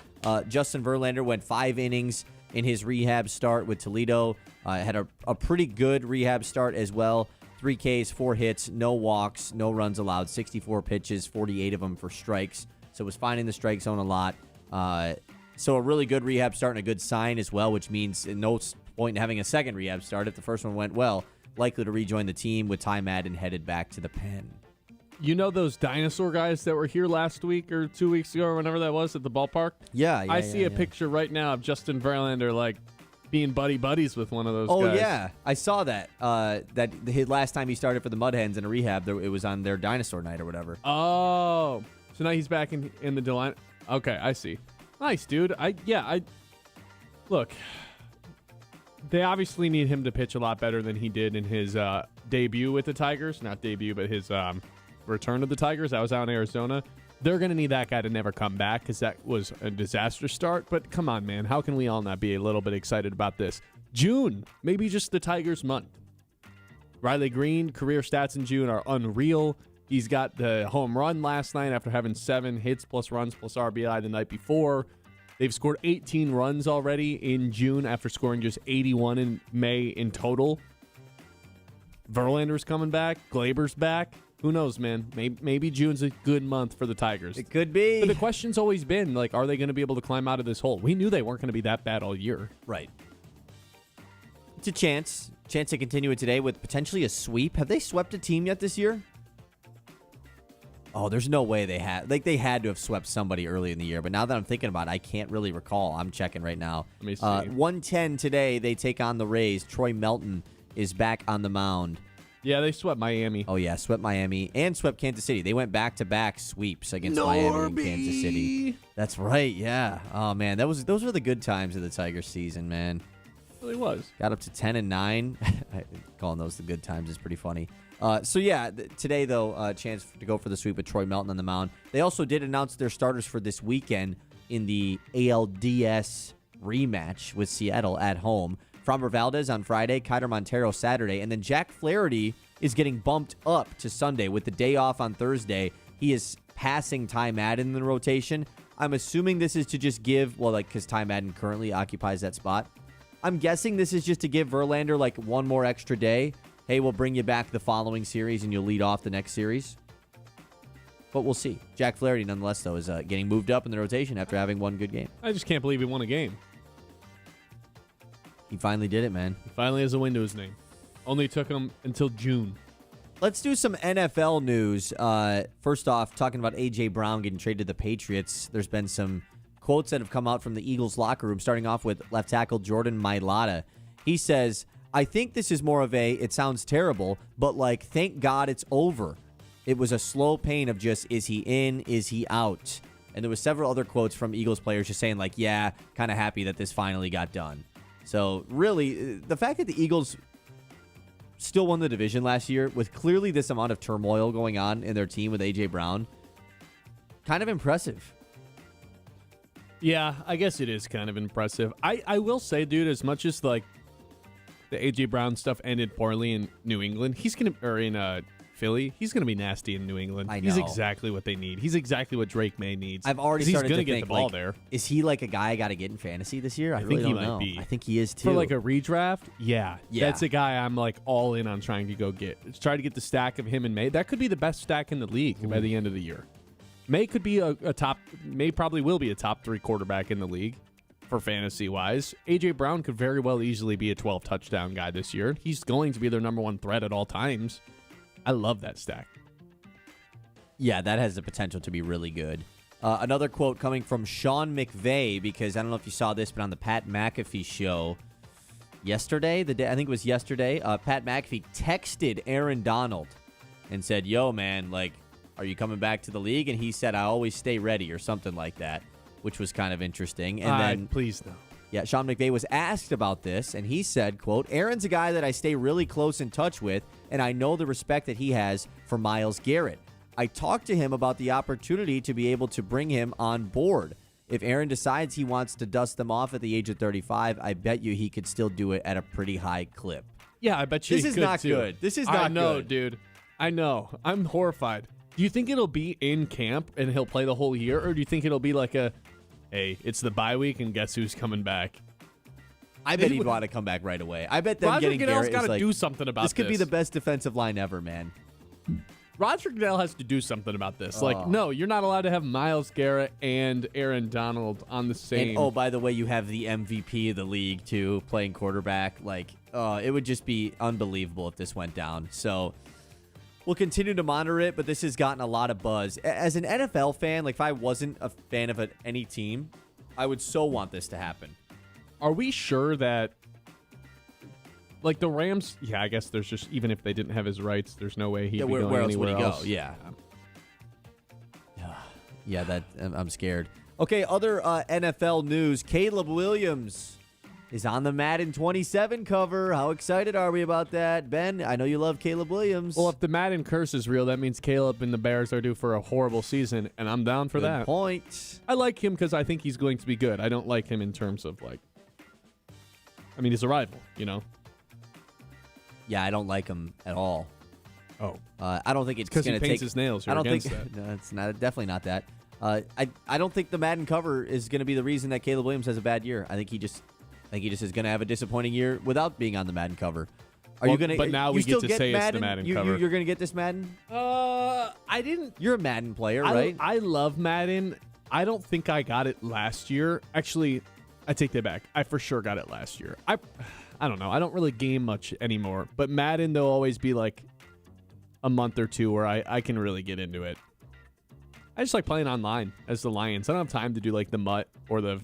Justin Verlander went 5 innings in his rehab start with Toledo. Had a pretty good rehab start as well. 3 Ks, 4 hits, no walks, no runs allowed, 64 pitches, 48 of them for strikes. So was finding the strike zone a lot. So a really good rehab start and a good sign as well, which means no point in having a second rehab start if the first one went well. Likely to rejoin the team with Ty Madden headed back to the pen. You know those dinosaur guys that were here last week or 2 weeks ago or whenever that was at the ballpark? Yeah. I see a picture right now of Justin Verlander like being buddies with one of those guys. Oh, yeah. I saw that. That his last time he started for the Mud Hens in a rehab, it was on their dinosaur night or whatever. Oh. So now he's back in the line. Okay, I see. Nice, dude. Look, they obviously need him to pitch a lot better than he did in his debut with the Tigers. Not debut, but his return to the Tigers. That was out in Arizona. They're going to need that guy to never come back because that was a disaster start. But come on, man. How can we all not be a little bit excited about this? June, maybe just the Tigers' month. Riley Green, career stats in June are unreal. He's got the home run last night after having 7 hits plus runs plus RBI the night before. They've scored 18 runs already in June after scoring just 81 in May in total. Verlander's coming back. Glaber's back. Who knows, man? Maybe June's a good month for the Tigers. It could be. But the question's always been, like, are they going to be able to climb out of this hole? We knew they weren't going to be that bad all year. Right. It's a chance. Chance to continue it today with potentially a sweep. Have they swept a team yet this year? Oh, there's no way they had. Like, they had to have swept somebody early in the year. But now that I'm thinking about it, I can't really recall. I'm checking right now. Let me see. 1:10 today, they take on the Rays. Troy Melton is back on the mound. Yeah, they swept Miami. Oh, yeah, swept Miami and swept Kansas City. They went back-to-back sweeps against Miami and Kansas City. That's right, yeah. Oh, man, those were the good times of the Tigers season, man. It really was. Got up to 10-9. Calling those the good times is pretty funny. Today, though, chance to go for the sweep with Troy Melton on the mound. They also did announce their starters for this weekend in the ALDS rematch with Seattle at home. Framber Valdez on Friday, Kiter Montero Saturday, and then Jack Flaherty is getting bumped up to Sunday with the day off on Thursday. He is passing Ty Madden in the rotation. I'm assuming this is to just give, because Ty Madden currently occupies that spot. I'm guessing this is just to give Verlander, one more extra day. Hey, we'll bring you back the following series and you'll lead off the next series. But we'll see. Jack Flaherty, nonetheless, though, is getting moved up in the rotation after having one good game. I just can't believe he won a game. He finally did it, man. He finally has a win to his name. Only took him until June. Let's do some NFL news. First off, talking about A.J. Brown getting traded to the Patriots. There's been some quotes that have come out from the Eagles locker room, starting off with left tackle Jordan Mailata. He says, I think this is more of it sounds terrible, but thank God it's over. It was a slow pain of just, is he in, is he out? And there was several other quotes from Eagles players just saying yeah, kind of happy that this finally got done. So really, the fact that the Eagles still won the division last year with clearly this amount of turmoil going on in their team with A.J. Brown, kind of impressive. Yeah, I guess it is kind of impressive. I will say, dude, as much as the A.J. Brown stuff ended poorly in New England, in Philly, he's going to be nasty in New England. I know. He's exactly what they need. He's exactly what Drake May needs. I've already started to think, get the ball there. Is he a guy I got to get in fantasy this year? I think really he don't know. might be. I think he is too. For a redraft, yeah. That's a guy I'm all in on trying to go get. Try to get the stack of him and May. That could be the best stack in the league by the end of the year. May could be May probably will be a top 3 quarterback in the league for fantasy wise. A.J. Brown could very well easily be a 12 touchdown guy this year. He's going to be their number 1 threat at all times. I love that stack. Yeah, that has the potential to be really good. Another quote coming from Sean McVay, because I don't know if you saw this, but on the Pat McAfee show yesterday, I think it was yesterday, Pat McAfee texted Aaron Donald and said, yo, man, like, are you coming back to the league? And he said, I always stay ready, or something like that, which was kind of interesting. And then, please no. yeah, Sean McVay was asked about this, and he said, quote, Aaron's a guy that I stay really close in touch with, and I know the respect that he has for Myles Garrett. I talked to him about the opportunity to be able to bring him on board. If Aaron decides he wants to dust them off at the age of 35, I bet you he could still do it at a pretty high clip. Yeah, I bet you This he is could not too. good. This is not I know, good. dude. I know. I'm horrified. Do you think it'll be in camp and he'll play the whole year, or do you think it'll be like hey, it's the bye week and guess who's coming back? I bet he'd want to come back right away. I bet them Roger getting Goodell's Garrett got is to like, do something about this. This could be the best defensive line ever, man. Roger Goodell has to do something about this. Like, no, you're not allowed to have Myles Garrett and Aaron Donald on the same. And, oh, by the way, you have the MVP of the league, too, playing quarterback. Like, it would just be unbelievable if this went down. So we'll continue to monitor it, but this has gotten a lot of buzz. As an NFL fan, like, if I wasn't a fan of any team, I would so want this to happen. Are we sure that, like, the Rams? Yeah, I guess there's just, even if they didn't have his rights, there's no way he'd be going where else anywhere would he else. go? Yeah. Yeah, that I'm scared. Okay, other NFL news. Caleb Williams is on the Madden 27 cover. How excited are we about that? Ben, I know you love Caleb Williams. Well, if the Madden curse is real, that means Caleb and the Bears are due for a horrible season, and I'm down for Good that. point. I like him because I think he's going to be good. I don't like him in terms of, like, I mean, he's a rival, you know? Yeah, I don't like him at all. Oh. I don't think it's Because going he to paints take his nails. You're I don't against think that. no, it's not definitely not that. I don't think the Madden cover is going to be the reason that Caleb Williams has a bad year. I think he just is going to have a disappointing year without being on the Madden cover. Are Well, you going to? but now we get to say it's the Madden cover. You're going to get this Madden? I didn't. You're a Madden player, right? I love Madden. I don't think I got it last year. Actually, I take that back. I for sure got it last year. I don't know. I don't really game much anymore. But Madden, there'll always be like a month or two where I can really get into it. I just like playing online as the Lions. I don't have time to do like the MUT or the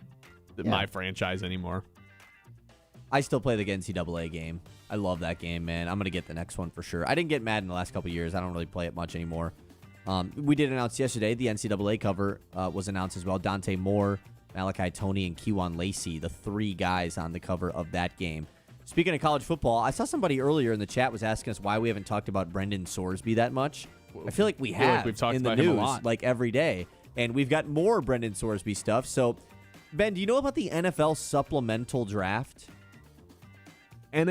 My Franchise anymore. I still play the NCAA game. I love that game, man. I'm going to get the next one for sure. I didn't get Madden the last couple of years. I don't really play it much anymore. We did announce yesterday the NCAA cover was announced as well. Dante Moore, Malachi Toney, and Kewan Lacey, the three guys on the cover of that game. Speaking of college football, I saw somebody earlier in the chat was asking us why we haven't talked about Brendan Sorsby that much. I feel like we have we've talked in the about him a news lot. like every day, and we've got more Brendan Sorsby stuff. So, Ben, do you know about the NFL supplemental draft? No,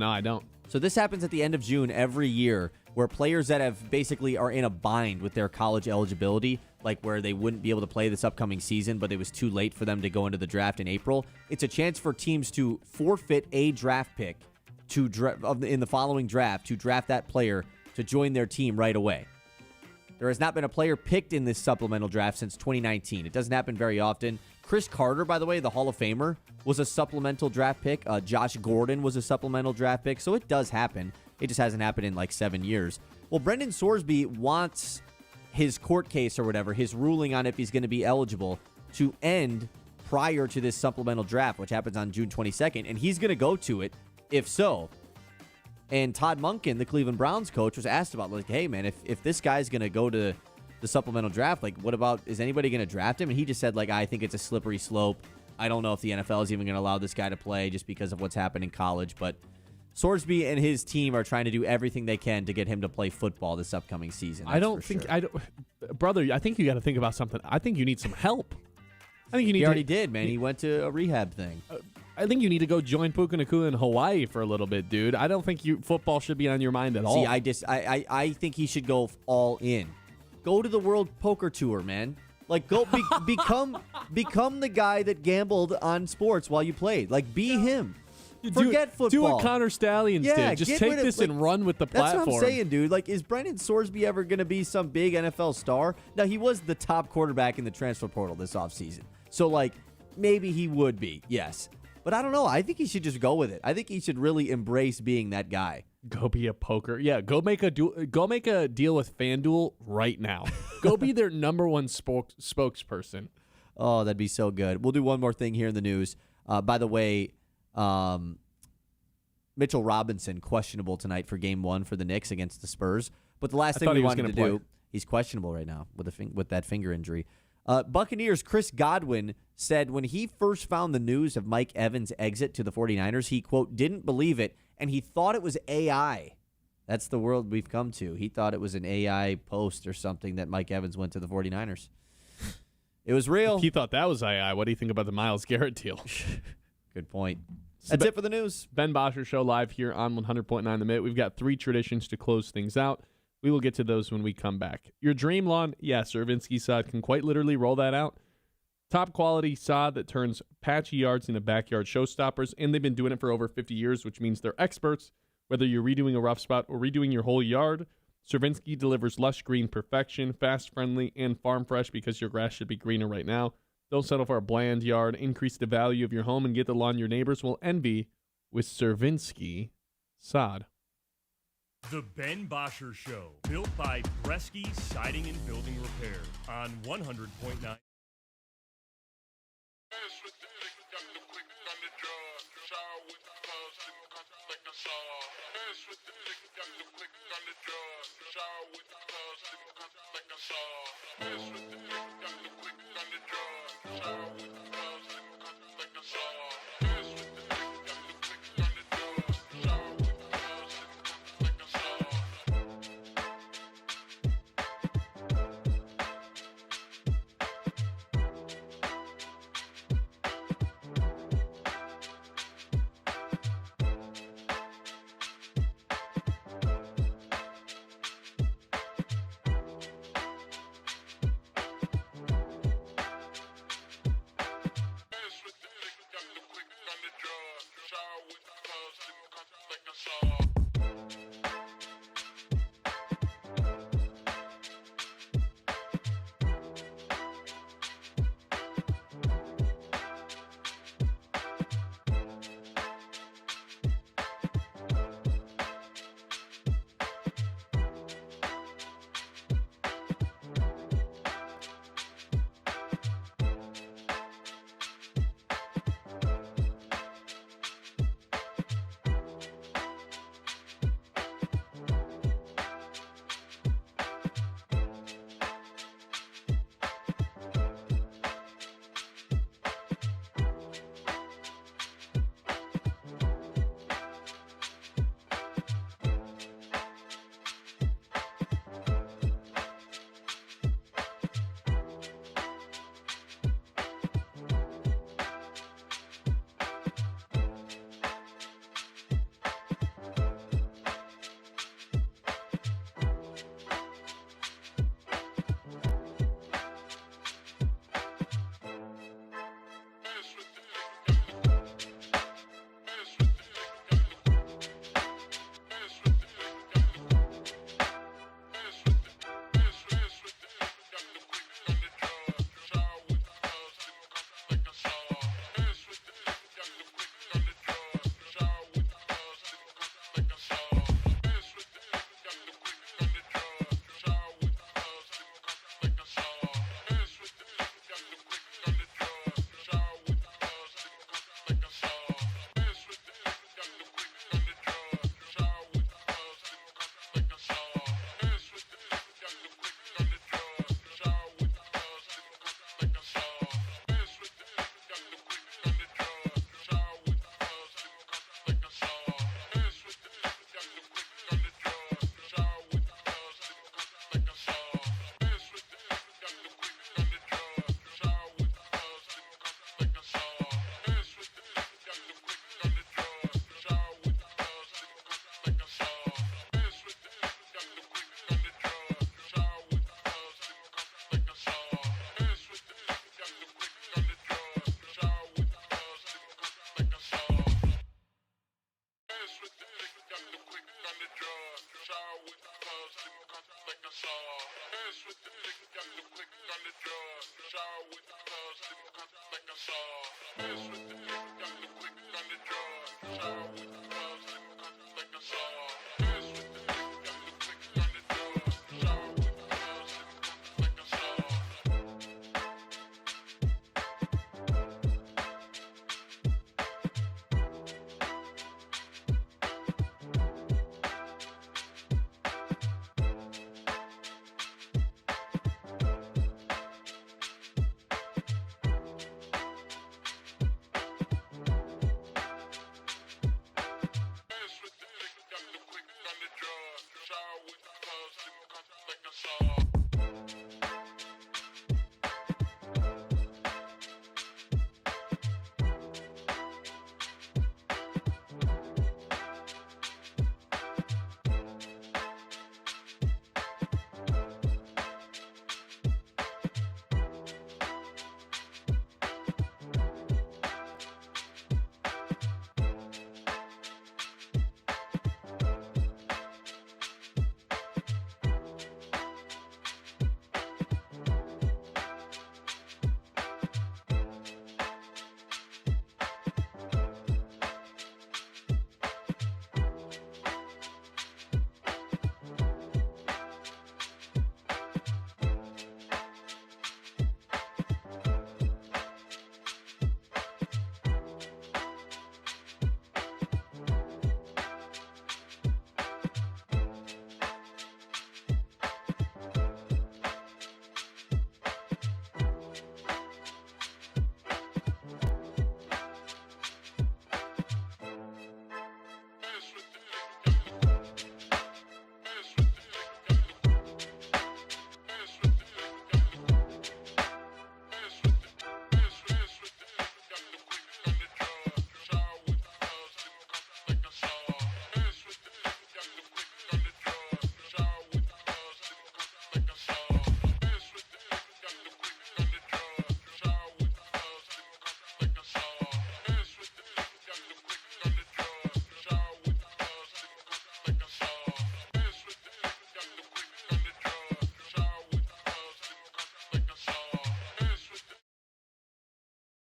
I don't. So this happens at the end of June every year, where players that have basically are in a bind with their college eligibility, like where they wouldn't be able to play this upcoming season, but it was too late for them to go into the draft in April. It's a chance for teams to forfeit a draft pick in the following draft to draft that player to join their team right away. There has not been a player picked in this supplemental draft since 2019. It doesn't happen very often. Chris Carter, by the way, the Hall of Famer, was a supplemental draft pick. Josh Gordon was a supplemental draft pick. So it does happen. It just hasn't happened in like 7 years. Well, Brendan Sorsby wants his court case or whatever, his ruling on if he's going to be eligible, to end prior to this supplemental draft, which happens on June 22nd. And he's going to go to it if so. And Todd Monken, the Cleveland Browns coach, was asked about, like, hey, man, if this guy's going to go to the supplemental draft, like, what about, is anybody going to draft him? And he just said, like, I think it's a slippery slope. I don't know if the NFL is even going to allow this guy to play just because of what's happened in college. But Sorsby and his team are trying to do everything they can to get him to play football this upcoming season. Brother, I think you got to think about something. I think you need some help. I think you need. He already did, man. He went to a rehab thing. I think you need to go join Puka Nakua in Hawaii for a little bit, dude. I don't think football should be on your mind at all. See, I think he should go all in. Go to the World Poker Tour, man. Like, go become the guy that gambled on sports while you played. Like, be him. Forget football. Do what Connor Stallions did. Just take this and run with the platform. That's what I'm saying, dude. Like, is Brendan Sorsby ever going to be some big NFL star? Now, he was the top quarterback in the transfer portal this offseason. So, like, maybe he would be, yes. But I don't know. I think he should just go with it. I think he should really embrace being that guy. Go be a poker. Yeah, go make a deal with FanDuel right now. Go be their number one spokesperson. Oh, that'd be so good. We'll do one more thing here in the news. By the way, Mitchell Robinson questionable tonight for Game 1 for the Knicks against the Spurs. But the last thing we wanted to do, he's questionable right now with that finger injury. Buccaneers' Chris Godwin said when he first found the news of Mike Evans' exit to the 49ers, he, quote, didn't believe it, and he thought it was AI. That's the world we've come to. He thought it was an AI post or something that Mike Evans went to the 49ers. It was real. If he thought that was AI, what do you think about the Myles Garrett deal? Good point. That's it for the news. Ben Bosscher Show live here on 100.9 The Minute. We've got 3 traditions to close things out. We will get to those when we come back. Your dream lawn, yes, Cervinsky sod can quite literally roll that out. Top quality sod that turns patchy yards into backyard showstoppers, and they've been doing it for over 50 years, which means they're experts. Whether you're redoing a rough spot or redoing your whole yard, Cervinsky delivers lush green perfection, fast, friendly, and farm fresh because your grass should be greener right now. Don't settle for a bland yard. Increase the value of your home and get the lawn your neighbors will envy with Cervinsky sod. The Ben Bosscher Show, built by Bresky Siding and Building Repair on 100.9.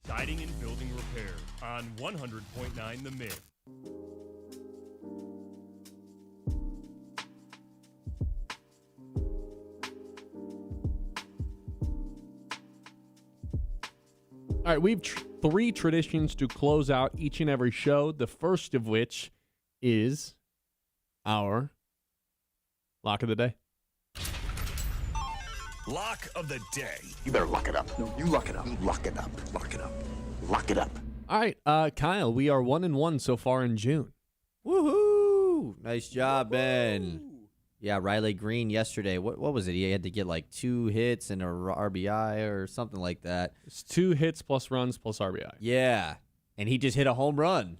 Siding and Building Repair on 100.9 The Mid. All right, we have three traditions to close out each and every show. The first of which is our lock of the day. Lock of the day. You better lock it up. No, you lock it up. Lock it up. Lock it up. Lock it up. All right, Kyle, we are 1-1 so far in June. Woohoo! Nice job, Ben. Yeah, Riley Green yesterday. What was it? He had to get like 2 hits and a RBI or something like that. It's 2 hits plus runs plus RBI. Yeah, and he just hit a home run.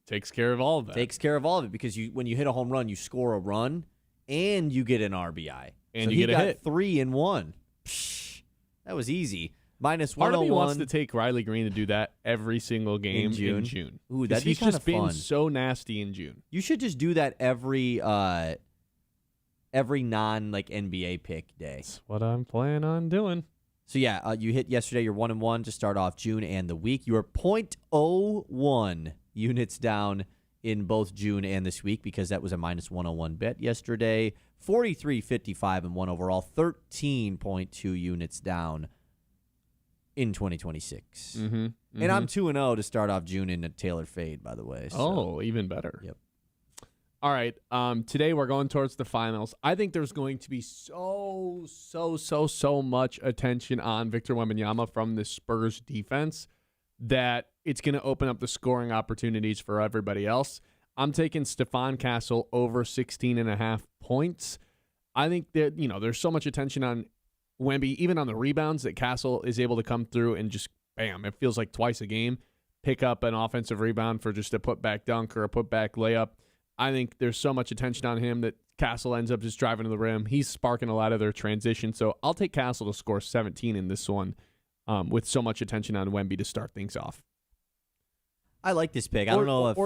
Takes care of all of that. Takes care of all of it because when you hit a home run, you score a run and you get an RBI. And so you get a got hit. 3 in 1. Psh, that was easy. Minus Part 101. of me wants to take Riley Green to do that every single game in June. Ooh, that'd be he's kind just of been fun. so nasty in June. You should just do that every non NBA pick day. That's what I'm planning on doing. So yeah, you hit yesterday. You're 1-1 to start off June and the week. You are .01 units down in both June and this week because that was a minus 101 bet yesterday. 43.55 and 1 overall. 13.2 units down in 2026. And I'm 2-0 to start off June in a Taylor fade, by the way. So. Oh, even better. Yep. All right. Today we're going towards the finals. I think there's going to be so much attention on Victor Wembanyama from the Spurs defense that it's going to open up the scoring opportunities for everybody else. I'm taking Stephon Castle over 16.5 points. I think that, there's so much attention on Wemby, even on the rebounds, that Castle is able to come through and just, bam, it feels like twice a game, pick up an offensive rebound for just a putback dunk or a putback layup. I think there's so much attention on him that Castle ends up just driving to the rim. He's sparking a lot of their transition. So I'll take Castle to score 17 in this one with so much attention on Wemby to start things off. I like this pick. I don't know if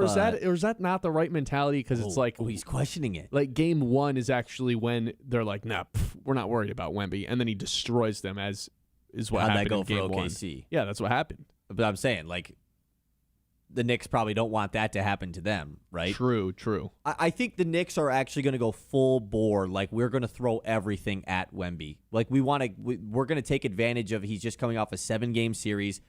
is that not the right mentality? Because it's like he's questioning it. Like game 1 is actually when they're like, nah, we're not worried about Wemby, and then he destroys them. As is what happened in game 1. OKC. Yeah, that's what happened. But I'm saying, like, the Knicks probably don't want that to happen to them, right? True. I think the Knicks are actually going to go full bore. Like, we're going to throw everything at Wemby. Like, we're going to take advantage of he's just coming off a 7-game series.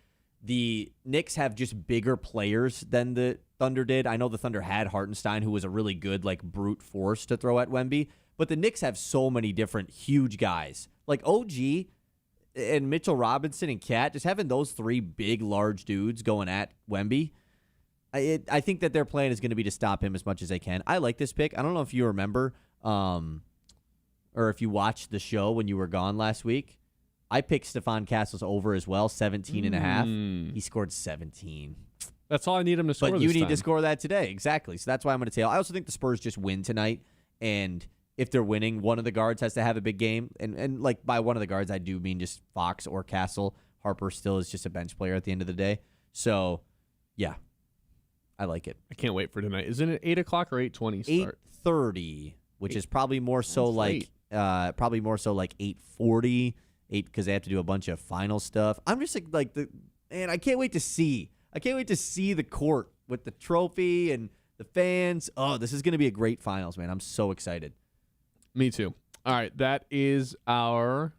The Knicks have just bigger players than the Thunder did. I know the Thunder had Hartenstein, who was a really good, like, brute force to throw at Wemby. But the Knicks have so many different huge guys. Like, OG and Mitchell Robinson and Cat, just having those 3 big, large dudes going at Wemby, I think that their plan is going to be to stop him as much as they can. I like this pick. I don't know if you remember or if you watched the show when you were gone last week. I picked Stephon Castles over as well, 17.5. He scored 17. That's all I need him to score. But you need time. to score that today. Exactly. So that's why I'm going to tail. I also think the Spurs just win tonight. And if they're winning, one of the guards has to have a big game. And like by one of the guards, I do mean just Fox or Castle. Harper still is just a bench player at the end of the day. So, yeah. I like it. I can't wait for tonight. Isn't it 8 o'clock or 8:20 start? 8:30, which is probably more so like 8:40, because they have to do a bunch of final stuff. I'm just like man, I can't wait to see. I can't wait to see the court with the trophy and the fans. Oh, this is going to be a great finals, man. I'm so excited. Me too. All right, that is our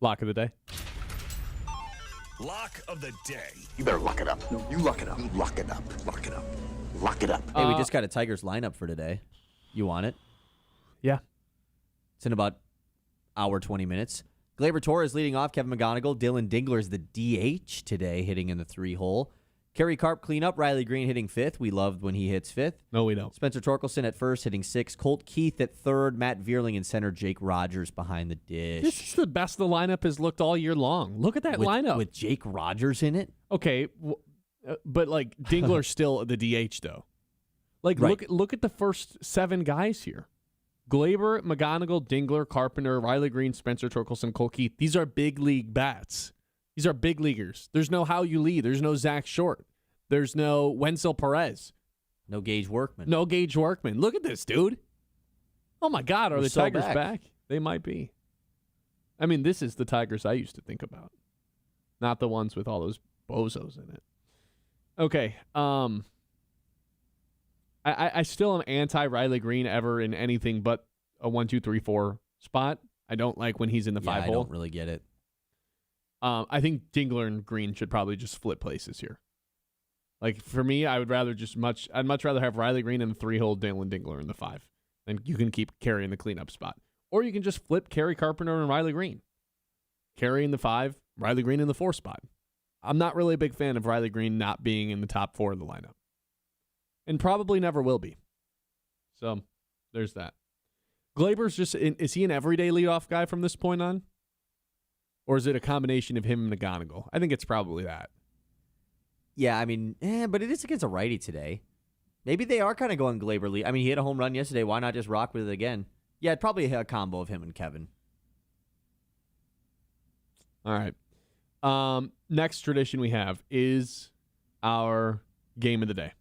lock of the day. Lock of the day. You better lock it up. No, you lock it up. You lock it up. Lock it up. Lock it up. Hey, we just got a Tigers lineup for today. You want it? Yeah. It's in about hour 20 minutes. Gleyber Torres leading off. Kevin McGonigal. Dylan Dingler is the DH today, hitting in the 3-hole. Kerry Karp cleanup. Riley Green hitting 5th. We loved when he hits 5th. No, we don't. Spencer Torkelson at 1st, hitting 6th. Colt Keith at 3rd. Matt Vierling in center. Jake Rogers behind the dish. This is the best the lineup has looked all year long. Look at that lineup. With Jake Rogers in it? Okay, but like Dingler's still the DH though. Like Right. look at the first 7 guys here. Gleyber, McGonigal, Dingler, Carpenter, Riley Green, Spencer Torkelson, Colt Keith. These are big league bats. These are big leaguers. There's no How You Lee. There's no Zach Short. There's no Wenzel Perez. No Gage Workman. No Gage Workman. Look at this, dude. Oh, my God. Are We're the so Tigers back. back? They might be. I mean, this is the Tigers I used to think about. Not the ones with all those bozos in it. Okay. I still am anti-Riley Green ever in anything but a 1, 2, 3, 4 spot. I don't like when he's in the 5 hole. I don't really get it. I think Dingler and Green should probably just flip places here. Like, for me, I would rather I'd much rather have Riley Green in the 3-hole, Dylan Dingler in the 5. And you can keep Kerry in the cleanup spot. Or you can just flip Kerry Carpenter and Riley Green. Kerry in the 5, Riley Green in the 4 spot. I'm not really a big fan of Riley Green not being in the top 4 of the lineup. And probably never will be. So, there's that. Glaber's is he an everyday leadoff guy from this point on? Or is it a combination of him and McGonigal? I think it's probably that. Yeah, I mean, but it is against a righty today. Maybe they are kind of going Gleyber lead. I mean, he hit a home run yesterday. Why not just rock with it again? Yeah, it'd probably a combo of him and Kevin. All right. Next tradition we have is our game of the day.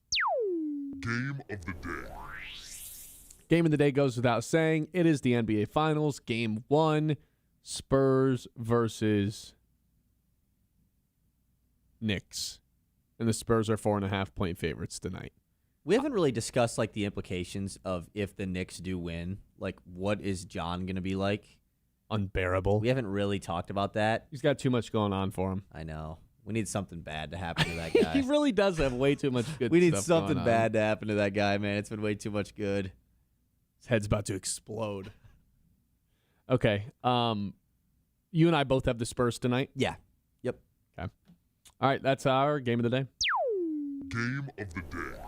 Game of the day. Game of the day goes without saying. It is the NBA Finals, Game 1, Spurs versus Knicks. And the Spurs are 4.5-point favorites tonight. We haven't really discussed like the implications of if the Knicks do win. Like, what is John going to be like? Unbearable. We haven't really talked about that. He's got too much going on for him. I know. We need something bad to happen to that guy. He really does have way too much good We need stuff something going on. bad to happen to that guy, man. It's been way too much good. His head's about to explode. Okay. You and I both have the Spurs tonight. Yeah. Yep. Okay. All right. That's our game of the day. Game of the day.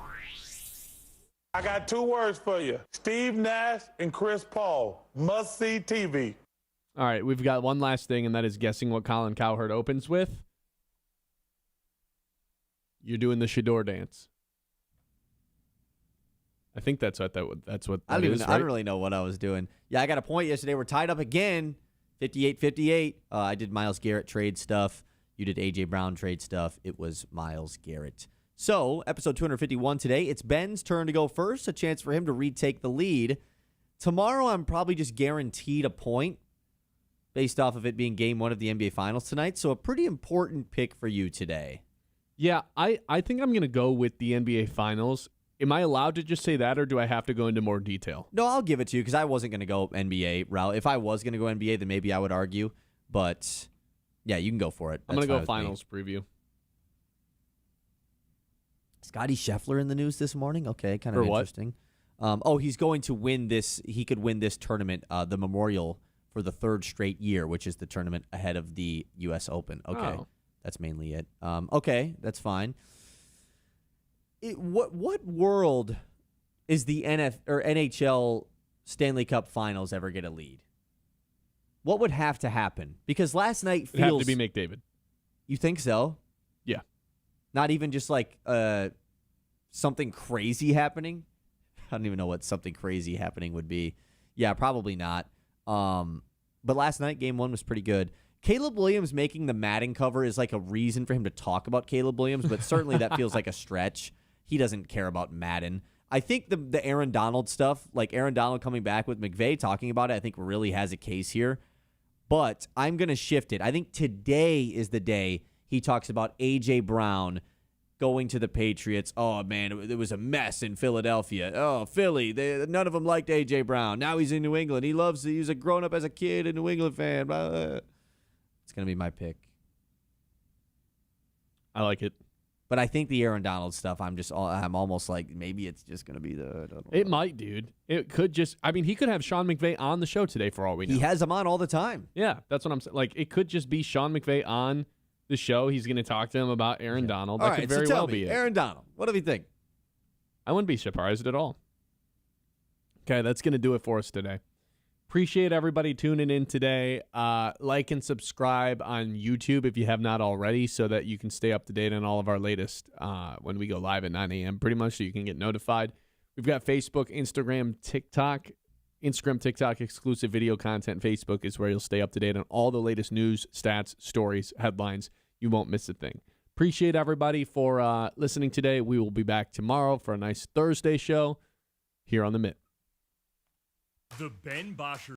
I got 2 words for you. Steve Nash and Chris Paul. Must-see TV. All right. We've got one last thing, and that is guessing what Colin Cowherd opens with. You're doing the Shador dance. I think that's what that's what I that is, I right? don't really know what I was doing. Yeah, I got a point yesterday. We're tied up again, 58-58. I did Myles Garrett trade stuff. You did A.J. Brown trade stuff. It was Myles Garrett. So, episode 251 today. It's Ben's turn to go first, a chance for him to retake the lead. Tomorrow, I'm probably just guaranteed a point based off of it being game 1 of the NBA Finals tonight. So a pretty important pick for you today. Yeah, I think I'm going to go with the NBA Finals. Am I allowed to just say that, or do I have to go into more detail? No, I'll give it to you because I wasn't going to go NBA route. If I was going to go NBA, then maybe I would argue. But, yeah, you can go for it. I'm going to go Finals preview. Scotty Scheffler in the news this morning? Okay, kind of For what? interesting. He's going to win this. He could win this tournament, the Memorial, for the 3rd straight year, which is the tournament ahead of the U.S. Open. Okay, That's mainly it. Okay, that's fine. What world is the NHL Stanley Cup Finals ever get a lead? What would have to happen? Because last night feels... It'd have to be McDavid. You think so? Yeah. Not even just like something crazy happening? I don't even know what something crazy happening would be. Yeah, probably not. But last night, game 1 was pretty good. Caleb Williams making the Madden cover is like a reason for him to talk about Caleb Williams, but certainly that feels like a stretch. He doesn't care about Madden. I think the Aaron Donald stuff, like Aaron Donald coming back with McVay talking about it, I think really has a case here. But I'm going to shift it. I think today is the day he talks about A.J. Brown going to the Patriots. Oh, man, it was a mess in Philadelphia. Oh, Philly, none of them liked A.J. Brown. Now he's in New England. He was a grown-up as a kid, a New England fan. Blah, blah. It's going to be my pick. I like it. But I think the Aaron Donald stuff, I'm almost like maybe it's just going to be It might, dude. It could just, he could have Sean McVay on the show today for all we know. He has him on all the time. Yeah, that's what I'm saying. Like, it could just be Sean McVay on the show. He's going to talk to him about Aaron Donald. That could very well be it. Aaron Donald, what do you think? I wouldn't be surprised at all. Okay, that's going to do it for us today. Appreciate everybody tuning in today. Like and subscribe on YouTube if you have not already so that you can stay up to date on all of our latest when we go live at 9 a.m. pretty much so you can get notified. We've got Facebook, Instagram, TikTok. Instagram, TikTok, exclusive video content. Facebook is where you'll stay up to date on all the latest news, stats, stories, headlines. You won't miss a thing. Appreciate everybody for listening today. We will be back tomorrow for a nice Thursday show here on The Mitt. The Ben Bosscher